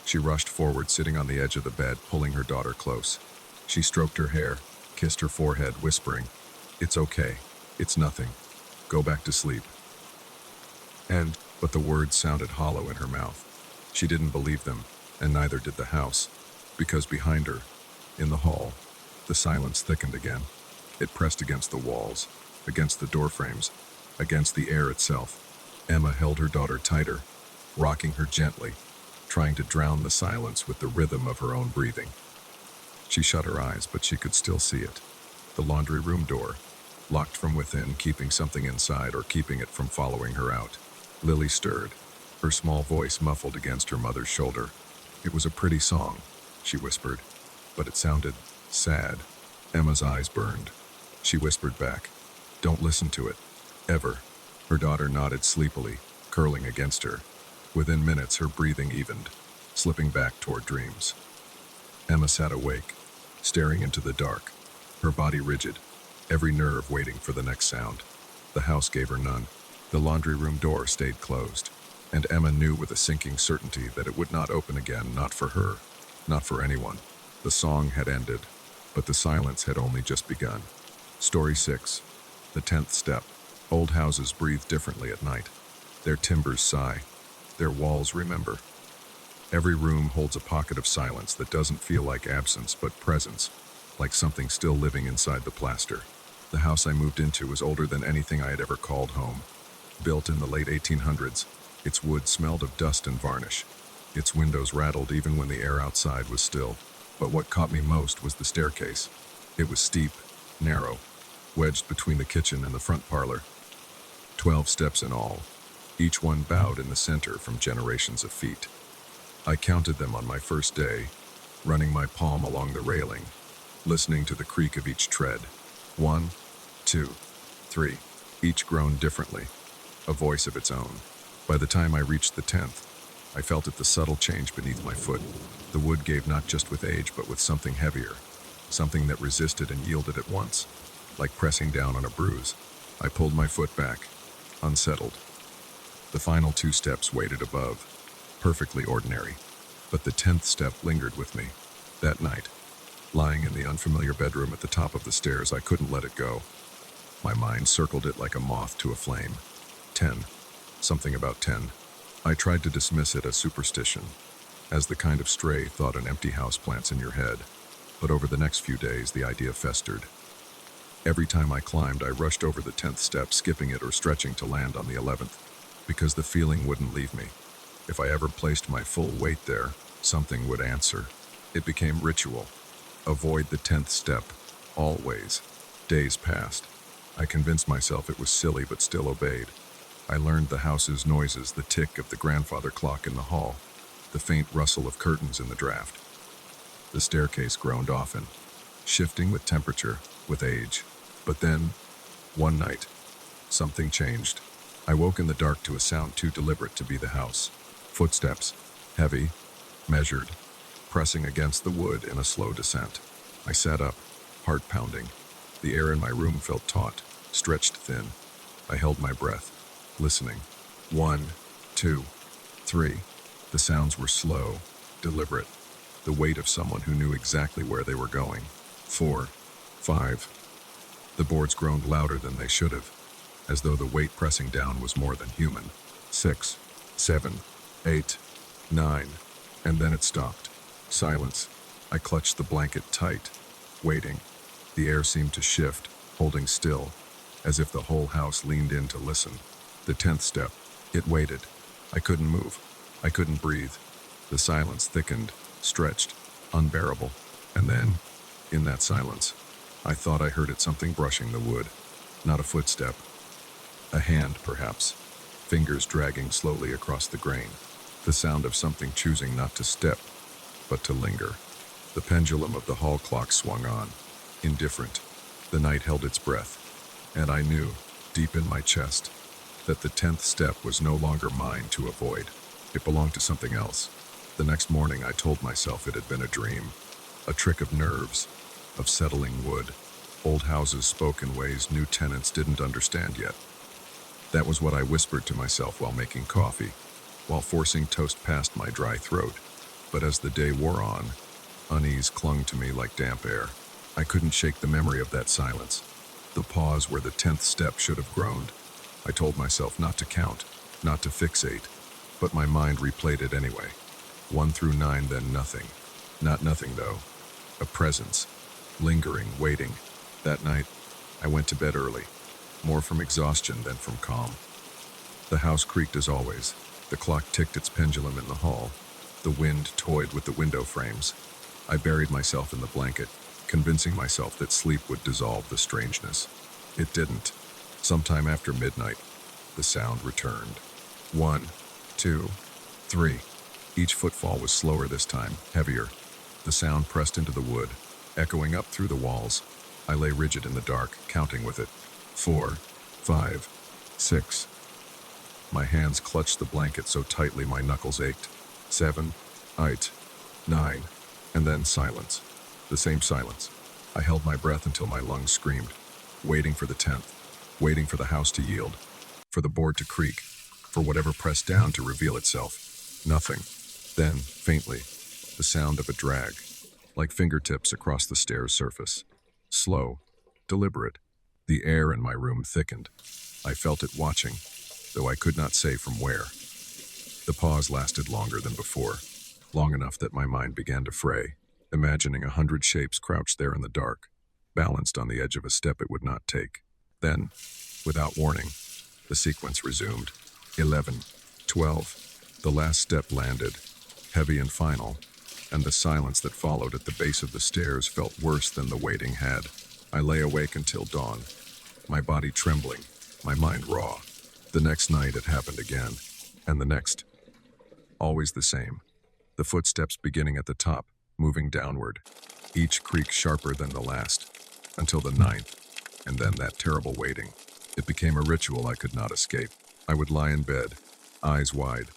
She rushed forward, sitting on the edge of the bed, pulling her daughter close. She stroked her hair, kissed her forehead, whispering, "It's okay. It's nothing. Go back to sleep." But the words sounded hollow in her mouth. She didn't believe them, and neither did the house, because behind her, in the hall, the silence thickened again. It pressed against the walls, against the door frames, against the air itself. Emma held her daughter tighter, rocking her gently, trying to drown the silence with the rhythm of her own breathing. She shut her eyes, but she could still see it. The laundry room door, locked from within, keeping something inside or keeping it from following her out. Lily stirred, her small voice muffled against her mother's shoulder. "It was a pretty song," she whispered, but it sounded sad. Emma's eyes burned. She whispered back, "Don't listen to it. Ever." Her daughter nodded sleepily, curling against her. Within minutes, her breathing evened, slipping back toward dreams. Emma sat awake, staring into the dark, her body rigid, every nerve waiting for the next sound. The house gave her none. The laundry room door stayed closed, and Emma knew with a sinking certainty that it would not open again, not for her, not for anyone. The song had ended, but the silence had only just begun. Story 6. The 10th step. Old houses breathe differently at night. Their timbers sigh. Their walls remember. Every room holds a pocket of silence that doesn't feel like absence but presence, like something still living inside the plaster. The house I moved into was older than anything I had ever called home. Built in the late 1800s, its wood smelled of dust and varnish. Its windows rattled even when the air outside was still. But what caught me most was the staircase. It was steep, narrow, wedged between the kitchen and the front parlor. 12 steps in all, each one bowed in the center from generations of feet. I counted them on my first day, running my palm along the railing, listening to the creak of each tread. 1, 2, 3, each grown differently, a voice of its own. By the time I reached the 10th, I felt it, the subtle change beneath my foot. The wood gave not just with age, but with something heavier, something that resisted and yielded at once, like pressing down on a bruise. I pulled my foot back, unsettled. The final 2 steps waited above, perfectly ordinary, but the 10th step lingered with me. That night, lying in the unfamiliar bedroom at the top of the stairs, I couldn't let it go. My mind circled it like a moth to a flame. 10. Something about 10. I tried to dismiss it as superstition, as the kind of stray thought an empty house plants in your head. But over the next few days, the idea festered. Every time I climbed, I rushed over the 10th step, skipping it or stretching to land on the 11th, because the feeling wouldn't leave me. If I ever placed my full weight there, something would answer. It became ritual. Avoid the 10th step, always. Days passed. I convinced myself it was silly, but still obeyed. I learned the house's noises, the tick of the grandfather clock in the hall, the faint rustle of curtains in the draft. The staircase groaned often, shifting with temperature, with age. But then, one night, something changed. I woke in the dark to a sound too deliberate to be the house. Footsteps, heavy, measured, pressing against the wood in a slow descent. I sat up, heart pounding. The air in my room felt taut, stretched thin. I held my breath, listening. 1, 2, 3. The sounds were slow, deliberate, the weight of someone who knew exactly where they were going. 4, 5. The boards groaned louder than they should have, as though the weight pressing down was more than human. 6, 7, 8, 9, and then it stopped. Silence. I clutched the blanket tight, waiting. The air seemed to shift, holding still, as if the whole house leaned in to listen. The 10th step. It waited. I couldn't move. I couldn't breathe. The silence thickened, stretched, unbearable. And then, in that silence, I thought I heard it, something brushing the wood. Not a footstep. A hand, perhaps. Fingers dragging slowly across the grain. The sound of something choosing not to step, but to linger. The pendulum of the hall clock swung on, indifferent. The night held its breath, and I knew, deep in my chest, that the 10th step was no longer mine to avoid. It belonged to something else. The next morning I told myself it had been a dream, a trick of nerves, of settling wood. Old houses spoke in ways new tenants didn't understand yet. That was what I whispered to myself while making coffee, while forcing toast past my dry throat. But as the day wore on, unease clung to me like damp air. I couldn't shake the memory of that silence, the pause where the 10th step should have groaned. I told myself not to count, not to fixate, but my mind replayed it anyway. 1 through 9, then nothing. Not nothing, though. A presence, lingering, waiting. That night, I went to bed early, more from exhaustion than from calm. The house creaked as always. The clock ticked its pendulum in the hall. The wind toyed with the window frames. I buried myself in the blanket, convincing myself that sleep would dissolve the strangeness. It didn't. Sometime after midnight, the sound returned. 1, 2, 3. Each footfall was slower this time, heavier. The sound pressed into the wood, echoing up through the walls. I lay rigid in the dark, counting with it. 4, 5, 6. My hands clutched the blanket so tightly my knuckles ached. 7, 8, 9, and then silence. The same silence. I held my breath until my lungs screamed, waiting for the 10th, waiting for the house to yield, for the board to creak, for whatever pressed down to reveal itself. Nothing. Then, faintly, the sound of a drag, like fingertips across the stair's surface. Slow, deliberate. The air in my room thickened. I felt it watching, though I could not say from where. The pause lasted longer than before, long enough that my mind began to fray, imagining 100 shapes crouched there in the dark, balanced on the edge of a step it would not take. Then, without warning, the sequence resumed. 11, 12. The last step landed, heavy and final, and the silence that followed at the base of the stairs felt worse than the waiting had. I lay awake until dawn, my body trembling, my mind raw. The next night it happened again, and the next. Always the same. The footsteps beginning at the top, moving downward, each creak sharper than the last, until the 9th, and then that terrible waiting. It became a ritual I could not escape. I would lie in bed, eyes wide,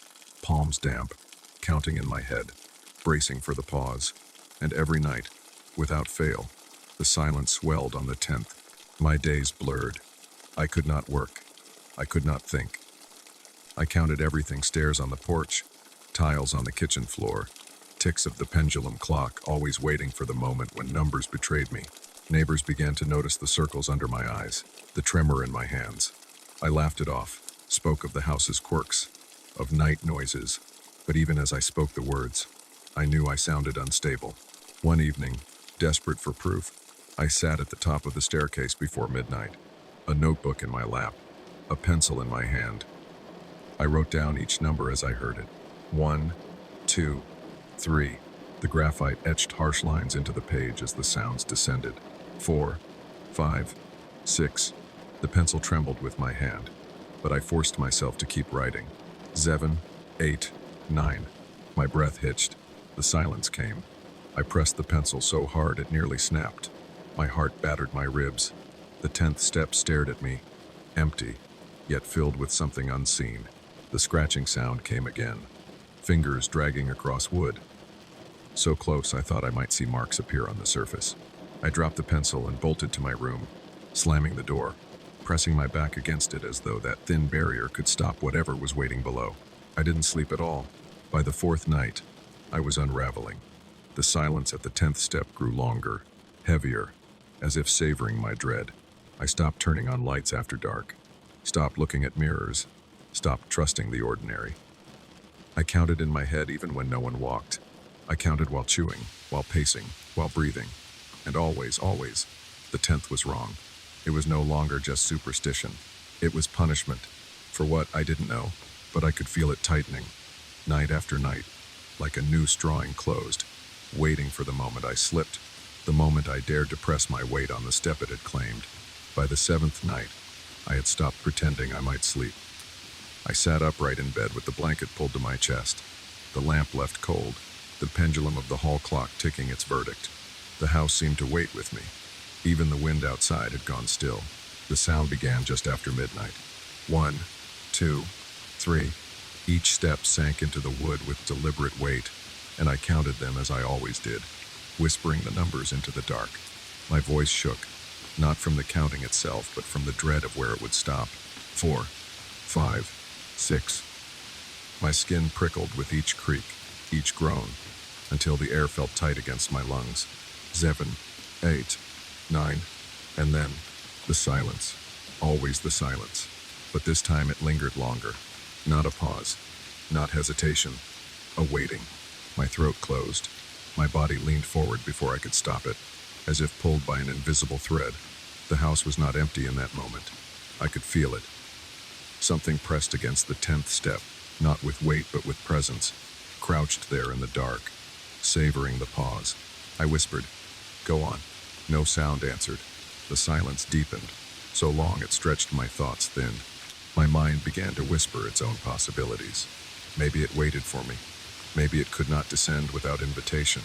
palms damp, counting in my head, bracing for the pause. And every night, without fail, the silence swelled on the 10th. My days blurred. I could not work. I could not think. I counted everything: stairs on the porch, tiles on the kitchen floor, ticks of the pendulum clock, always waiting for the moment when numbers betrayed me. Neighbors began to notice the circles under my eyes, the tremor in my hands. I laughed it off, spoke of the house's quirks, of night noises, but even as I spoke the words, I knew I sounded unstable. One evening, desperate for proof, I sat at the top of the staircase before midnight, a notebook in my lap, a pencil in my hand. I wrote down each number as I heard it. 1, 2, 3. The graphite etched harsh lines into the page as the sounds descended. 4, 5, 6. The pencil trembled with my hand, but I forced myself to keep writing. 7, 8, 9. My breath hitched. The silence came. I pressed the pencil so hard it nearly snapped. My heart battered my ribs. The 10th step stared at me, empty, yet filled with something unseen. The scratching sound came again, fingers dragging across wood. So close I thought I might see marks appear on the surface. I dropped the pencil and bolted to my room, slamming the door, pressing my back against it as though that thin barrier could stop whatever was waiting below. I didn't sleep at all. By the 4th night, I was unraveling. The silence at the 10th step grew longer, heavier, as if savoring my dread. I stopped turning on lights after dark, stopped looking at mirrors, stopped trusting the ordinary. I counted in my head even when no one walked. I counted while chewing, while pacing, while breathing. And always, the 10th was wrong. It was no longer just superstition. It was punishment. For what, I didn't know, but I could feel it tightening, night after night, like a noose drawing closed, waiting for the moment I slipped, the moment I dared to press my weight on the step it had claimed. By the 7th night, I had stopped pretending I might sleep. I sat upright in bed with the blanket pulled to my chest, the lamp left cold, the pendulum of the hall clock ticking its verdict. The house seemed to wait with me. Even the wind outside had gone still. The sound began just after midnight. 1, 2, 3. Each step sank into the wood with deliberate weight, and I counted them as I always did, whispering the numbers into the dark. My voice shook, not from the counting itself, but from the dread of where it would stop. 4, 5, 6. My skin prickled with each creak, each groan, until the air felt tight against my lungs. 7, 8, 9, and then the silence. Always the silence. But this time it lingered longer. Not a pause, not hesitation, a waiting. My throat closed. My body leaned forward before I could stop it, as if pulled by an invisible thread. The house was not empty in that moment. I could feel it. Something pressed against the 10th step, not with weight but with presence, crouched there in the dark, savoring the pause. I whispered, "Go on." No sound answered. The silence deepened, so long it stretched my thoughts thin. My mind began to whisper its own possibilities. Maybe it waited for me. Maybe it could not descend without invitation.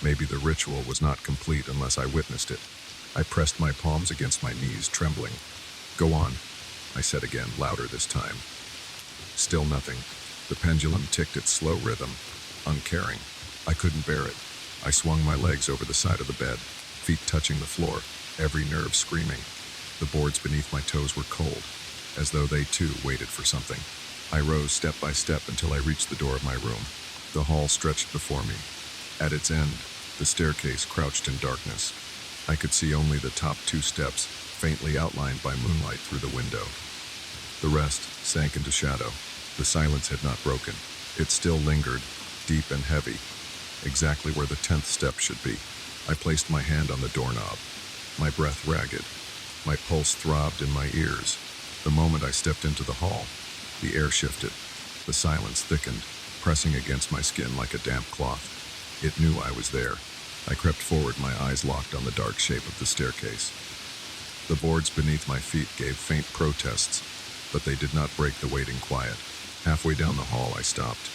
Maybe the ritual was not complete unless I witnessed it. I pressed my palms against my knees, trembling. "Go on," I said again, louder this time. Still nothing. The pendulum ticked its slow rhythm, uncaring. I couldn't bear it. I swung my legs over the side of the bed, feet touching the floor, every nerve screaming. The boards beneath my toes were cold, as though they too waited for something. I rose step by step until I reached the door of my room. The hall stretched before me. At its end, the staircase crouched in darkness. I could see only the top 2 steps, faintly outlined by moonlight through the window. The rest sank into shadow. The silence had not broken. It still lingered, deep and heavy, exactly where the 10th step should be. I placed my hand on the doorknob, my breath ragged. My pulse throbbed in my ears. The moment I stepped into the hall, the air shifted. The silence thickened, pressing against my skin like a damp cloth. It knew I was there. I crept forward, my eyes locked on the dark shape of the staircase. The boards beneath my feet gave faint protests, but they did not break the waiting quiet. Halfway down the hall, I stopped.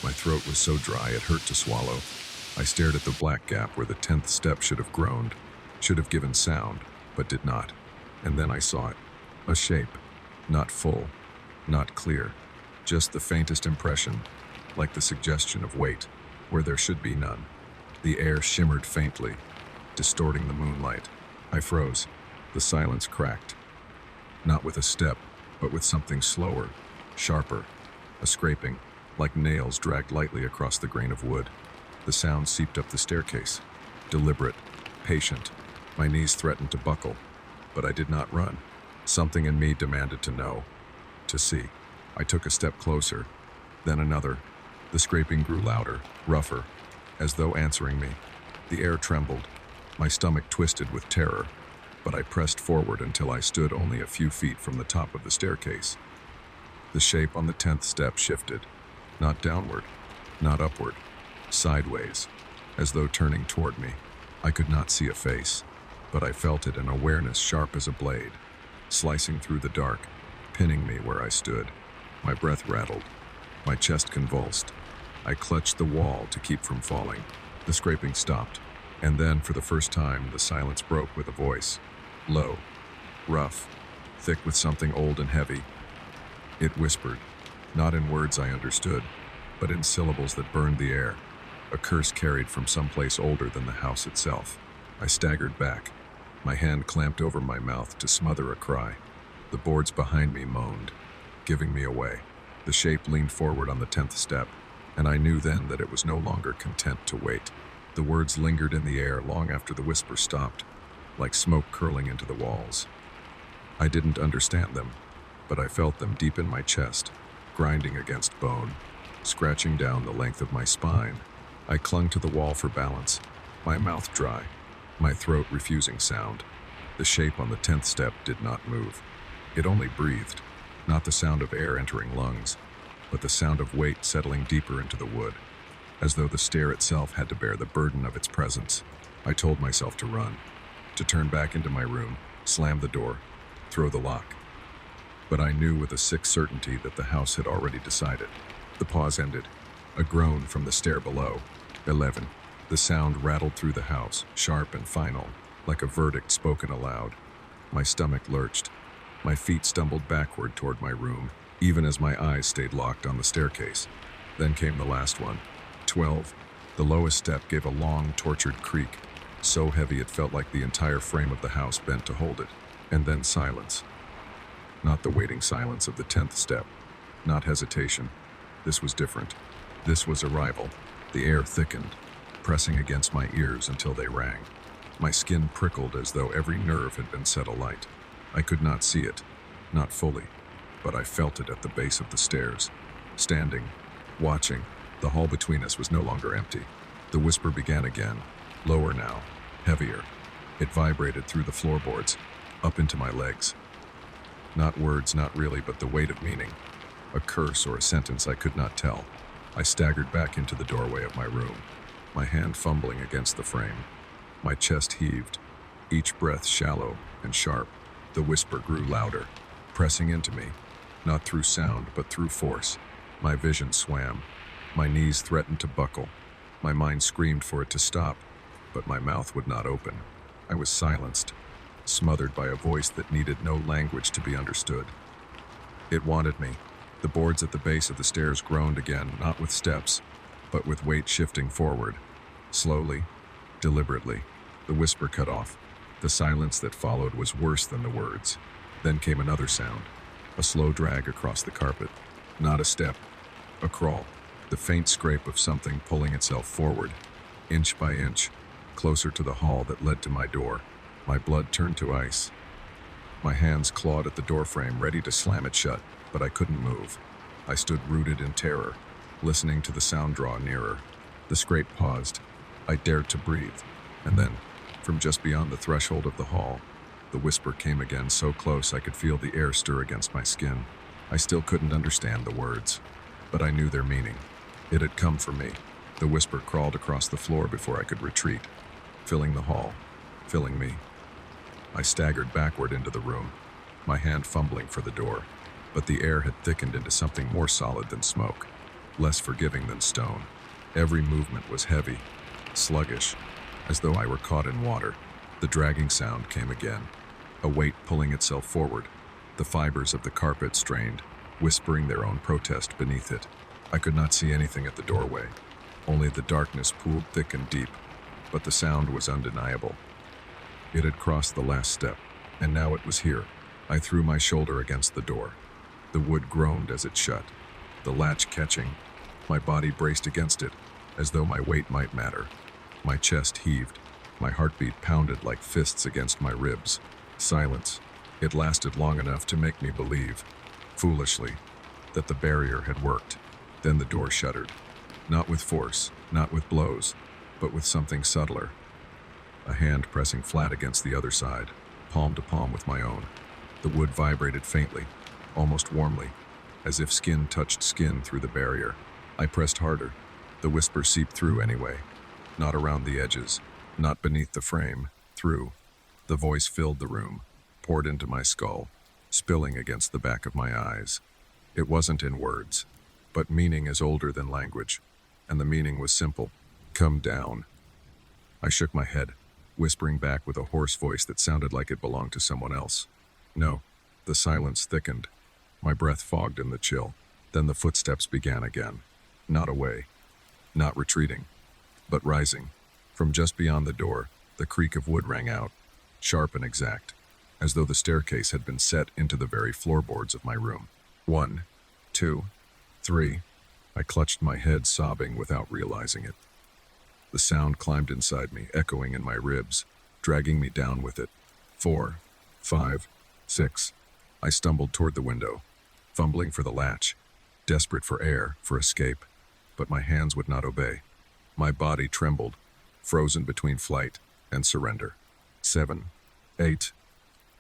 My throat was so dry it hurt to swallow. I stared at the black gap where the 10th step should have groaned, should have given sound, but did not. And then I saw it. A shape. Not full, not clear. Just the faintest impression. like the suggestion of weight, where there should be none. The air shimmered faintly, distorting the moonlight. I froze. The silence cracked. Not with a step, but with something slower, sharper, a scraping, like nails dragged lightly across the grain of wood. The sound seeped up the staircase, deliberate, patient. My knees threatened to buckle, but I did not run. Something in me demanded to know, to see. I took a step closer, then another. The scraping grew louder, rougher, as though answering me. The air trembled. My stomach twisted with terror, but I pressed forward until I stood only a few feet from the top of the staircase. The shape on the 10th step shifted, not downward, not upward, sideways, as though turning toward me. I could not see a face, but I felt it, an awareness sharp as a blade, slicing through the dark, pinning me where I stood. My breath rattled, my chest convulsed. I clutched the wall to keep from falling. The scraping stopped, and then, for the first time, the silence broke with a voice. Low, rough, thick with something old and heavy. It whispered, not in words I understood, but in syllables that burned the air, a curse carried from someplace older than the house itself. I staggered back, my hand clamped over my mouth to smother a cry. The boards behind me moaned, giving me away. The shape leaned forward on the 10th step, and I knew then that it was no longer content to wait. The words lingered in the air long after the whisper stopped, like smoke curling into the walls. I didn't understand them, but I felt them deep in my chest, grinding against bone, scratching down the length of my spine. I clung to the wall for balance, my mouth dry, my throat refusing sound. The shape on the 10th step did not move. It only breathed, not the sound of air entering lungs, but the sound of weight settling deeper into the wood, as though the stair itself had to bear the burden of its presence. I told myself to run, to turn back into my room, slam the door, throw the lock. But I knew with a sick certainty that the house had already decided. The pause ended. A groan from the stair below. 11. The sound rattled through the house, sharp and final, like a verdict spoken aloud. My stomach lurched. My feet stumbled backward toward my room, even as my eyes stayed locked on the staircase. Then came the last one. 12. The lowest step gave a long, tortured creak, so heavy it felt like the entire frame of the house bent to hold it. And then silence. Not the waiting silence of the 10th step. Not hesitation. This was different. This was arrival. The air thickened, pressing against my ears until they rang. My skin prickled as though every nerve had been set alight. I could not see it, not fully, but I felt it at the base of the stairs. Standing, watching, the hall between us was no longer empty. The whisper began again, lower now, heavier. It vibrated through the floorboards, up into my legs. Not words, not really, but the weight of meaning. A curse or a sentence I could not tell. I staggered back into the doorway of my room, my hand fumbling against the frame. My chest heaved, each breath shallow and sharp. The whisper grew louder, pressing into me, not through sound, but through force. My vision swam. My knees threatened to buckle. My mind screamed for it to stop, but my mouth would not open. I was silenced, smothered by a voice that needed no language to be understood. It wanted me. The boards at the base of the stairs groaned again, not with steps, but with weight shifting forward. Slowly, deliberately, the whisper cut off. The silence that followed was worse than the words. Then came another sound, a slow drag across the carpet. Not a step, a crawl, the faint scrape of something pulling itself forward, inch by inch, closer to the hall that led to my door. My blood turned to ice. My hands clawed at the doorframe, ready to slam it shut, but I couldn't move. I stood rooted in terror, listening to the sound draw nearer. The scrape paused. I dared to breathe, and then, from just beyond the threshold of the hall, the whisper came again, so close I could feel the air stir against my skin. I still couldn't understand the words, but I knew their meaning. It had come for me. The whisper crawled across the floor before I could retreat, filling the hall, filling me. I staggered backward into the room, my hand fumbling for the door, but the air had thickened into something more solid than smoke, less forgiving than stone. Every movement was heavy, sluggish, as though I were caught in water. The dragging sound came again, a weight pulling itself forward. The fibers of the carpet strained, whispering their own protest beneath it. I could not see anything at the doorway. Only the darkness pooled thick and deep, but the sound was undeniable. It had crossed the last step, and now it was here. I threw my shoulder against the door. The wood groaned as it shut, the latch catching. My body braced against it, as though my weight might matter. My chest heaved. My heartbeat pounded like fists against my ribs. Silence. It lasted long enough to make me believe, foolishly, that the barrier had worked. Then the door shuttered. Not with force, not with blows, but with something subtler. A hand pressing flat against the other side, palm to palm with my own. The wood vibrated faintly, almost warmly, as if skin touched skin through the barrier. I pressed harder. The whisper seeped through anyway. Not around the edges, not beneath the frame, through. The voice filled the room, poured into my skull, spilling against the back of my eyes. It wasn't in words, but meaning is older than language, and the meaning was simple. Come down. I shook my head, whispering back with a hoarse voice that sounded like it belonged to someone else. No. The silence thickened. My breath fogged in the chill. Then the footsteps began again. Not away, not retreating, but rising. From just beyond the door, the creak of wood rang out, sharp and exact, as though the staircase had been set into the very floorboards of my room. 1, 2, 3. I clutched my head, sobbing without realizing it. The sound climbed inside me, echoing in my ribs, dragging me down with it. 4, 5, 6. I stumbled toward the window, fumbling for the latch, desperate for air, for escape, but my hands would not obey. My body trembled, frozen between flight and surrender. 7, 8,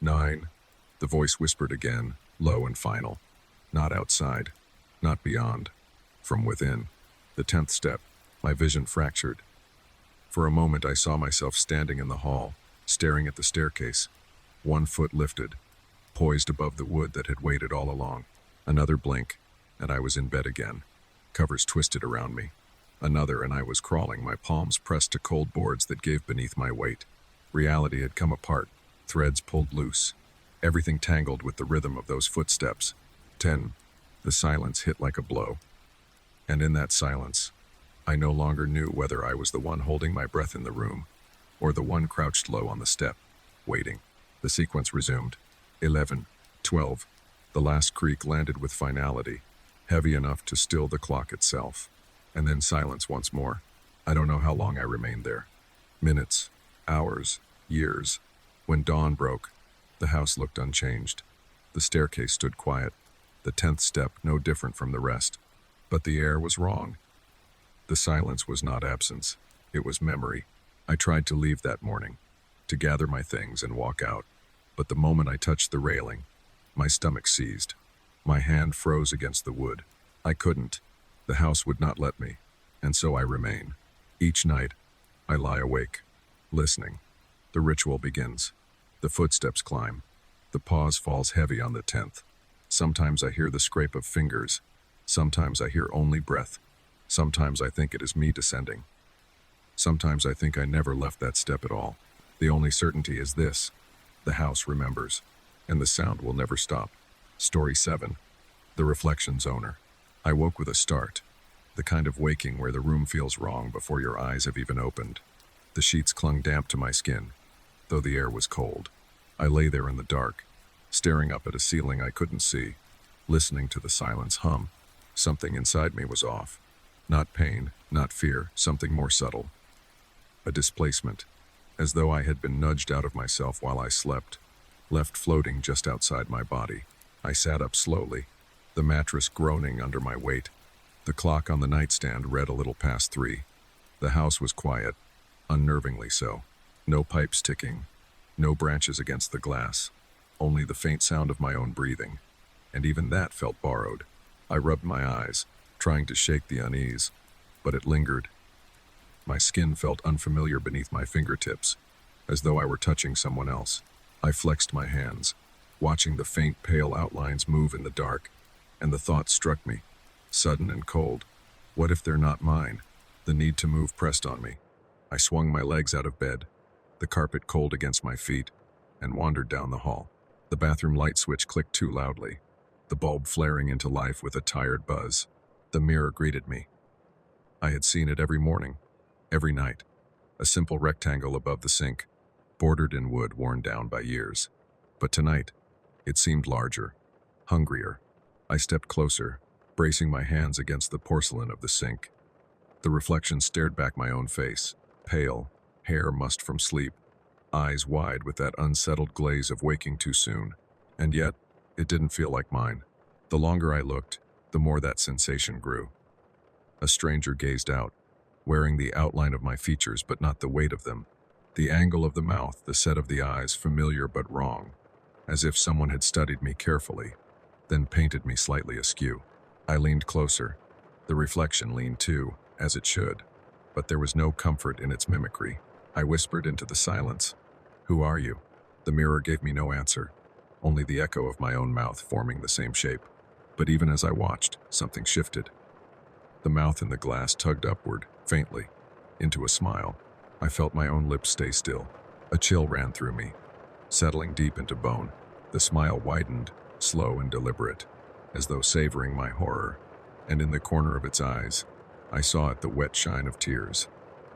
9. The voice whispered again, low and final. Not outside, not beyond. From within. The 10th step. My vision fractured. For a moment I saw myself standing in the hall, staring at the staircase. One foot lifted, poised above the wood that had waited all along. Another blink, and I was in bed again. Covers twisted around me. Another, and I was crawling, my palms pressed to cold boards that gave beneath my weight. Reality had come apart, threads pulled loose. Everything tangled with the rhythm of those footsteps. 10. The silence hit like a blow. And in that silence, I no longer knew whether I was the one holding my breath in the room, or the one crouched low on the step, waiting. The sequence resumed. 11, 12. The last creak landed with finality, heavy enough to still the clock itself. And then silence once more. I don't know how long I remained there. Minutes, hours, years. When dawn broke, the house looked unchanged. The staircase stood quiet, the 10th step no different from the rest. But the air was wrong. The silence was not absence, it was memory. I tried to leave that morning, to gather my things and walk out. But the moment I touched the railing, my stomach seized. My hand froze against the wood. I couldn't. The house would not let me, and so I remain. Each night, I lie awake, listening. The ritual begins. The footsteps climb. The pause falls heavy on the 10th. Sometimes I hear the scrape of fingers. Sometimes I hear only breath. Sometimes I think it is me descending. Sometimes I think I never left that step at all. The only certainty is this: the house remembers, and the sound will never stop. Story 7. The Reflections Owner. I woke with a start, the kind of waking where the room feels wrong before your eyes have even opened. The sheets clung damp to my skin, though the air was cold. I lay there in the dark, staring up at a ceiling I couldn't see, listening to the silence hum. Something inside me was off. Not pain, not fear, something more subtle. A displacement, as though I had been nudged out of myself while I slept, left floating just outside my body. I sat up slowly, the mattress groaning under my weight. The clock on the nightstand read a little past 3. The house was quiet, unnervingly so. No pipes ticking, no branches against the glass, only the faint sound of my own breathing, and even that felt borrowed. I rubbed my eyes, trying to shake the unease, but it lingered. My skin felt unfamiliar beneath my fingertips, as though I were touching someone else. I flexed my hands, watching the faint pale outlines move in the dark, and the thought struck me, sudden and cold. What if they're not mine? The need to move pressed on me. I swung my legs out of bed, the carpet cold against my feet, and wandered down the hall. The bathroom light switch clicked too loudly, the bulb flaring into life with a tired buzz. The mirror greeted me. I had seen it every morning, every night. A simple rectangle above the sink, bordered in wood worn down by years. But tonight, it seemed larger, hungrier. I stepped closer, bracing my hands against the porcelain of the sink. The reflection stared back my own face, pale, hair mussed from sleep, eyes wide with that unsettled glaze of waking too soon. And yet, it didn't feel like mine. The longer I looked, the more that sensation grew. A stranger gazed out, wearing the outline of my features but not the weight of them. The angle of the mouth, the set of the eyes, familiar but wrong, as if someone had studied me carefully, then painted me slightly askew. I leaned closer. The reflection leaned too, as it should, but there was no comfort in its mimicry. I whispered into the silence, "Who are you?" The mirror gave me no answer, only the echo of my own mouth forming the same shape. But even as I watched, something shifted. The mouth in the glass tugged upward, faintly, into a smile. I felt my own lips stay still. A chill ran through me, settling deep into bone. The smile widened, slow and deliberate, as though savoring my horror, and in the corner of its eyes, I saw it the wet shine of tears.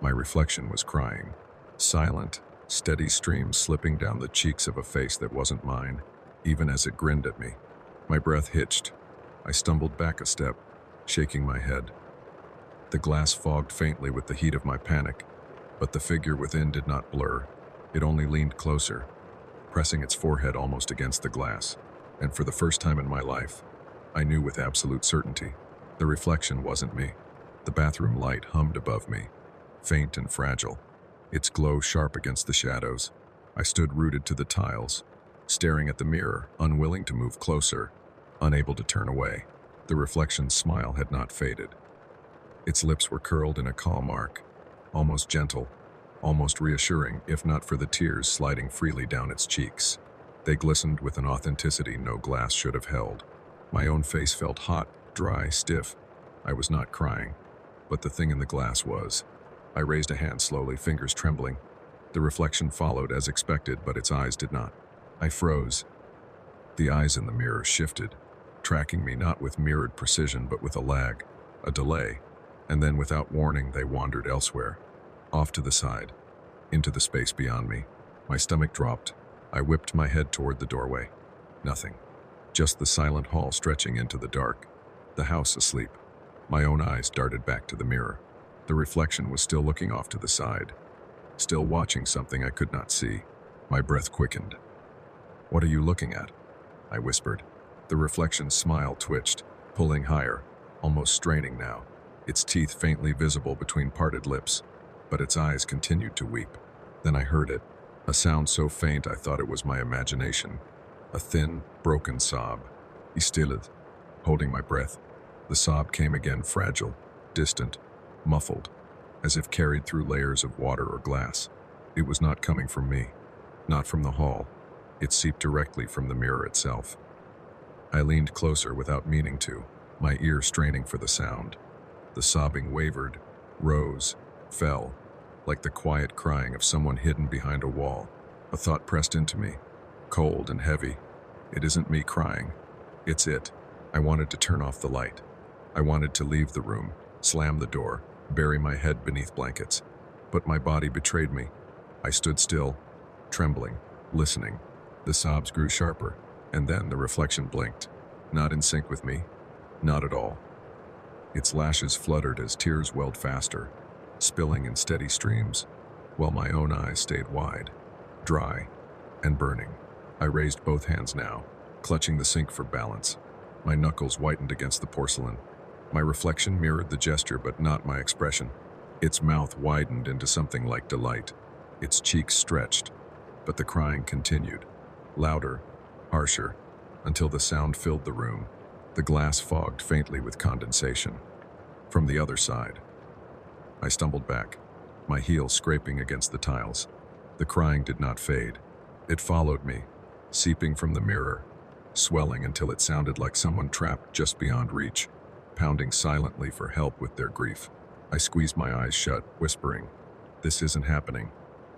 My reflection was crying. Silent, steady streams slipping down the cheeks of a face that wasn't mine, even as it grinned at me. My breath hitched. I stumbled back a step, shaking my head. The glass fogged faintly with the heat of my panic, but the figure within did not blur. It only leaned closer, pressing its forehead almost against the glass. And for the first time in my life, I knew with absolute certainty, the reflection wasn't me. The bathroom light hummed above me, faint and fragile, its glow sharp against the shadows. I stood rooted to the tiles, staring at the mirror, unwilling to move closer, unable to turn away. The reflection's smile had not faded. Its lips were curled in a calm arc, almost gentle, almost reassuring, if not for the tears sliding freely down its cheeks. They glistened with an authenticity no glass should have held. My own face felt hot, dry, stiff. I was not crying, but the thing in the glass was. I raised a hand slowly, fingers trembling. The reflection followed as expected, but its eyes did not. I froze. The eyes in the mirror shifted, tracking me not with mirrored precision but with a lag, a delay, and then without warning they wandered elsewhere, off to the side, into the space beyond me. My stomach dropped. I whipped my head toward the doorway. Nothing. Just the silent hall stretching into the dark, the house asleep. My own eyes darted back to the mirror. The reflection was still looking off to the side, still watching something I could not see. My breath quickened. "What are you looking at?" I whispered. The reflection's smile twitched, pulling higher, almost straining now, its teeth faintly visible between parted lips, but its eyes continued to weep. Then I heard it, a sound so faint I thought it was my imagination, a thin, broken sob. I stilled, holding my breath. The sob came again, fragile, distant, muffled, as if carried through layers of water or glass. It was not coming from me, not from the hall. It seeped directly from the mirror itself. I leaned closer without meaning to, my ear straining for the sound. The sobbing wavered, rose, fell, like the quiet crying of someone hidden behind a wall. A thought pressed into me, cold and heavy. It isn't me crying. It's it. I wanted to turn off the light. I wanted to leave the room, slam the door, bury my head beneath blankets. But my body betrayed me. I stood still, trembling, listening. The sobs grew sharper, and then the reflection blinked. Not in sync with me. Not at all. Its lashes fluttered as tears welled faster, spilling in steady streams, while my own eyes stayed wide, dry, and burning. I raised both hands now, clutching the sink for balance. My knuckles whitened against the porcelain. My reflection mirrored the gesture, but not my expression. Its mouth widened into something like delight. Its cheeks stretched, but the crying continued, louder, harsher, until the sound filled the room. The glass fogged faintly with condensation. From the other side, I stumbled back, my heels scraping against the tiles. The crying did not fade. It followed me, seeping from the mirror, swelling until it sounded like someone trapped just beyond reach, pounding silently for help with their grief. I squeezed my eyes shut, whispering, "This isn't happening.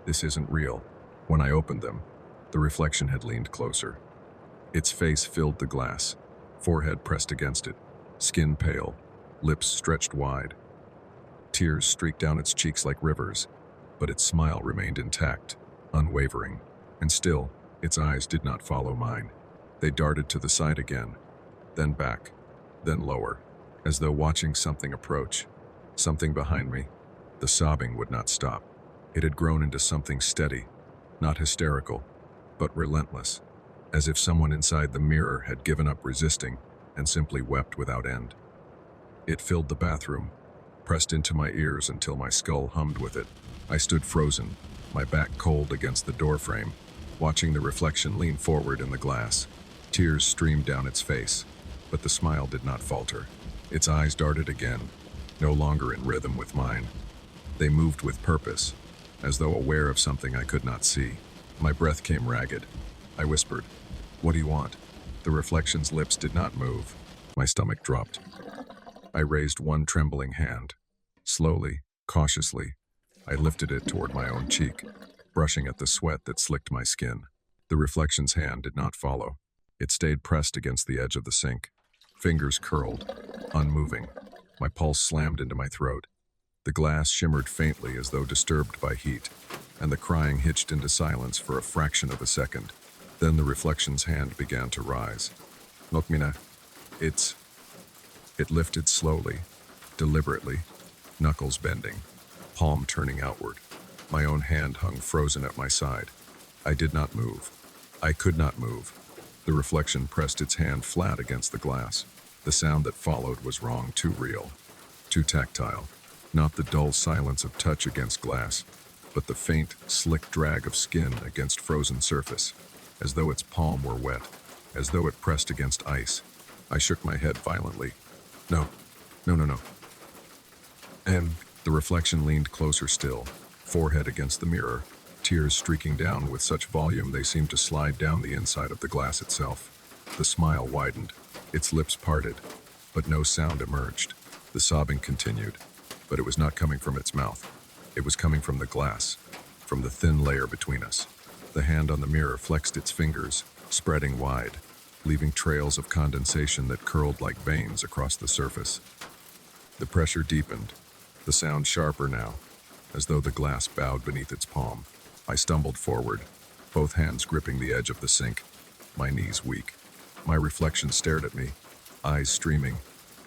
This isn't real." When I opened them, the reflection had leaned closer. Its face filled the glass, forehead pressed against it, skin pale, lips stretched wide. Tears streaked down its cheeks like rivers, but its smile remained intact, unwavering, and still, its eyes did not follow mine. They darted to the side again, then back, then lower, as though watching something approach. Something behind me. The sobbing would not stop. It had grown into something steady, not hysterical, but relentless, as if someone inside the mirror had given up resisting and simply wept without end. It filled the bathroom, pressed into my ears until my skull hummed with it. I stood frozen, my back cold against the doorframe, watching the reflection lean forward in the glass. Tears streamed down its face, but the smile did not falter. Its eyes darted again, no longer in rhythm with mine. They moved with purpose, as though aware of something I could not see. My breath came ragged. I whispered, "What do you want?" The reflection's lips did not move. My stomach dropped. I raised one trembling hand. Slowly, cautiously, I lifted it toward my own cheek, brushing at the sweat that slicked my skin. The reflection's hand did not follow. It stayed pressed against the edge of the sink. Fingers curled, unmoving. My pulse slammed into my throat. The glass shimmered faintly as though disturbed by heat, and the crying hitched into silence for a fraction of a second. Then the reflection's hand began to rise. Nokmina, It lifted slowly, deliberately, knuckles bending, palm turning outward. My own hand hung frozen at my side. I did not move. I could not move. The reflection pressed its hand flat against the glass. The sound that followed was wrong, too real, too tactile. Not the dull silence of touch against glass, but the faint, slick drag of skin against frozen surface, as though its palm were wet, as though it pressed against ice. I shook my head violently. No, no, no, no. And the reflection leaned closer still, forehead against the mirror, tears streaking down with such volume they seemed to slide down the inside of the glass itself. The smile widened, its lips parted, but no sound emerged. The sobbing continued, but it was not coming from its mouth. It was coming from the glass, from the thin layer between us. The hand on the mirror flexed its fingers, spreading wide, leaving trails of condensation that curled like veins across the surface. The pressure deepened, the sound sharper now, as though the glass bowed beneath its palm. I stumbled forward, both hands gripping the edge of the sink, my knees weak. My reflection stared at me, eyes streaming,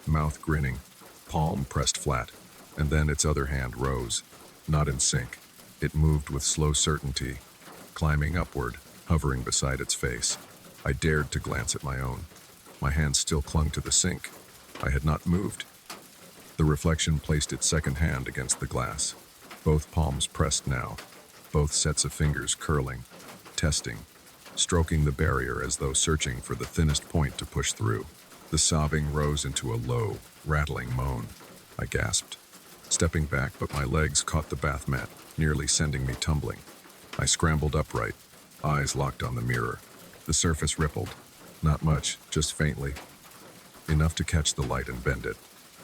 mouth grinning, palm pressed flat, and then its other hand rose, not in sync. It moved with slow certainty, climbing upward, hovering beside its face. I dared to glance at my own. My hand still clung to the sink. I had not moved. The reflection placed its second hand against the glass. Both palms pressed now, both sets of fingers curling, testing, stroking the barrier as though searching for the thinnest point to push through. The sobbing rose into a low, rattling moan. I gasped, stepping back, but my legs caught the bath mat, nearly sending me tumbling. I scrambled upright, eyes locked on the mirror. The surface rippled, not much, just faintly. Enough to catch the light and bend it,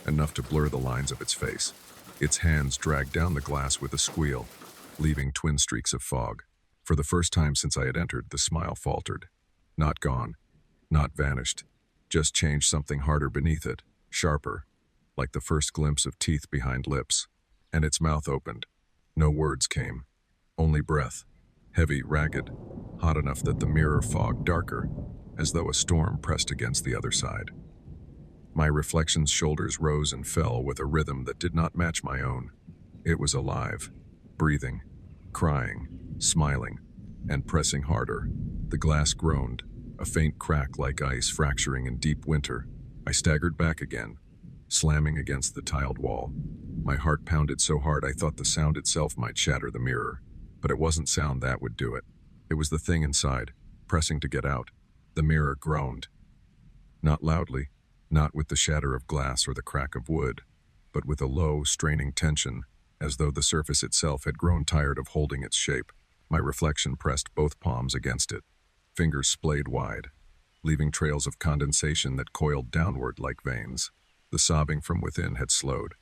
enough to blur the lines of its face. Its hands dragged down the glass with a squeal, leaving twin streaks of fog. For the first time since I had entered, the smile faltered. Not gone, not vanished, just changed something harder beneath it, sharper, like the first glimpse of teeth behind lips. And its mouth opened. No words came, only breath, heavy, ragged, hot enough that the mirror fogged darker, as though a storm pressed against the other side. My reflection's shoulders rose and fell with a rhythm that did not match my own. It was alive, breathing, crying, smiling, and pressing harder. The glass groaned, a faint crack like ice fracturing in deep winter. I staggered back again, slamming against the tiled wall. My heart pounded so hard I thought the sound itself might shatter the mirror. But it wasn't sound that would do it. It was the thing inside, pressing to get out. The mirror groaned. Not loudly, not with the shatter of glass or the crack of wood, but with a low, straining tension, as though the surface itself had grown tired of holding its shape. My reflection pressed both palms against it, fingers splayed wide, leaving trails of condensation that coiled downward like veins. The sobbing from within had slowed,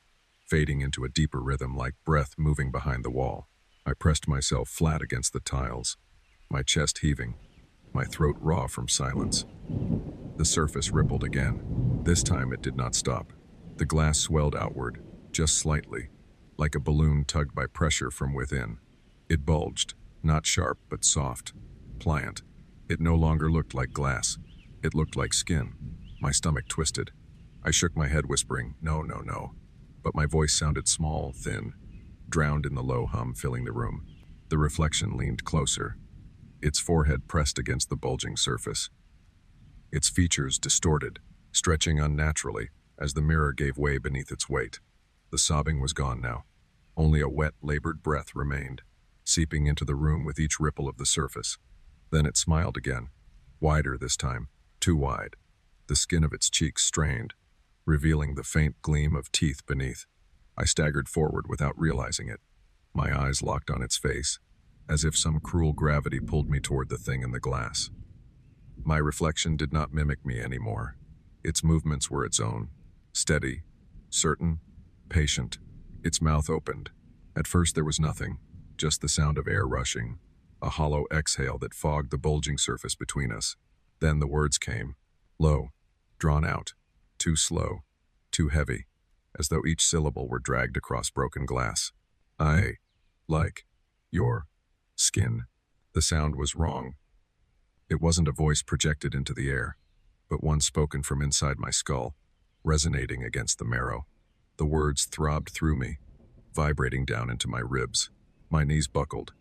fading into a deeper rhythm like breath moving behind the wall. I pressed myself flat against the tiles, my chest heaving, my throat raw from silence. The surface rippled again. This time it did not stop. The glass swelled outward, just slightly, like a balloon tugged by pressure from within. It bulged, not sharp but soft, pliant. It no longer looked like glass. It looked like skin. My stomach twisted. I shook my head, whispering, "No, no, no." But my voice sounded small, thin, drowned in the low hum filling the room. The reflection leaned closer, its forehead pressed against the bulging surface. Its features distorted, stretching unnaturally as the mirror gave way beneath its weight. The sobbing was gone now. Only a wet, labored breath remained, seeping into the room with each ripple of the surface. Then it smiled again, wider this time, too wide. The skin of its cheeks strained, revealing the faint gleam of teeth beneath. I staggered forward without realizing it, my eyes locked on its face, as if some cruel gravity pulled me toward the thing in the glass. My reflection did not mimic me anymore. Its movements were its own, steady, certain, patient. Its mouth opened. At first there was nothing, just the sound of air rushing, a hollow exhale that fogged the bulging surface between us. Then the words came, low, drawn out, too slow, too heavy, as though each syllable were dragged across broken glass. "I like your skin." The sound was wrong. It wasn't a voice projected into the air, but one spoken from inside my skull, resonating against the marrow. The words throbbed through me, vibrating down into my ribs. My knees buckled.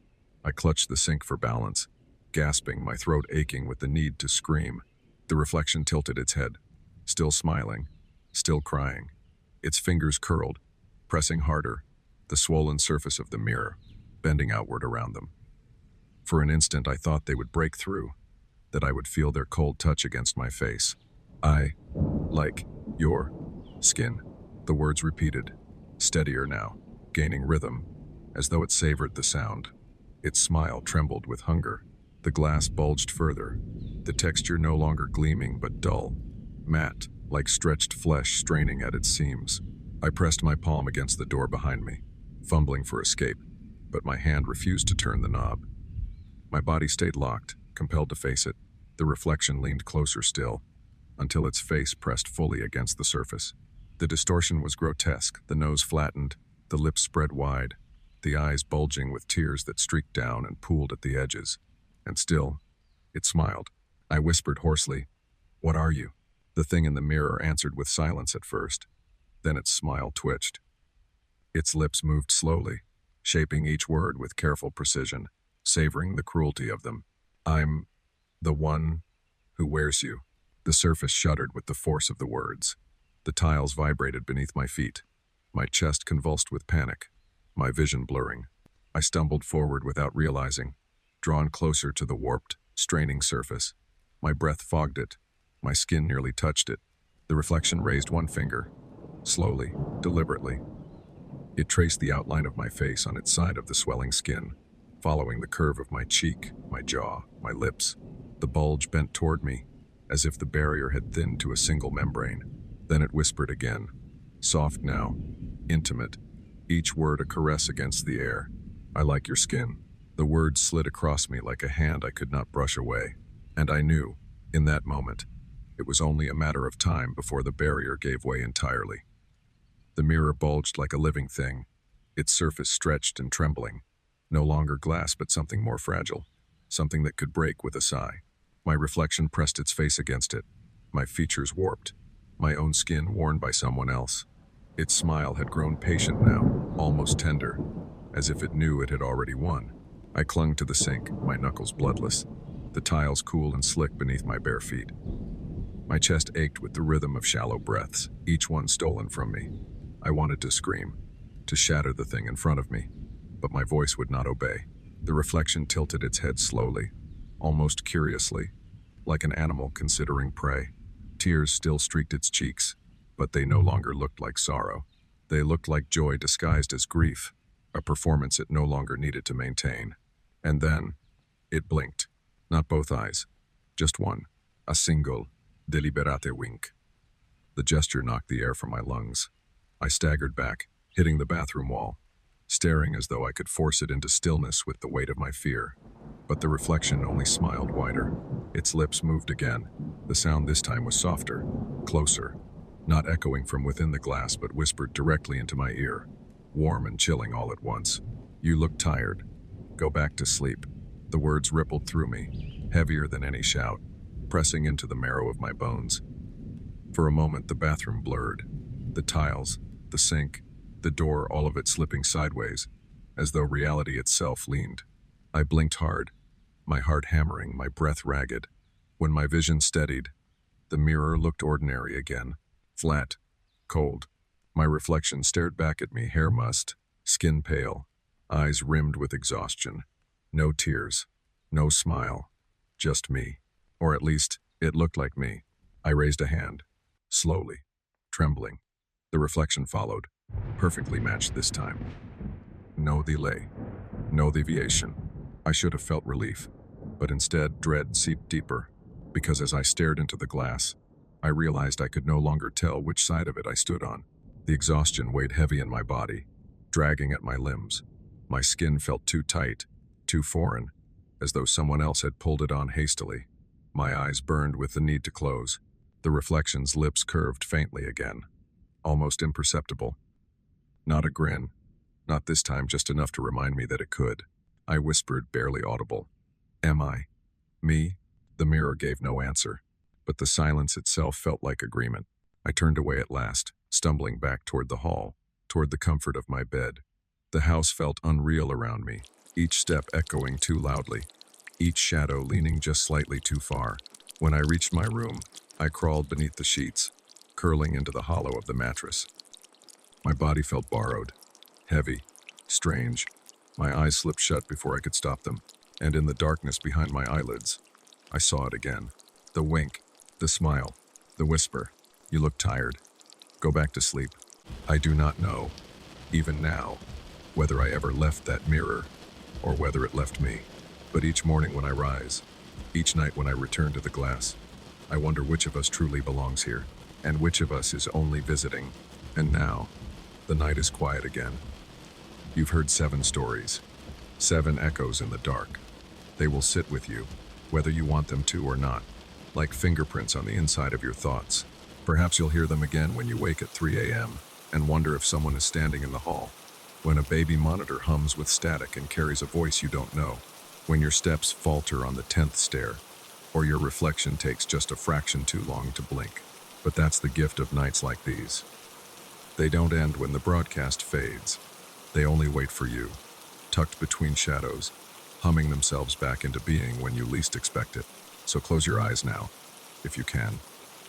I clutched the sink for balance, gasping, my throat aching with the need to scream. The reflection tilted its head, still smiling, still crying. Its fingers curled, pressing harder, the swollen surface of the mirror, bending outward around them. For an instant I thought they would break through, that I would feel their cold touch against my face. "I like your skin," the words repeated, steadier now, gaining rhythm, as though it savored the sound. Its smile trembled with hunger. The glass bulged further, the texture no longer gleaming but dull, matte, like stretched flesh straining at its seams. I pressed my palm against the door behind me, fumbling for escape, but my hand refused to turn the knob. My body stayed locked, compelled to face it. The reflection leaned closer still, until its face pressed fully against the surface. The distortion was grotesque, the nose flattened, the lips spread wide, the eyes bulging with tears that streaked down and pooled at the edges. And still, it smiled. I whispered hoarsely, "What are you?" The thing in the mirror answered with silence at first. Then its smile twitched. Its lips moved slowly, shaping each word with careful precision, savoring the cruelty of them. "I'm the one who wears you." The surface shuddered with the force of the words. The tiles vibrated beneath my feet, my chest convulsed with panic, my vision blurring. I stumbled forward without realizing, drawn closer to the warped, straining surface. My breath fogged it, my skin nearly touched it. The reflection raised one finger, slowly, deliberately. It traced the outline of my face on its side of the swelling skin, following the curve of my cheek, my jaw, my lips. The bulge bent toward me, as if the barrier had thinned to a single membrane. Then it whispered again, soft now, intimate, each word a caress against the air. "I like your skin." The words slid across me like a hand I could not brush away, and I knew, in that moment, it was only a matter of time before the barrier gave way entirely. The mirror bulged like a living thing, its surface stretched and trembling, no longer glass but something more fragile, something that could break with a sigh. My reflection pressed its face against it, my features warped, my own skin worn by someone else. Its smile had grown patient now, almost tender, as if it knew it had already won. I clung to the sink, my knuckles bloodless, the tiles cool and slick beneath my bare feet. My chest ached with the rhythm of shallow breaths, each one stolen from me. I wanted to scream, to shatter the thing in front of me, but my voice would not obey. The reflection tilted its head slowly, almost curiously, like an animal considering prey. Tears still streaked its cheeks, but they no longer looked like sorrow. They looked like joy disguised as grief, a performance it no longer needed to maintain. And then, it blinked. Not both eyes, just one, a single, deliberate wink. The gesture knocked the air from my lungs. I staggered back, hitting the bathroom wall, staring as though I could force it into stillness with the weight of my fear. But the reflection only smiled wider. Its lips moved again. The sound this time was softer, closer, not echoing from within the glass but whispered directly into my ear, warm and chilling all at once. "You look tired. Go back to sleep." The words rippled through me, heavier than any shout, pressing into the marrow of my bones. For a moment the bathroom blurred. The tiles, the sink, the door, all of it slipping sideways, as though reality itself leaned. I blinked hard, my heart hammering, my breath ragged. When my vision steadied, the mirror looked ordinary again, flat, cold. My reflection stared back at me, hair mussed, skin pale, eyes rimmed with exhaustion. No tears, no smile, just me. Or at least, it looked like me. I raised a hand, slowly, trembling. The reflection followed, perfectly matched this time. No delay, no deviation. I should have felt relief, but instead dread seeped deeper, because as I stared into the glass, I realized I could no longer tell which side of it I stood on. The exhaustion weighed heavy in my body, dragging at my limbs. My skin felt too tight, too foreign, as though someone else had pulled it on hastily. My eyes burned with the need to close. The reflection's lips curved faintly again, almost imperceptible. Not a grin, not this time, just enough to remind me that it could. I whispered, barely audible, "Am I? Me?" The mirror gave no answer, but the silence itself felt like agreement. I turned away at last, stumbling back toward the hall, toward the comfort of my bed. The house felt unreal around me, each step echoing too loudly, each shadow leaning just slightly too far. When I reached my room, I crawled beneath the sheets, curling into the hollow of the mattress. My body felt borrowed, heavy, strange. My eyes slipped shut before I could stop them, and in the darkness behind my eyelids, I saw it again. The wink, the smile, the whisper, "You look tired. Go back to sleep." I do not know, even now, whether I ever left that mirror, or whether it left me. But each morning when I rise, each night when I return to the glass, I wonder which of us truly belongs here, and which of us is only visiting. And now, the night is quiet again. You've heard 7 stories, 7 echoes in the dark. They will sit with you, whether you want them to or not, like fingerprints on the inside of your thoughts. Perhaps you'll hear them again when you wake at 3 a.m. and wonder if someone is standing in the hall, when a baby monitor hums with static and carries a voice you don't know, when your steps falter on the 10th stair, or your reflection takes just a fraction too long to blink. But that's the gift of nights like these. They don't end when the broadcast fades. They only wait for you, tucked between shadows, humming themselves back into being when you least expect it. So close your eyes now, if you can.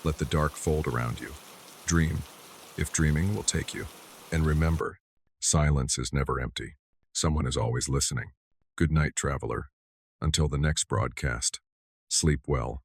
Let the dark fold around you. Dream, if dreaming will take you. And remember, silence is never empty. Someone is always listening. Good night, traveler. Until the next broadcast, sleep well.